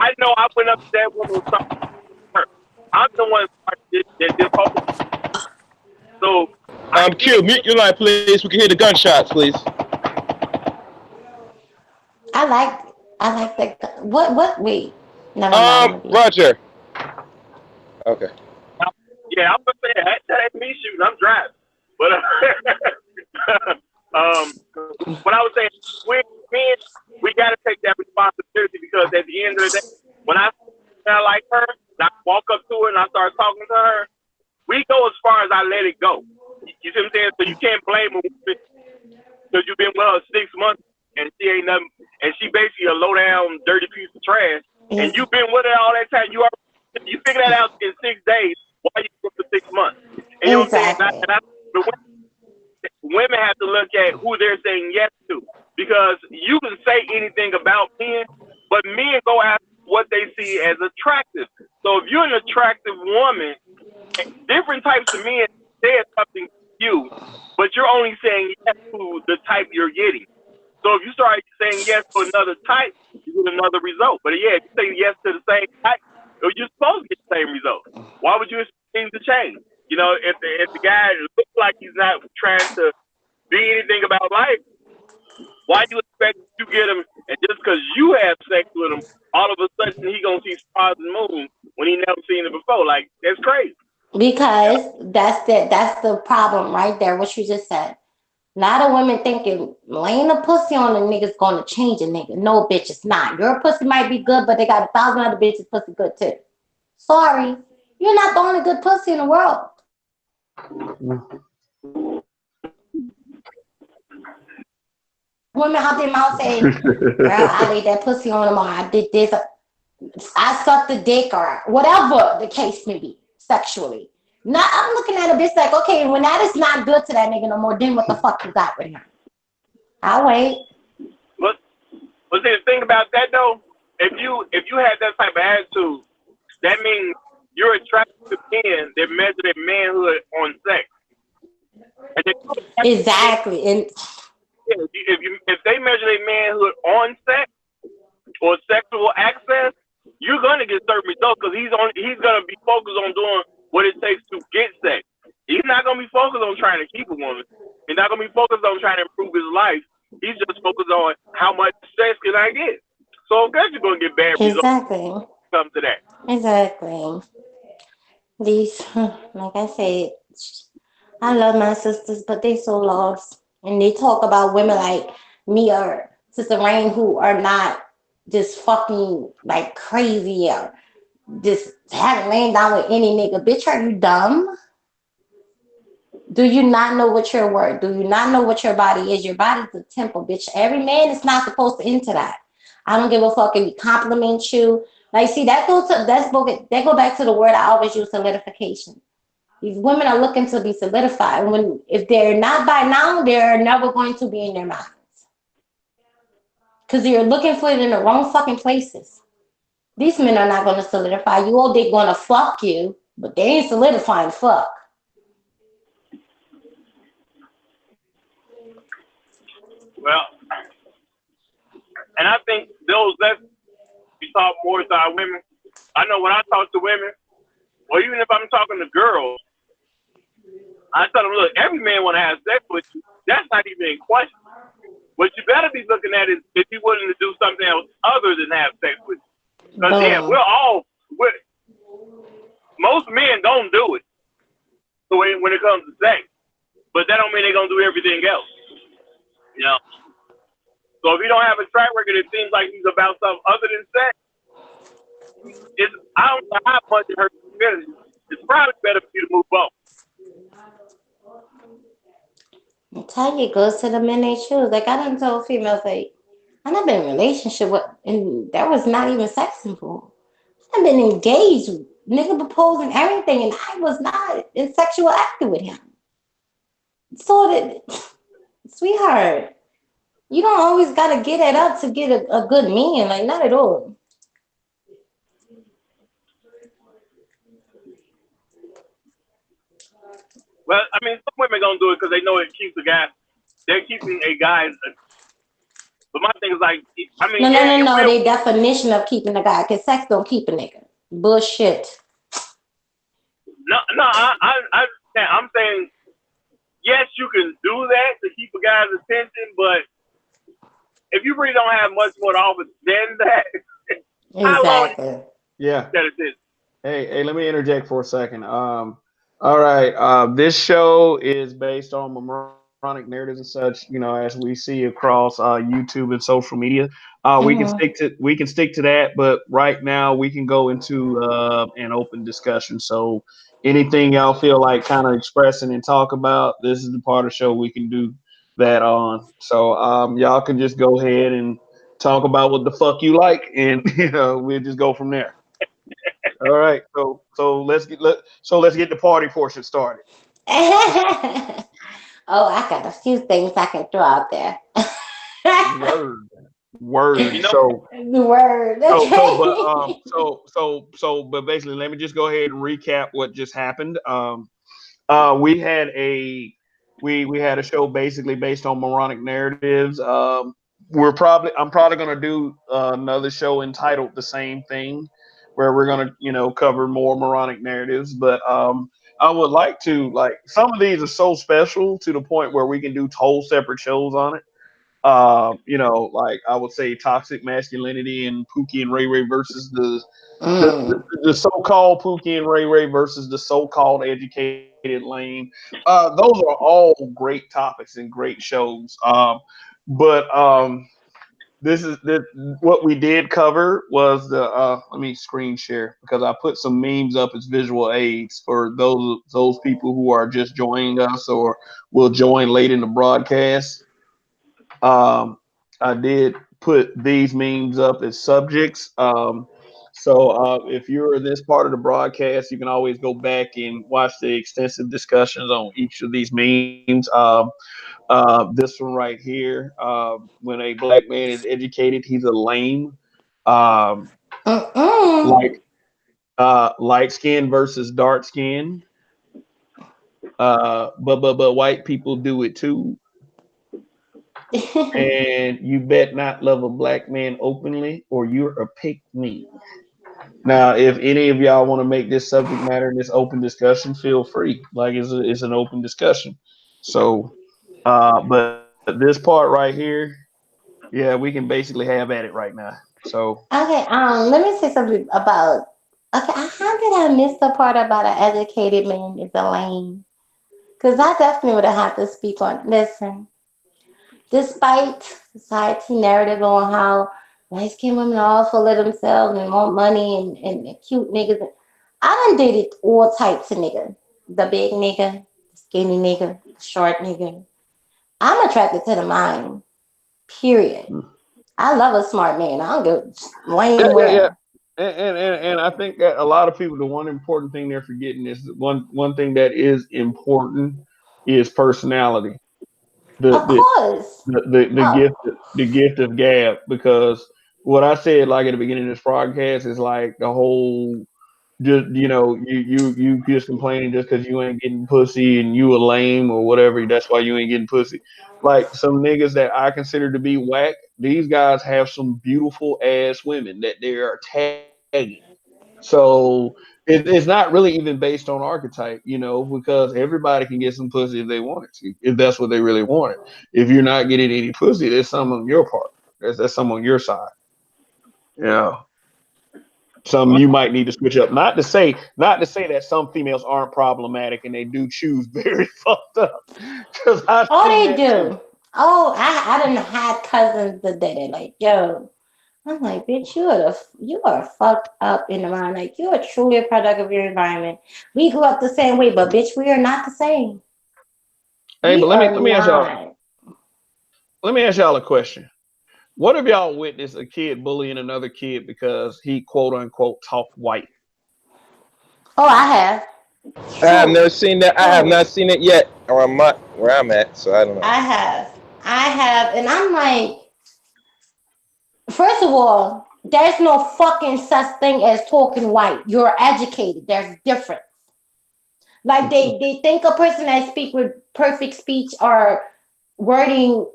I know I went up to that woman with something her. I'm the one that this whole so I Q, did mute your line, please. We can hear the gunshots, please. I like that. What? Wait. Never mind. Let me. Roger. Okay. yeah, I'm gonna say that ain't me shooting, I'm driving. But what I was saying, men, we gotta take that responsibility because at the end of the day, when I like her, and I walk up to her and I start talking to her, we go as far as I let it go. You see what I'm saying? So you can't blame her because you've been with her 6 months and she ain't nothing, and she basically a low down, dirty piece of trash. And you've been with her all that time. You figure that out in 6 days. Why you for 6 months? And you know what I'm saying? Exactly. But women have to look at who they're saying yes to, because you can say anything about men, but men go after what they see as attractive. So if you're an attractive woman, different types of men say something to you, but you're only saying yes to the type you're getting. So if you start saying yes to another type, you get another result. But yeah, if you say yes to the same type, you're supposed to get the same result. Why would you expect things to change? You know, if the guy looks like he's not trying to be anything about life, why do you expect you get him? And just because you have sex with him, all of a sudden he gonna see stars and moons when he never seen it before? Like, that's crazy. Because that's the problem right there. What you just said. A lot of women thinking laying a pussy on a nigga is gonna change a nigga. No, bitch, it's not. Your pussy might be good, but they got 1,000 other bitches pussy good too. Sorry, you're not the only good pussy in the world. Women out their mouth saying, "Girl, I laid that pussy on him, or I did this, or I sucked the dick, or whatever the case may be, sexually." Now I'm looking at a bitch like, okay, when that is not good to that nigga no more, then what the fuck you got with him? I'll wait. But see, the thing about that though, if you had that type of attitude, that means you're attracted to men that measure their manhood on sex. And Exactly. And if they measure their manhood on sex or sexual access, you're gonna get certain results because he's gonna be focused on doing what it takes to get sex. He's not gonna be focused on trying to keep a woman. He's not gonna be focused on trying to improve his life. He's just focused on how much sex can I get. So of course you're gonna get bad results Exactly. when it comes to that. Exactly. These, like I said, I love my sisters, but they so lost. And they talk about women like me or Sister Rain who are not just fucking like crazy or just haven't lain down with any nigga. Bitch, are you dumb? Do you not know what your worth? Do you not know what your body is? Your body's a temple, bitch. Every man is not supposed to enter that. I don't give a fuck if he compliment you. Like, see, that goes to that go back to the word I always use, solidification. These women are looking to be solidified. And when if they're not by now, they're never going to be in their minds. Because you're looking for it in the wrong fucking places. These men are not going to solidify you. Oh, they're going to fuck you, but they ain't solidifying fuck. Well, and I think those that we talk more to our women. I know when I talk to women, or even if I'm talking to girls, I tell them, look, every man want to have sex with you. That's not even in question. What you better be looking at is if you're willing to do something else other than have sex with you. Because yeah, Boom. most men don't do it. So when it comes to sex, but that don't mean they're gonna do everything else. You know. So if you don't have a track record, it seems like he's about something other than sex. I don't know how much it hurts your feelings. It's probably better for you to move on. I tell you, it goes to the men they choose. Like I done told females, like I never been in a relationship with, and there was not even sex involved. I've been engaged, nigga proposing everything, and I was not in sexual acting with him. So that, sweetheart, you don't always gotta get it up to get a good man. Like not at all. Well, I mean, some women gonna do it because they know it keeps the guy. They're keeping a guy. But my thing is like, I mean, No, no, yeah, no, it no. will. They definition of keeping a guy, cause sex don't keep a nigga. Bullshit. No, no, I'm saying yes, you can do that to keep a guy's attention, but if you really don't have much more to offer than that, how long Exactly. Yeah. that it is? Hey, let me interject for a second. All right. This show is based on Moronic narratives and such. You know, as we see across YouTube and social media. Mm-hmm. We can stick to that, but right now we can go into an open discussion. So anything y'all feel like kind of expressing and talk about, this is the part of the show we can do that on. So y'all can just go ahead and talk about what the fuck you like, and we'll just go from there. All right, so let's get the party portion started. Oh, I got a few things I can throw out there. Word, word. You know, The word, So so but okay. but basically, let me just go ahead and recap what just happened. We had a we had a show basically based on moronic narratives. I'm probably gonna do another show entitled the same thing, where we're gonna cover more moronic narratives. But I would like to, like, some of these are so special to the point where we can do whole separate shows on it. Like I would say toxic masculinity and Pookie and Ray Ray versus the, Mm. the so-called Pookie and Ray Ray versus the so-called educated lane. Those are all great topics and great shows. But this is this what we did cover was the let me screen share because I put some memes up as visual aids for those people who are just joining us or will join late in the broadcast. Um, I did put these memes up as subjects. So if you're in this part of the broadcast, you can always go back and watch the extensive discussions on each of these memes. This one right here, when a black man is educated, he's a lame. Um, Mm-mm. like light skin versus dark skin. But white people do it too. And you bet not love a black man openly, or you're a pick me. Now, if any of y'all want to make this subject matter in this open discussion, feel free. Like it's an open discussion. So, but this part right here, yeah, we can basically have at it right now. So, Okay, let me say something about. Okay, how did I miss the part about an educated man is a lame? Because I definitely would have had to speak on. Listen, despite society narrative on how light skinned women are all full of themselves and want money and cute niggas, I done dated all types of niggas. The big nigga, the skinny nigga, the short nigga. I'm attracted to the mind. Period. I love a smart man. I don't give a yeah, lame yeah, yeah. where. And I think that a lot of people, the one important thing they're forgetting is that one thing that is important is personality. The Of the course. Oh, the gift of gab, because what I said like at the beginning of this podcast is like the whole, just you just complaining just because you ain't getting pussy and you a lame or whatever, that's why you ain't getting pussy. Like some niggas that I consider to be whack, these guys have some beautiful ass women that they are tagging. So it's not really even based on archetype, because everybody can get some pussy if they wanted to, if that's what they really wanted. If you're not getting any pussy, there's some on your part. That's some on your side. Yeah. Some you might need to switch up. Not to say that some females aren't problematic and they do choose very fucked up. Because I've oh, seen they that too. do. Oh, I done had cousins that did it. Like, yo, I'm like, bitch, you are fucked up in the mind. Like, you are truly a product of your environment. We grew up the same way, but bitch, we are not the same. Hey, We but let me are let me ask y'all not. let me ask y'all a question. What if y'all witnessed a kid bullying another kid because he quote unquote talked white? Oh, I have. I have True. never seen that. I have True. not seen it yet, or I'm not where I'm at, so I don't know. I have. I have. And I'm like, first of all, there's no fucking such thing as talking white. You're educated. There's difference. Like they think a person that speak with perfect speech or wording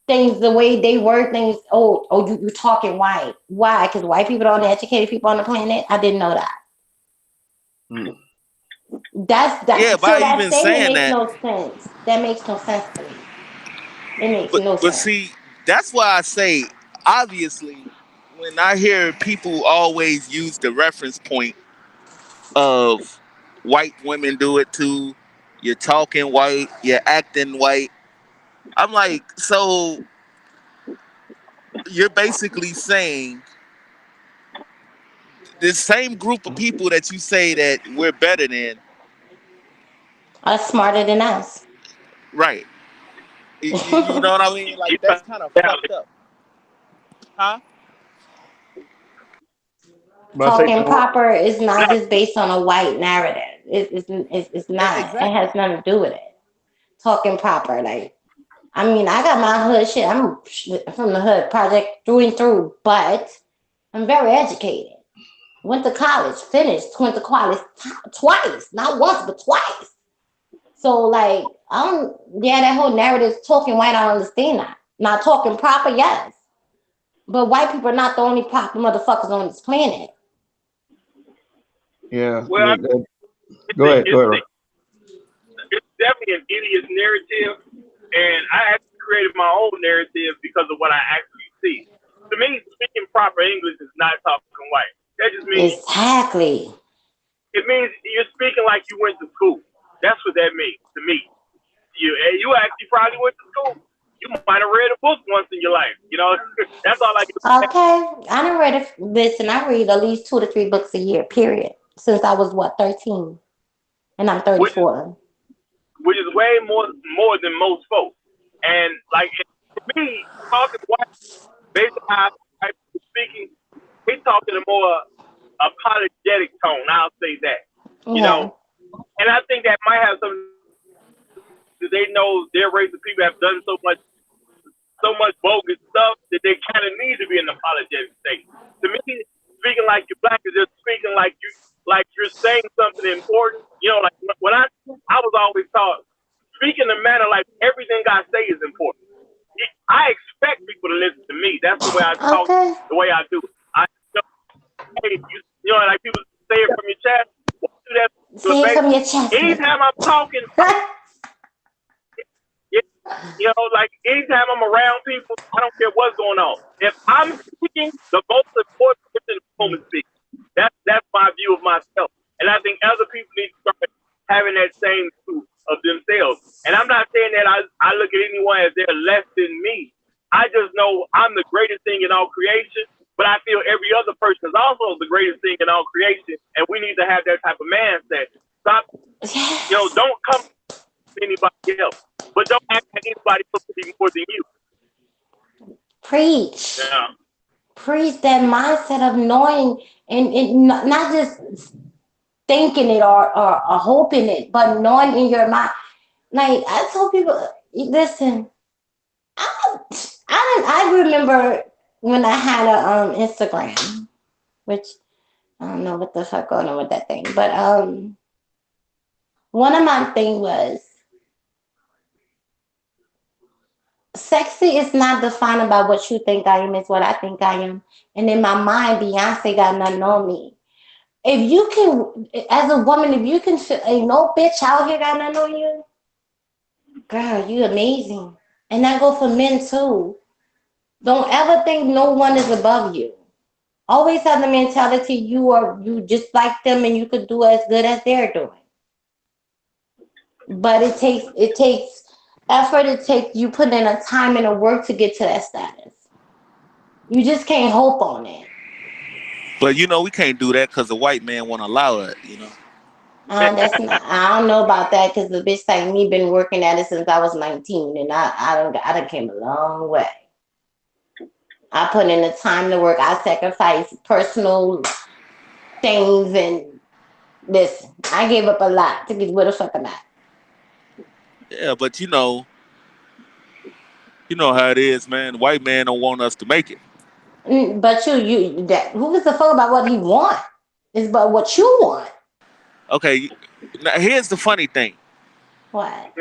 things the way they word things. You talking white? Why? Because white people are the only educated people on the planet. I didn't know that. Hmm. That's Yeah, that. So by that even statement saying makes that, no sense. That makes no sense to me. It makes no but sense. see, that's why I say, obviously, when I hear people always use the reference point of white women do it too, you're talking white, you're acting white. I'm like, so you're basically saying the same group of people that you say that we're better than, Are smarter than us. right? You know what I mean? You Like found that's kind of it out. fucked up, huh? But I say Talking so. proper is not Now, just based on a white narrative. It's not. It Exactly. has nothing to do with it. Talking proper, like I mean, I got my hood shit. I'm from the hood project through and through, but I'm very educated. Went to college, finished, went to college twice, not once, but twice. So like, I don't. Yeah, that whole narrative talking white, I don't understand that. Not talking proper, yes, but white people are not the only proper motherfuckers on this planet. Yeah. well, Go ahead. Go ahead. Ro. it's definitely an idiot narrative, and I actually created my own narrative because of what I actually see. To me, speaking proper English is not talking white. That just means Exactly. it means you're speaking like you went to school. That's what that means to me. You actually probably went to school. You might have read a book once in your life. That's all I can say. Okay, I done read listen. I read at least 2 to 3 books a year. Period. Since I was what 13, and I'm Which is 34. which is way more than most folks. And like to me, talking white based on how white people speaking, they talk in a more apologetic tone. I'll say that. You Yeah. know, and I think that might have something to do with they know their race of people have done so much bogus stuff that they kind of need to be in an apologetic state. To me, speaking like you're black is just speaking like you're saying something important. Like when I was always taught speak in a manner like everything I say is important. I expect people to listen to me. That's the way I talk, Okay. the way I do it. I hey, You know, like people say it from your chest. Do that to a Say it face. from your chest. Anytime I'm talking, you know, like anytime I'm around people, I don't care what's going on. If I'm speaking, the most important person in the room is speaking. That's my view of myself. And I think other people need to start having that same view of themselves. And I'm not saying that I look at anyone as they're less than me. I just know I'm the greatest thing in all creation, but I feel every other person is also the greatest thing in all creation. And we need to have that type of mindset. Stop, you know, don't come to anybody else, but don't act like anybody else to be more than you. Preach. Yeah. Preach that mindset of knowing and not just thinking it or hoping it, but knowing in your mind. Like I told people, listen, I remember when I had a Instagram, which I don't know what the fuck going on with that thing, but one of my thing was sexy is not defined by what you think I am, it's what I think I am. And in my mind, Beyonce got nothing on me. If you can, as a woman, if you can feel, ain't no bitch out here got nothing on you, girl, you amazing. And that go for men too. Don't ever think no one is above you. Always have the mentality you just like them and you could do as good as they're doing. But it takes effort, it takes you put in a time and a work to get to that status. You just can't hope on it. But you know we can't do that because the white man won't allow it. You know. That's not. I don't know about that because the bitch like me been working at it since I was 19, and I done came a long way. I put in the time to work. I sacrifice personal things and listen. I gave up a lot to get where the fuck I'm at. Yeah, but you know how it is, man. The white man don't want us to make it. But you that who gives a fuck about what he want? It's about what you want. Okay, now here's the funny thing. What?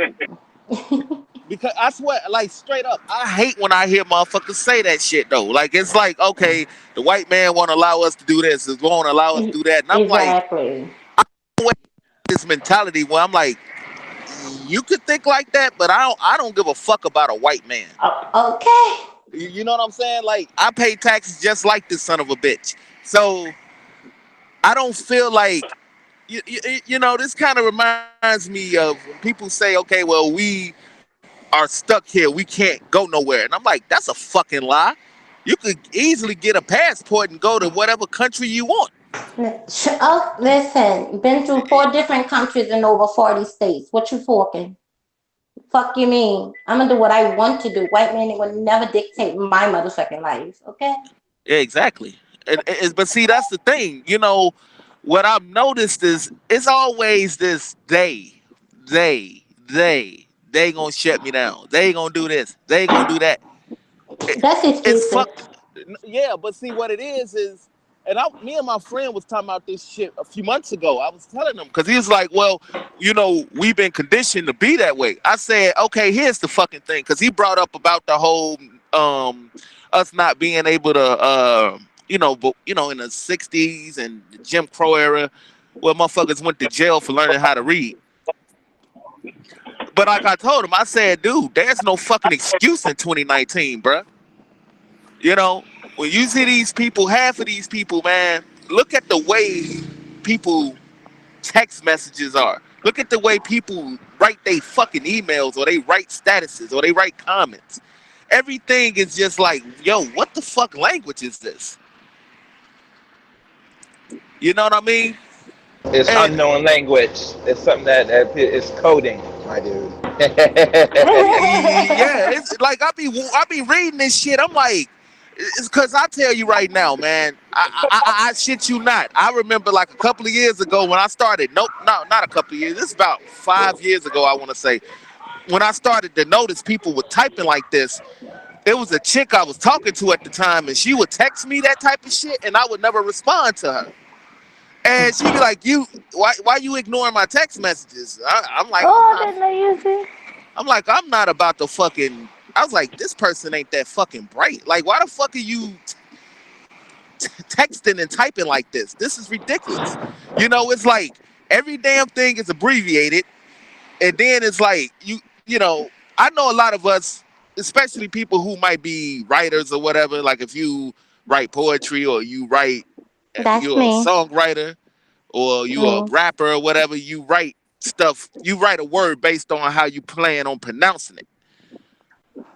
Because I swear, like straight up, I hate when I hear motherfuckers say that shit though. Like it's like, okay, the white man won't allow us to do this, it won't allow us to do that, and I'm like, Exactly. this mentality where I'm like, you could think like that, but I don't give a fuck about a white man. Okay. You know what I'm saying? Like I pay taxes just like this son of a bitch, so I don't feel like you know. This kind of reminds me of when people say, okay, well we are stuck here, we can't go nowhere, and I'm like, that's a fucking lie. You could easily get a passport and go to whatever country you want. Oh, listen. Been through 4 different countries in over 40 states. What you talking? Fuck you mean? I'm gonna do what I want to do. White man will never dictate my motherfucking life. Okay? Yeah, exactly. But see, that's the thing. You know, what I've noticed is it's always this they gonna shut me down. They gonna do this. They gonna do that. It, That's it's excuses. fucked. Yeah, but see what it is, and me and my friend was talking about this shit a few months ago. I was telling him because he was like, "Well, you know, we've been conditioned to be that way." I said, "Okay, here's the fucking thing," because he brought up about the whole us not being able to, but in the '60s and the Jim Crow era, where motherfuckers went to jail for learning how to read. But like I told him, I said, "Dude, there's no fucking excuse in 2019, bruh. You know, when you see these people, half of these people, man, look at the way people text messages are. Look at the way people write they fucking emails or they write statuses or they write comments. Everything is just like, yo, what the fuck language is this? You know what I mean? It's And unknown language. It's something that is coding, my dude. yeah, it's like I be reading this shit. I'm like, it's because I tell you right now, man. I shit you not. I remember like a couple of years ago when I started. Nope, no, not a couple of years. This is about 5 years ago. I want to say when I started to notice people were typing like this. There was a chick I was talking to at the time, and she would text me that type of shit, and I would never respond to her. And she'd be like, "You, why you ignoring my text messages?" I'm like, Oh, that's not easy. I'm not about to fucking. I was like, this person ain't that fucking bright. Like, why the fuck are you? texting and typing like this. This is ridiculous. It's like every damn thing is abbreviated, and then it's like you know. I know a lot of us, especially people who might be writers or whatever. Like if you write poetry or That's you're a me. songwriter or you a Me. rapper or whatever. You write stuff. You write a word based on how you plan on pronouncing it.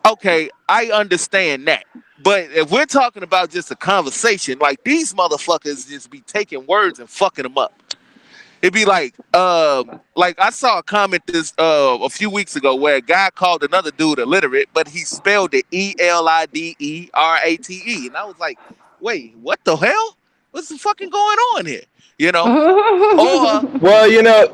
Okay, I understand that. But if we're talking about just a conversation, like these motherfuckers just be taking words and fucking them up. It'd be like I saw a comment this a few weeks ago where a guy called another dude illiterate, but he spelled it Eliderate, and I was like, wait, what the hell? What's the fucking going on here? You know? Or Well,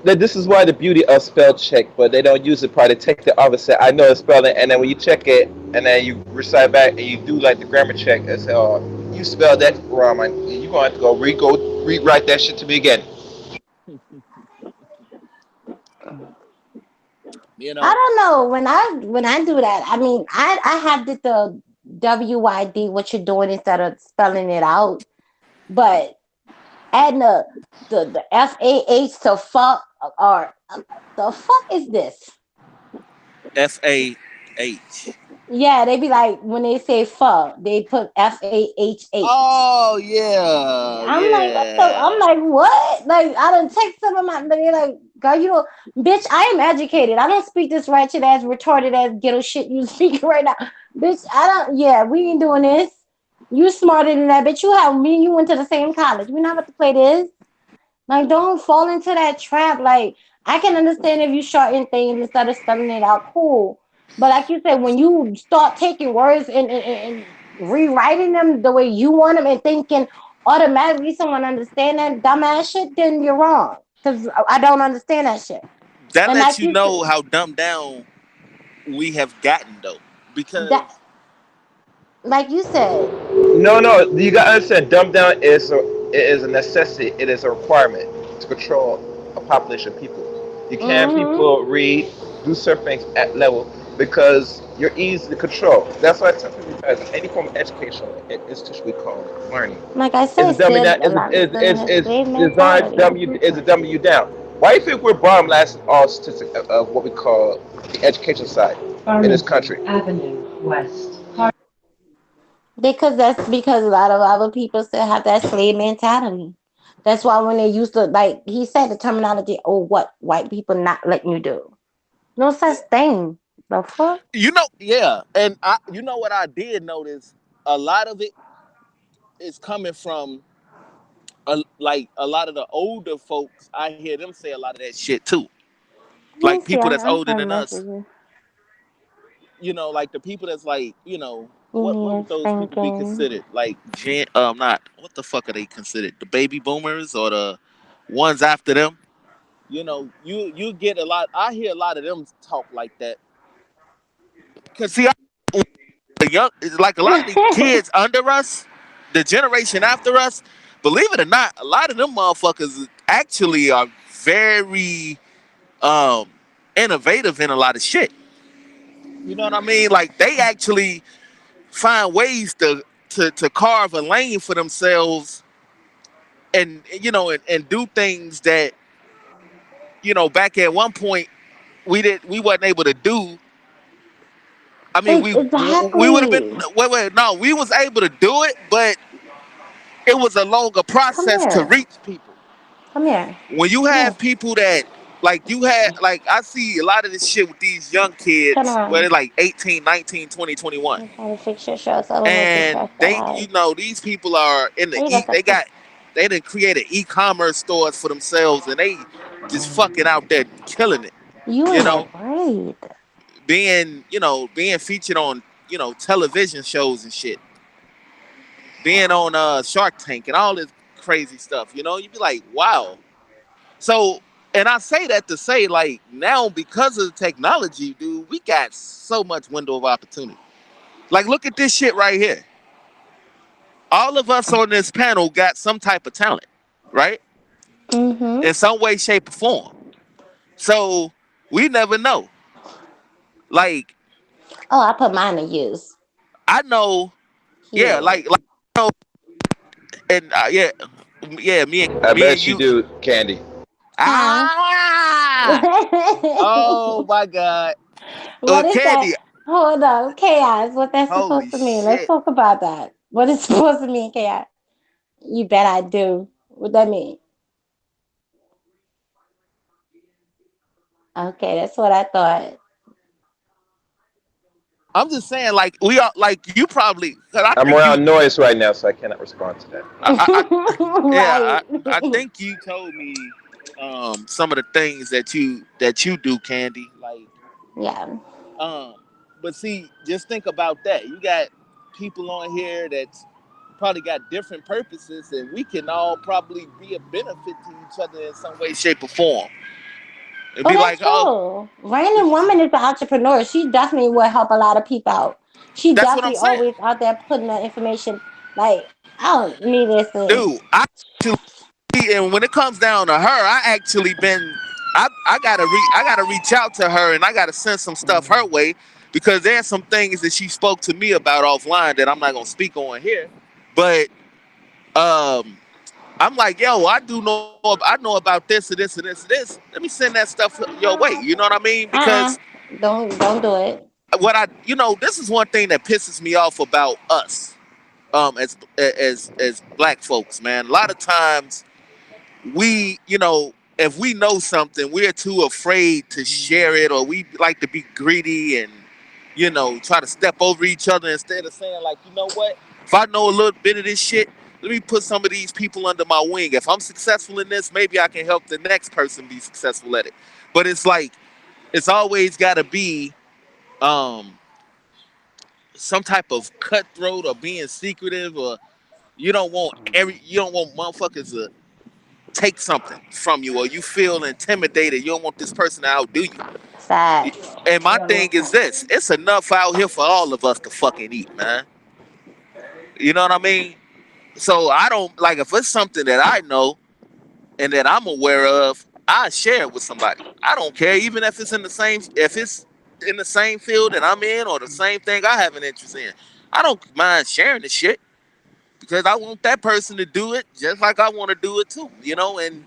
that this is why the beauty of spell check, but they don't use it. Probably take the opposite. I know the spelling, and then when you check it, and then you recite back, and you do like the grammar check, and say, "Oh, you spelled that wrong," and you gonna have to rewrite that shit to me again. you I know, don't know. When I do that, I mean, I have the WYD what you're doing instead of spelling it out, but adding the FAH to fuck or the fuck is this? FAH. Yeah, they be like when they say fuck, they put FAHH. Oh yeah, I'm like, what the? I'm yeah. like, what? Like, I done text some of my, they're like, girl, you know, bitch, I am educated. I don't speak this ratchet ass, retarded ass, ghetto shit you speaking right now. Bitch, I don't, yeah, we ain't doing this. You smarter than that, bitch. You have me, you went to the same college. We not about to play this. Like, don't fall into that trap. Like, I can understand if you shorten things instead of spelling it out, cool. But like you said, when you start taking words and rewriting them the way you want them and thinking automatically someone understand that dumbass shit, then you're wrong. Because I don't understand that shit. That And lets like you you know said, how dumbed down we have gotten though, because that, like you said, No, no, you gotta understand. Dumb down is a necessity. It is a requirement to control a population of people. You can't mm-hmm. people read, do certain things at level because you're easy to control. That's why I tell people that any form of education institution we call learning Like I is said, a dummy still down. a lot of still in that Is same designed to mentality. dumb you is a dummy you down. Why do you think we're bottom last in all statistics of what we call the education side in this country? Farmington Avenue West. Because a lot of other people still have that slave mentality. That's why when they used to, like he said, the terminology, oh, what white people not letting you do. No such thing. The fuck? yeah, and you know what I did notice, a lot of it is coming from like a lot of the older folks. I hear them say a lot of that shit too. Let me Like see. people that's I'm older trying to than us, message you. like the people that's like, what Yeah, would those people be thinking. considered? Like not what the fuck are they considered? The baby boomers or the ones after them? You get a lot. I hear a lot of them talk like that. Cause see, the young, like a lot of the kids under us, the generation after us, believe it or not, a lot of them motherfuckers actually are very um innovative in a lot of shit. You know what I mean? Like they actually find ways to carve a lane for themselves, and and do things that back at one point we wasn't able to do. I mean, we would have been, Exactly. wait, no, we was able to do it, but it was a longer Come process to here. reach people. Come here. When you Come here. have people that like I see a lot of this shit with these young Turn kids where around. they're like 18, 19, 20, 21. I'm trying to fix your shirt so I don't make you And stressed they, out. these people are in the There you go, sexy. they done created e-commerce stores for themselves, and they just fucking out there killing it. You You in that know, braid. being featured on television shows and shit, being on Shark Tank and all this crazy stuff. You'd be like, wow. So, and I say that to say, like, now because of the technology, dude, we got so much window of opportunity. Like, look at this shit right here. All of us on this panel got some type of talent, right? Mm-hmm. In some way, shape, or form. So we never know. Like, Oh, I put mine to use. I know, yeah, Here. you know, And yeah, I me and bet you you. do, Candy. Huh? Ah, oh my God, What is that? Candy. Hold on, chaos. What that's Holy supposed to mean? Let's shit. talk about that. What is supposed to mean, chaos? You bet I do. What that mean? Okay, that's what I thought. I'm just saying, like we are, like you probably, cause I I'm think you, around noise right now, so I cannot respond to that. I yeah, Right. I think you told me some of the things that you do, Candy. Like Yeah. um, but see, just think about that. You got people on here that's probably got different purposes, and we can all probably be a benefit to each other in some way, shape, or form. And Oh, be like, that's oh, true. Random Woman is an entrepreneur. She definitely will help a lot of people out. She that's what I'm definitely saying, always out there putting that information. Like, I don't need this. dude. And when it comes down to her, I actually been I gotta reach out to her and I gotta send some stuff her way because there's some things that she spoke to me about offline that I'm not gonna speak on here. But um I'm like, yo, I know about this and this and this and this. Let me send that stuff your way. You know what I mean? Because Uh-uh. Don't do it. this is one thing that pisses me off about us, as black folks, man. A lot of times if we know something, we're too afraid to share it, or we like to be greedy and, try to step over each other instead of saying, like, you know what? If I know a little bit of this shit, let me put some of these people under my wing. If I'm successful in this, maybe I can help the next person be successful at it. But it's like, it's always got to be um, some type of cutthroat or being secretive, or you don't want motherfuckers to take something from you, or you feel intimidated. You don't want this person to outdo you. Facts. And my thing is this: it's enough out here for all of us to fucking eat, man. You know what I mean? So I don't like if it's something that I know and that I'm aware of, I share it with somebody. I don't care, even if it's in the same field that I'm in or the same thing I have an interest in. I don't mind sharing the shit because I want that person to do it just like I want to do it too. And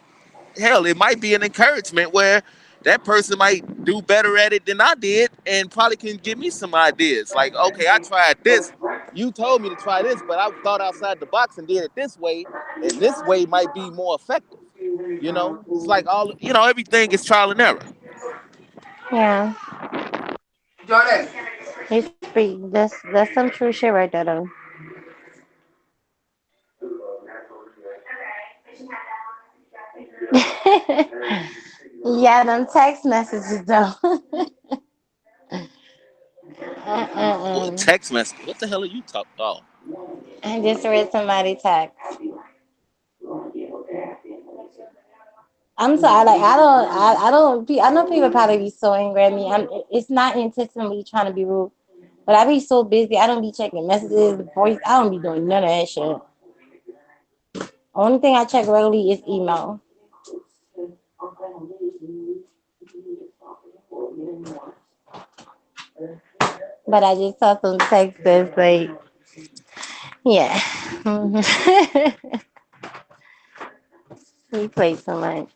hell, it might be an encouragement where that person might do better at it than I did and probably can give me some ideas. Like, okay, I tried this. You told me to try this, but I thought outside the box and did it this way, and this way might be more effective. It's like everything is trial and error. Yeah. You speak. That's some true shit right there though. Yeah, them text messages though. What Uh-uh. text message? What the hell are you talking about? I just read somebody text. I'm sorry, like I know people probably be so angry at me. It's not intentionally trying to be rude, but I be so busy. I don't be checking messages, voice. I don't be doing none of that shit. Only thing I check regularly is email. But I just saw some text that's like, yeah, we play so much.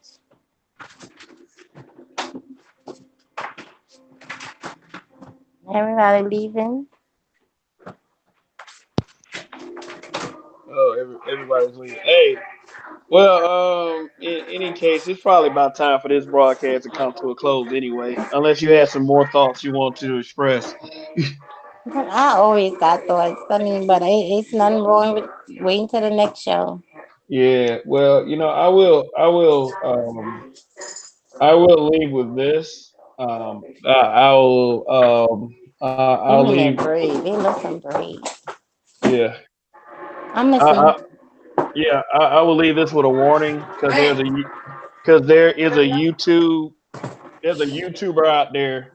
Everybody leaving. Oh, everybody's leaving. Hey, well, in any case, it's probably about time for this broadcast to come to a close anyway. Unless you had some more thoughts you want to express. I always got thoughts. I mean, but it's nothing wrong with waiting till the next show. Yeah, well, I will leave with this. I'll Even leave. that braid, they look some braid. Yeah, I'm I, missing. I yeah, I will leave this with a warning because there's a YouTuber out there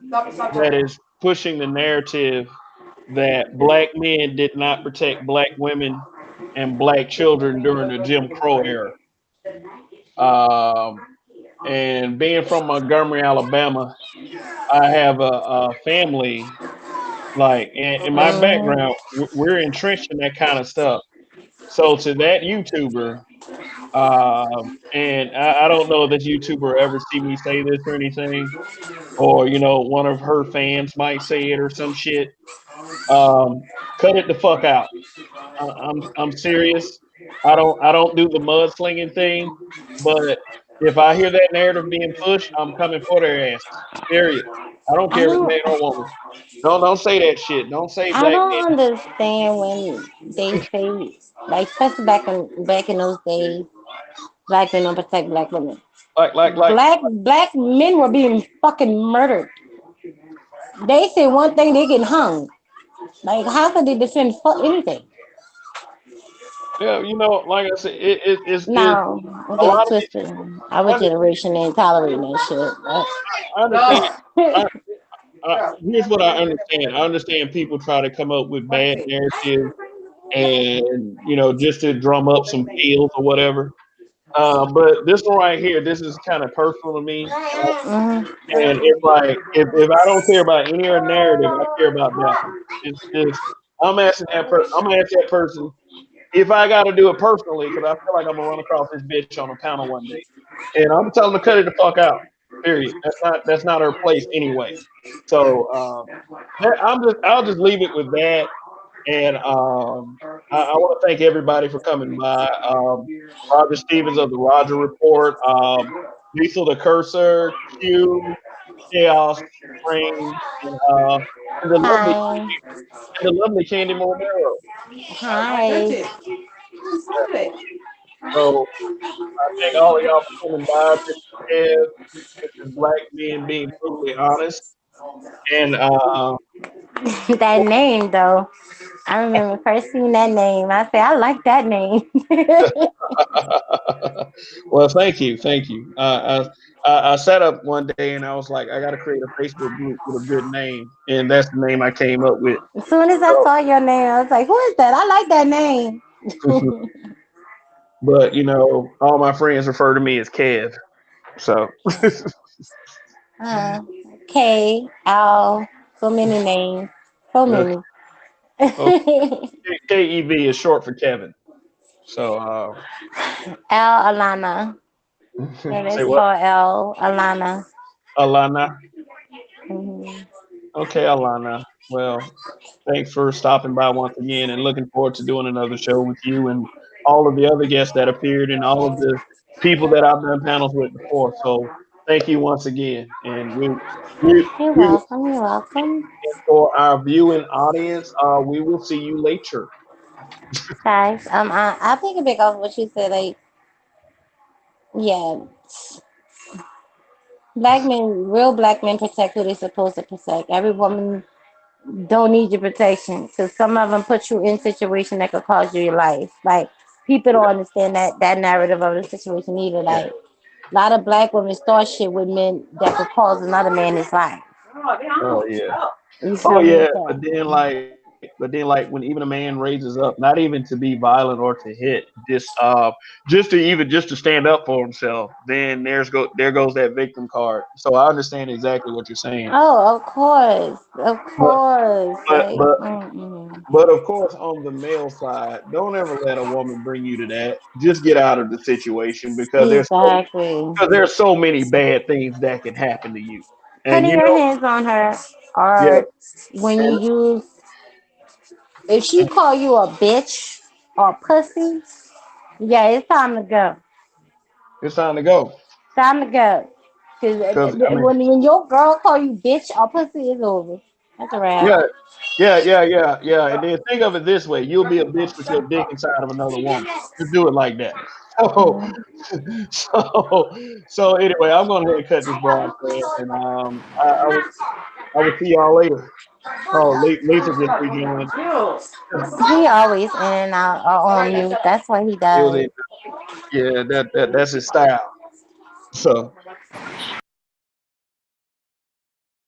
that is pushing the narrative that black men did not protect black women and black children during the Jim Crow era. Um, and being from Montgomery, Alabama, I have a family like in my Mhm. background. We're entrenched in that kind of stuff. So to that YouTuber, and I don't know if this YouTuber ever see me say this or anything, or one of her fans might say it or some shit. Cut it the fuck out. I'm serious. I don't do the mudslinging thing, but if I hear that narrative being pushed, I'm coming for their ass. Period. I don't I care if it's don't man or woman. Don't say that shit. Don't say I black don't men understand when they say, like, especially back in those days, black men don't protect black women. like Black men were being fucking murdered. They say one thing, they get hung. Like, how could they defend anything? yeah, like I said, it's Now, don't a get lot it of twisted. I Our understand. generation ain't tolerating that I understand. shit. I, Here's what I understand. I understand people try to come up with bad narratives and just to drum up some feels or whatever. But this one right here, this is kind of personal to me, and it's like if I don't care about any other narrative, I care about that one. It's just I'm gonna ask that person if I got to do it personally because I feel like I'm gonna run across this bitch on a panel one day, and I'm telling her to cut it the fuck out. Period. That's not her place anyway. So I'll just leave it with that. And I want to thank everybody for coming by. Roger Stevens of the Roger Report, Lethal the Cursor, Q, Chaos, Rain, and the lovely Hi. and the lovely Candy Momero. Hi. So I thank all of y'all for coming by. This is Kev. This is Black Men Being Brutally Honest. And That name, though. I remember first seeing that name. I said, I like that name. well, thank you. I sat up one day and I was like, I got to create a Facebook group with a good name, and that's the name I came up with. As soon as I So, saw your name, I was like, who is that? I like that name. but all my friends refer to me as Kev. So, uh, K, L, so many names. So okay, many. okay. KEV is short for Kevin. So, L, Alana. It say is what? called L, Alana. Alana. Mhm. Okay, Alana. Well, thanks for stopping by once again and looking forward to doing another show with you and all of the other guests that appeared and all of the people that I've done panels with before. So thank you once again. And You're we welcome. You're welcome. for our viewing audience, we will see you later. Guys, I think a bit of what you said. Like, yeah, black men, real black men protect who they're supposed to protect. Every woman don't need your protection because some of them put you in situation that could cause you your life. Like, people don't understand that narrative of the situation either. Yeah. Like, a lot of black women start shit with men that could cause another man his life. Oh yeah. You Oh feel me? yeah. So, But then like when even a man raises up, not even to be violent or to hit, just to stand up for himself, then there goes that victim card. So I understand exactly what you're saying. oh, of But course, but like, but mm-mm. but of course on the male side, don't ever let a woman bring you to that. Just get out of the situation Exactly. because there's so many bad things that can happen to you. And Putting your hands on her, yeah, or when you and use, if she call you a bitch or pussy, yeah, it's time to go. it's time to go. Time to go. Because Because I mean, when your girl call you bitch or pussy, it's over. That's a wrap. yeah, yeah. And then think of it this way: you'll be a bitch with your dick inside of another woman. Just do it like that. So, Mhm. so anyway, I'm going to ahead and cut this broadcast, and I will see y'all later. Oh, Lisa just rejoined. He always in and out or on mute. That's what he It was in, does. yeah, that's his style. So.